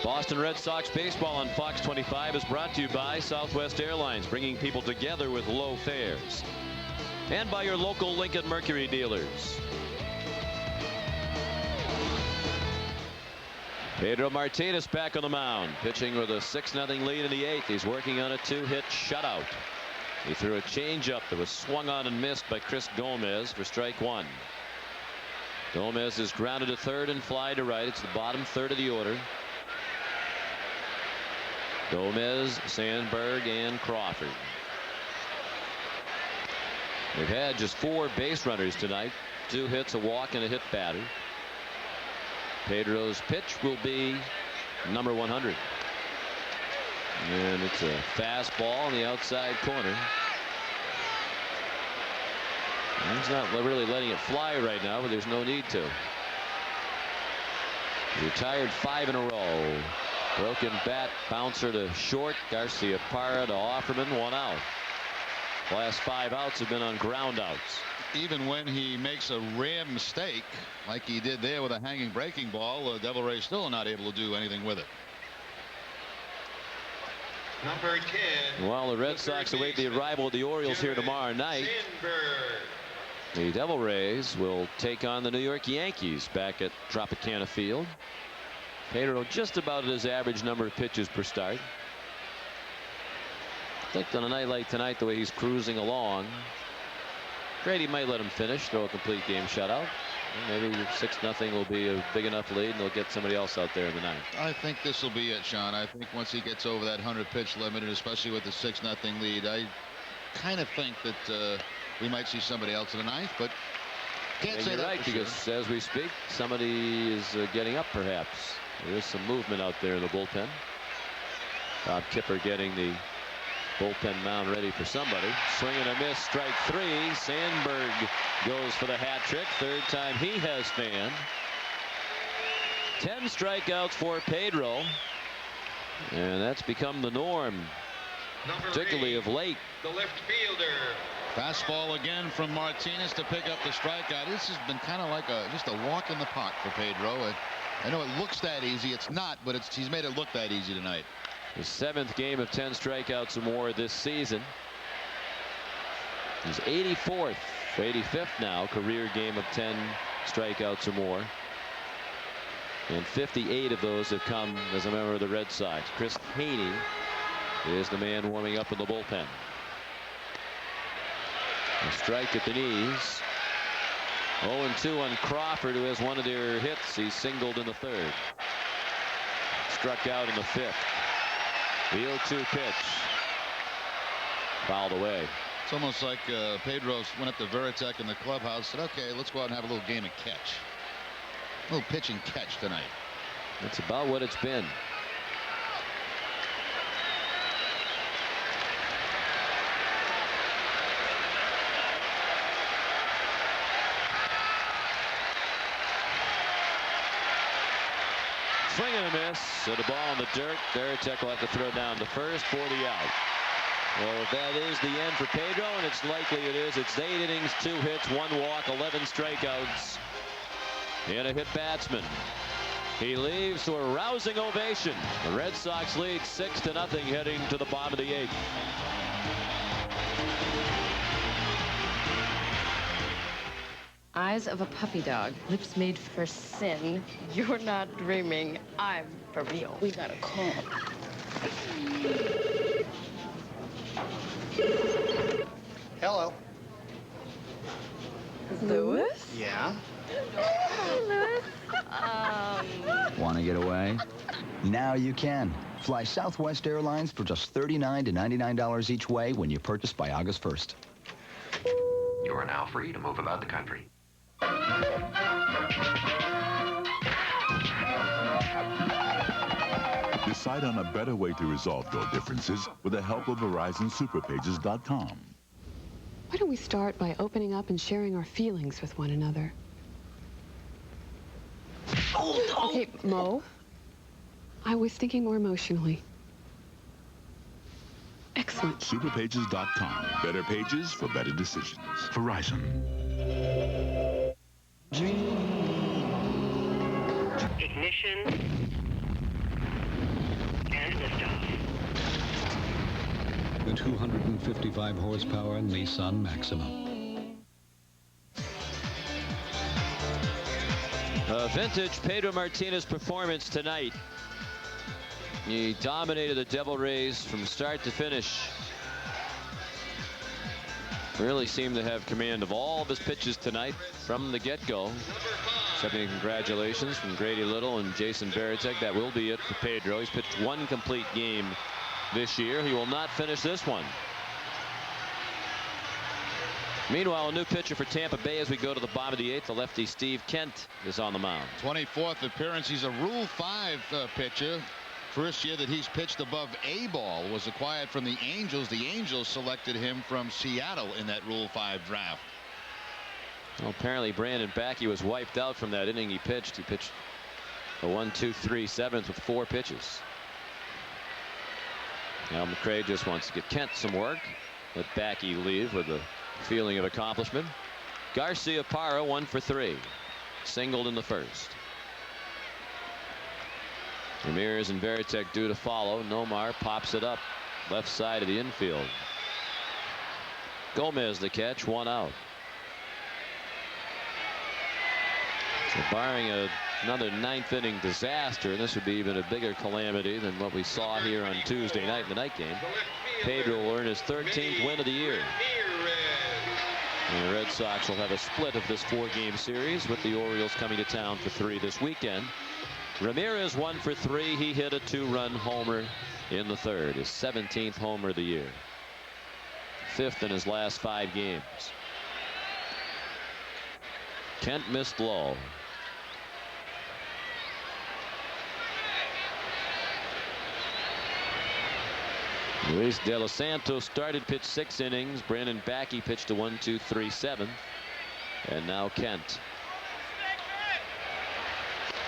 S1: Boston Red Sox baseball on Fox 25 is brought to you by Southwest Airlines, bringing people together with low fares. And by your local Lincoln Mercury dealers. Pedro Martinez back on the mound, pitching with a 6-0 lead in the 8th. He's working on a 2-hit shutout. He threw a changeup that was swung on and missed by Chris Gomez for strike 1. Gomez is grounded to third and fly to right. It's the bottom third of the order. Gomez, Sandberg, and Crawford. They've had just 4 base runners tonight. 2 hits, a walk, and a hit batter. Pedro's pitch will be number 100. And it's a fastball in the outside corner. He's not really letting it fly right now, but there's no need to. He retired 5 in a row. Broken bat, bouncer to short. Garcia Parra to Offerman, 1 out. Last 5 outs have been on ground outs.
S6: Even when he makes a rare mistake like he did there with a hanging breaking ball, Devil Ray's still not able to do anything with it.
S7: Number 10.
S1: While the Red Sox await the arrival of the Orioles here tomorrow night, the Devil Rays will take on the New York Yankees back at Tropicana Field. Pedro just about at his average number of pitches per start. I think on a night like tonight, the way he's cruising along, Grady might let him finish, throw a complete game shutout. Maybe 6-0 will be a big enough lead, and they'll get somebody else out there in the ninth.
S6: I think this will be it, Sean. I think once he gets over that 100-pitch limit, and especially with the 6-0 lead, I kind of think that we might see somebody else in the ninth, but can't say
S1: you're
S6: that
S1: right,
S6: for
S1: because
S6: sure.
S1: as we speak, somebody is getting up, perhaps. There is some movement out there in the bullpen. Bob Kipper getting the bullpen mound ready for somebody. Swing and a miss, strike 3. Sandberg goes for the hat trick. Third time he has fanned. 10 strikeouts for Pedro, and that's become the norm, particularly of late.
S7: The left fielder.
S6: Fastball again from Martinez to pick up the strikeout. This has been kind of like just a walk in the park for Pedro. I know it looks that easy. It's not, but he's made it look that easy tonight.
S1: His 7th game of 10 strikeouts or more this season. His 85th now career game of 10 strikeouts or more. And 58 of those have come as a member of the Red Sox. Chris Haney is the man warming up in the bullpen. A strike at the knees. 0-2 on Crawford, who has one of their hits. He singled in the 3rd. Struck out in the 5th. The 0-2 pitch. Fouled away.
S6: It's almost like Pedro went up to Veritek in the clubhouse, said, okay, let's go out and have a little game of catch. A little pitch and catch tonight.
S1: That's about what it's been. Swing and a miss. So the ball in the dirt. Veritek will have to throw down to first for the out. Well, if that is the end for Pedro, and it's likely it is, it's 8 innings, 2 hits, 1 walk, 11 strikeouts, and a hit batsman. He leaves to a rousing ovation. The Red Sox lead 6-0 heading to the bottom of the 8th.
S2: Eyes of a puppy dog, lips made for sin. You're not dreaming. I'm for real. We got a call.
S12: Hello.
S2: Louis?
S12: Yeah?
S2: Louis?
S17: Want to get away? Now you can. Fly Southwest Airlines for just $39 to $99 each way when you purchase by August 1st.
S18: You are now free to move about the country.
S19: Decide on a better way to resolve your differences with the help of VerizonSuperPages.com.
S21: Why don't we start by opening up and sharing our feelings with one another? Okay, Mo. I was thinking more emotionally. Excellent.
S19: Superpages.com. Better pages for better decisions. Verizon.
S22: Ignition and liftoff.
S23: The 255 horsepower Nissan Maxima.
S1: A vintage Pedro Martinez performance tonight. He dominated the Devil Rays from start to finish. Really seemed to have command of all of his pitches tonight from the get-go. Accepting congratulations from Grady Little and Jason Veritek. That will be it for Pedro. He's pitched 1 complete game this year. He will not finish this one. Meanwhile, a new pitcher for Tampa Bay as we go to the bottom of the 8th. The lefty Steve Kent is on the mound.
S6: 24th appearance. He's a Rule 5 pitcher. First year that he's pitched above A ball was acquired from the Angels. The Angels selected him from Seattle in that Rule 5 draft.
S1: Well, apparently Brandon Backey was wiped out from that inning he pitched. He pitched a 1-2-3 7th with 4 pitches. Now McCray just wants to get Kent some work. Let Backey leave with a feeling of accomplishment. Garcia Parra 1 for 3. Singled in the first. Ramirez and Veritek due to follow. Nomar pops it up left side of the infield. Gomez the catch, 1 out. So barring another 9th inning disaster, and this would be even a bigger calamity than what we saw here on Tuesday night in the night game, Pedro will earn his 13th win of the year. And the Red Sox will have a split of this 4-game series, with the Orioles coming to town for 3 this weekend. Ramirez 1 for 3. He hit a 2-run homer in the 3rd, his 17th homer of the year, 5th in his last 5 games. Kent missed low. Luis De Los Santos started, pitched 6 innings. Brandon Backey pitched a 1-2-3 7th. And now Kent.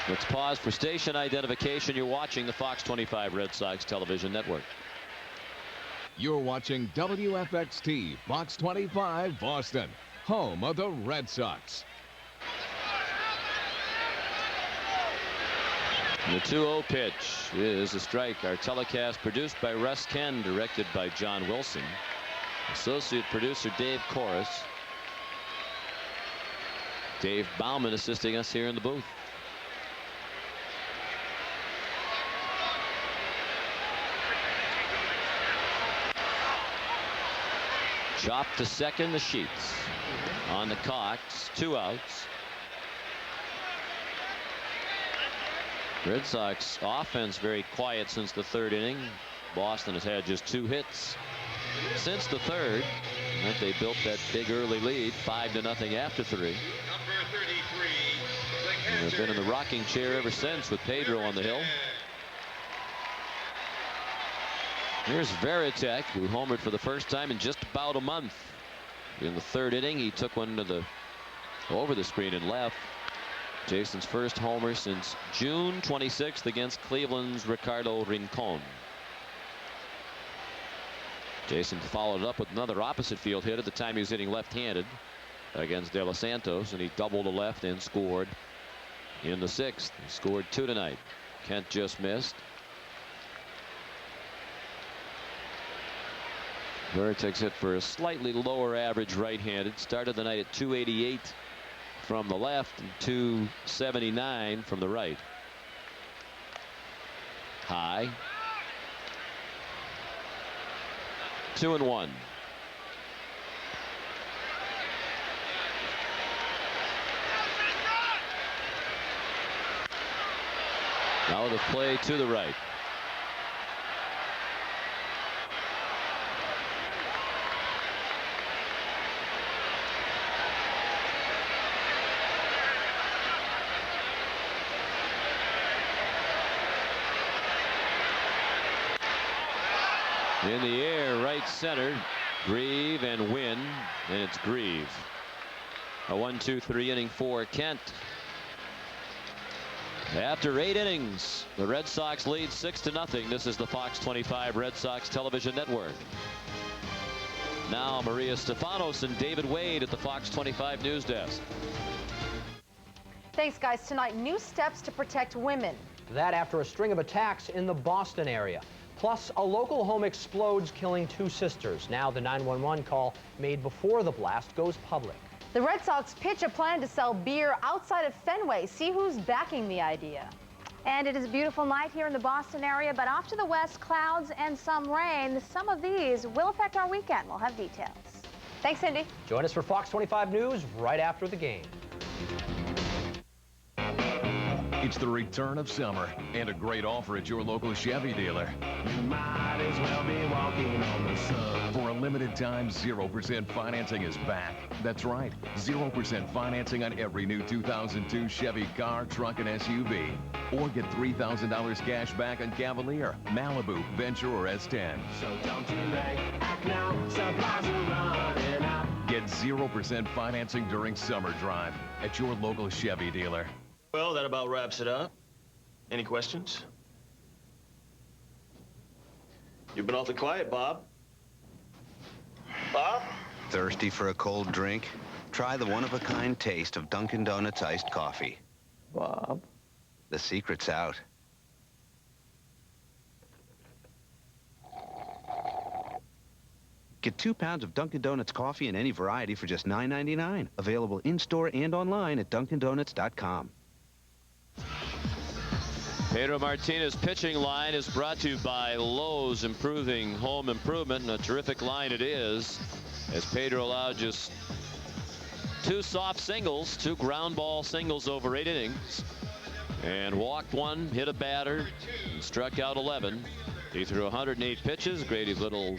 S1: Let's pause for station identification. You're watching the Fox 25 Red Sox television network.
S20: You're watching WFXT Fox 25 Boston, home of the Red Sox.
S1: The 2-0 pitch is a strike. Our telecast produced by Russ Ken, directed by John Wilson. Associate producer Dave Corris. Dave Bauman assisting us here in the booth. Chopped to second, the Sheets. On the Cox, 2 outs. Red Sox offense very quiet since the 3rd inning. Boston has had just 2 hits since the 3rd. And they built that big early lead, 5-0 after 3. And they've been in the rocking chair ever since, with Pedro on the hill. Here's Varitek, who homered for the first time in just about a month. In the 3rd inning, he took one to over the screen and left. Jason's first homer since June 26th against Cleveland's Ricardo Rincon. Jason followed up with another opposite field hit. At the time he was hitting left-handed against De Los Santos, and he doubled to left and scored in the 6th. He scored 2 tonight. Kent just missed. Varitek's hit for a slightly lower average right-handed. Started the night at 288 from the left and 279 from the right. High. 2-1. Now the play to the right. In the air, right center. Grieve and Win, and it's Grieve. A 1-2-3 inning for Kent. After 8 innings, the Red Sox lead 6-0. This is the Fox 25 Red Sox television network. Now Maria Stefanos and David Wade at the Fox 25 news desk.
S3: Thanks, guys. Tonight, new steps to protect women.
S4: That after a string of attacks in the Boston area. Plus, a local home explodes, killing 2 sisters. Now the 911 call made before the blast goes public.
S3: The Red Sox pitch a plan to sell beer outside of Fenway. See who's backing the idea.
S5: And it is a beautiful night here in the Boston area, but off to the west, clouds and some rain. Some of these will affect our weekend. We'll have details. Thanks, Cindy.
S4: Join us for Fox 25 News right after the game.
S20: It's the return of summer and a great offer at your local Chevy dealer.
S13: You might as well be walking on the sun.
S20: For a limited time, 0% financing is back. That's right, 0% financing on every new 2002 Chevy car, truck, and SUV. Or get $3,000 cash back on Cavalier, Malibu, Venture, or S10.
S13: So don't you act now, supplies are running out.
S20: Get 0% financing during Summer Drive at your local Chevy dealer.
S24: Well, that about wraps it up. Any questions? You've been awfully quiet, Bob. Bob?
S25: Thirsty for a cold drink? Try the one-of-a-kind taste of Dunkin' Donuts iced coffee.
S24: Bob?
S25: The secret's out. Get 2 pounds of Dunkin' Donuts coffee in any variety for just $9.99. Available in-store and online at DunkinDonuts.com.
S1: Pedro Martinez pitching line is brought to you by Lowe's Improving Home Improvement, and a terrific line it is, as Pedro allowed just 2 soft singles, 2 ground ball singles over 8 innings, and walked 1, hit a batter, and struck out 11. He threw 108 pitches. Grady Little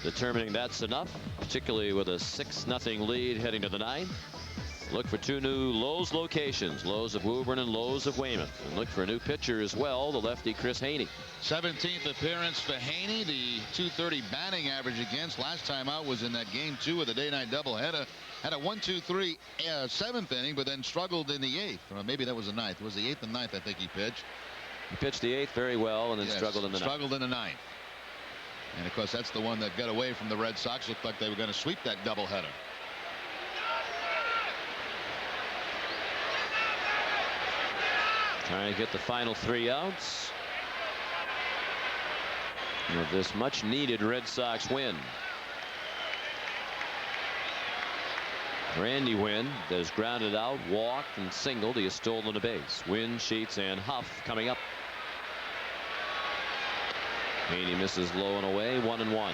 S1: determining that's enough, particularly with a 6-0 lead heading to the 9th. Look for 2 new Lowe's locations, Lowe's of Woburn and Lowe's of Weymouth. And look for a new pitcher as well, the lefty Chris Haney.
S6: 17th appearance for Haney, the .230 batting average against. Last time out was in that game 2 of the day-night doubleheader. Had a 1-2-3 7th inning, but then struggled in the 8th. Or maybe that was the 9th. It was the 8th and 9th, I think he pitched.
S1: He pitched the 8th very well, and then struggled in the 9th.
S6: Struggled in the 9th. And of course, that's the one that got away from the Red Sox. Looked like they were going to sweep that doubleheader.
S1: Trying to get the final 3 outs of this much needed Red Sox win. Randy Wynn has grounded out, walked, and singled. He has stolen a base. Wynn, Sheets, and Huff coming up. Haney misses low and away, 1-1.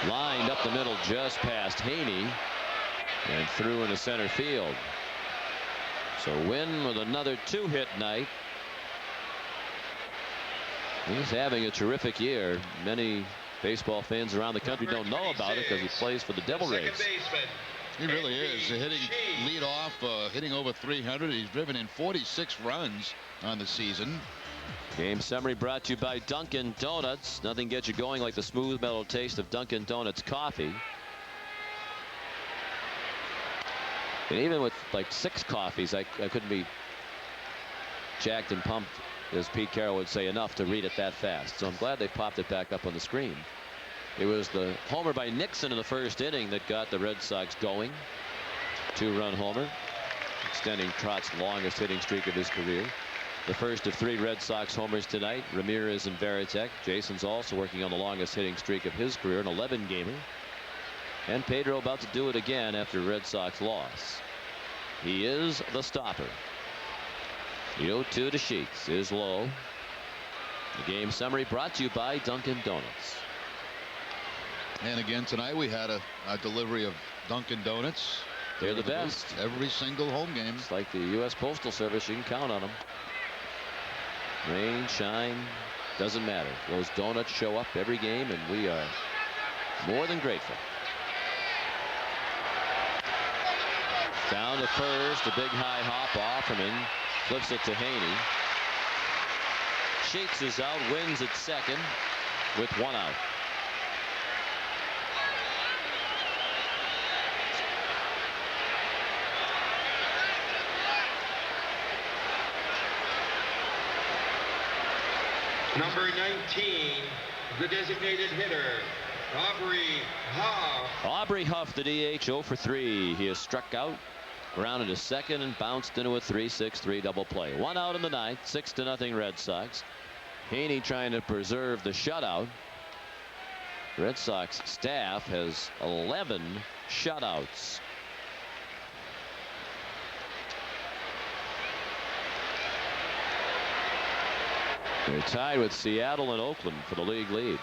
S1: Lined up the middle just past Haney and threw into center field. So Wynn with another 2-hit night. He's having a terrific year. Many baseball fans around the country don't know about it because he plays for the Devil Rays.
S6: He really is. Hitting lead off, hitting over 300. He's driven in 46 runs on the season.
S1: Game summary brought to you by Dunkin' Donuts. Nothing gets you going like the smooth, mellow taste of Dunkin' Donuts coffee. And even with like 6 coffees, I couldn't be jacked and pumped, as Pete Carroll would say, enough to read it that fast. So I'm glad they popped it back up on the screen. It was the homer by Nixon in the 1st inning that got the Red Sox going. 2-run homer, extending Trott's longest hitting streak of his career. The first of 3 Red Sox homers tonight. Ramirez and Varitek. Jason's also working on the longest hitting streak of his career, an 11-gamer. And Pedro about to do it again after Red Sox loss. He is the stopper. The 0-2 to Sheets is low. The game summary brought to you by Dunkin' Donuts.
S6: And again tonight we had a delivery of Dunkin' Donuts.
S1: They're the best.
S6: Every single home game.
S1: It's like the U.S. Postal Service. You can count on them. Rain, shine, doesn't matter. Those donuts show up every game, and we are more than grateful. Down to first, a big high hop. Offerman flips it to Haney. Sheets is out, wins at second with 1 out.
S7: Number 19, the designated hitter, Aubrey Huff.
S1: Aubrey Huff, the DH, 0 for 3. He is struck out, grounded to second, and bounced into a 3-6-3 double play. 1 out in the 9th, 6-0 Red Sox. Haney trying to preserve the shutout. Red Sox staff has 11 shutouts. They're tied with Seattle and Oakland for the league lead.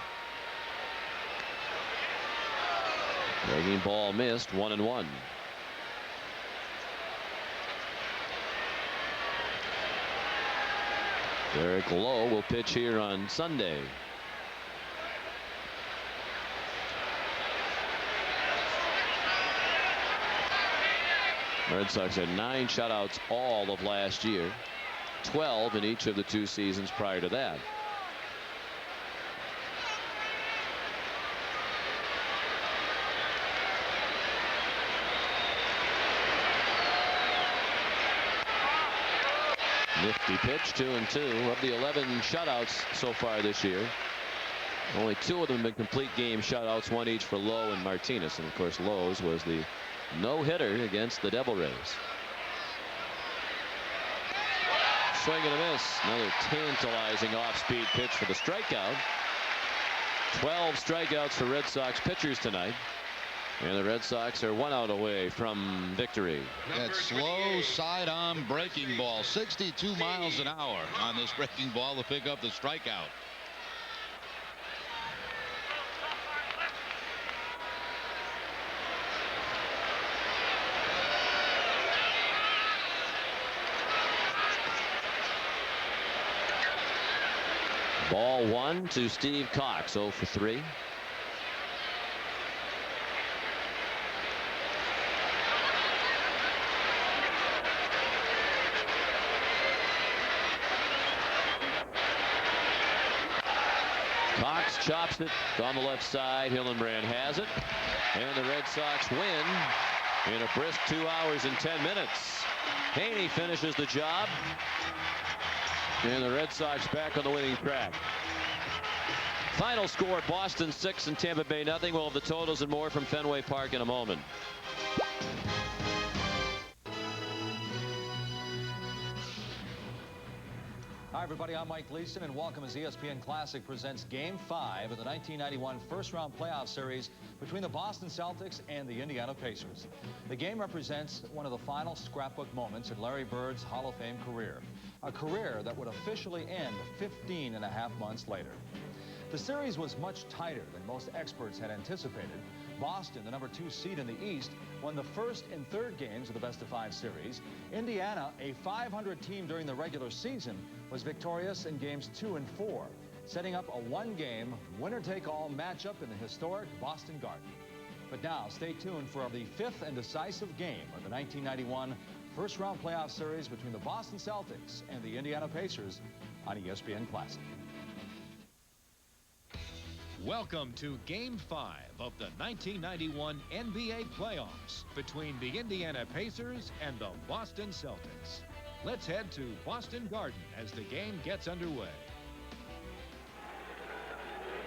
S1: Breaking ball missed, 1-1. Derek Lowe will pitch here on Sunday. Red Sox had 9 shutouts all of last year. 12 in each of the 2 seasons prior to that. Nifty pitch, 2-2. Of the 11 shutouts so far this year, only 2 of them have been complete game shutouts, 1 each for Lowe and Martinez. And of course, Lowe's was the no-hitter against the Devil Rays. Swing and a miss. Another tantalizing off-speed pitch for the strikeout. 12 strikeouts for Red Sox pitchers tonight. And the Red Sox are 1 out away from victory.
S6: That slow side-on breaking ball, 62 miles an hour on this breaking ball to pick up the strikeout.
S1: Ball 1 to Steve Cox, 0 for 3. Cox chops it on the left side. Hillenbrand has it. And the Red Sox win in a brisk 2 hours and 10 minutes. Haney finishes the job. And the Red Sox back on the winning track. Final score, Boston 6 and Tampa Bay nothing. We'll have the totals and more from Fenway Park in a moment.
S8: Hi, everybody. I'm Mike Gleason, and welcome as ESPN Classic presents Game 5 of the 1991 first-round playoff series between the Boston Celtics and the Indiana Pacers. The game represents one of the final scrapbook moments in Larry Bird's Hall of Fame career, a career that would officially end 15 and a half months later. The series was much tighter than most experts had anticipated. Boston, the number 2 seed in the East, won the first and third games of the best-of-5 series. Indiana, a .500 team during the regular season, was victorious in games 2 and 4, setting up a one-game, winner-take-all matchup in the historic Boston Garden. But now, stay tuned for the 5th and decisive game of the 1991 first-round playoff series between the Boston Celtics and the Indiana Pacers on ESPN Classic.
S9: Welcome to Game 5 of the 1991 NBA playoffs between the Indiana Pacers and the Boston Celtics. Let's head to Boston Garden as the game gets underway.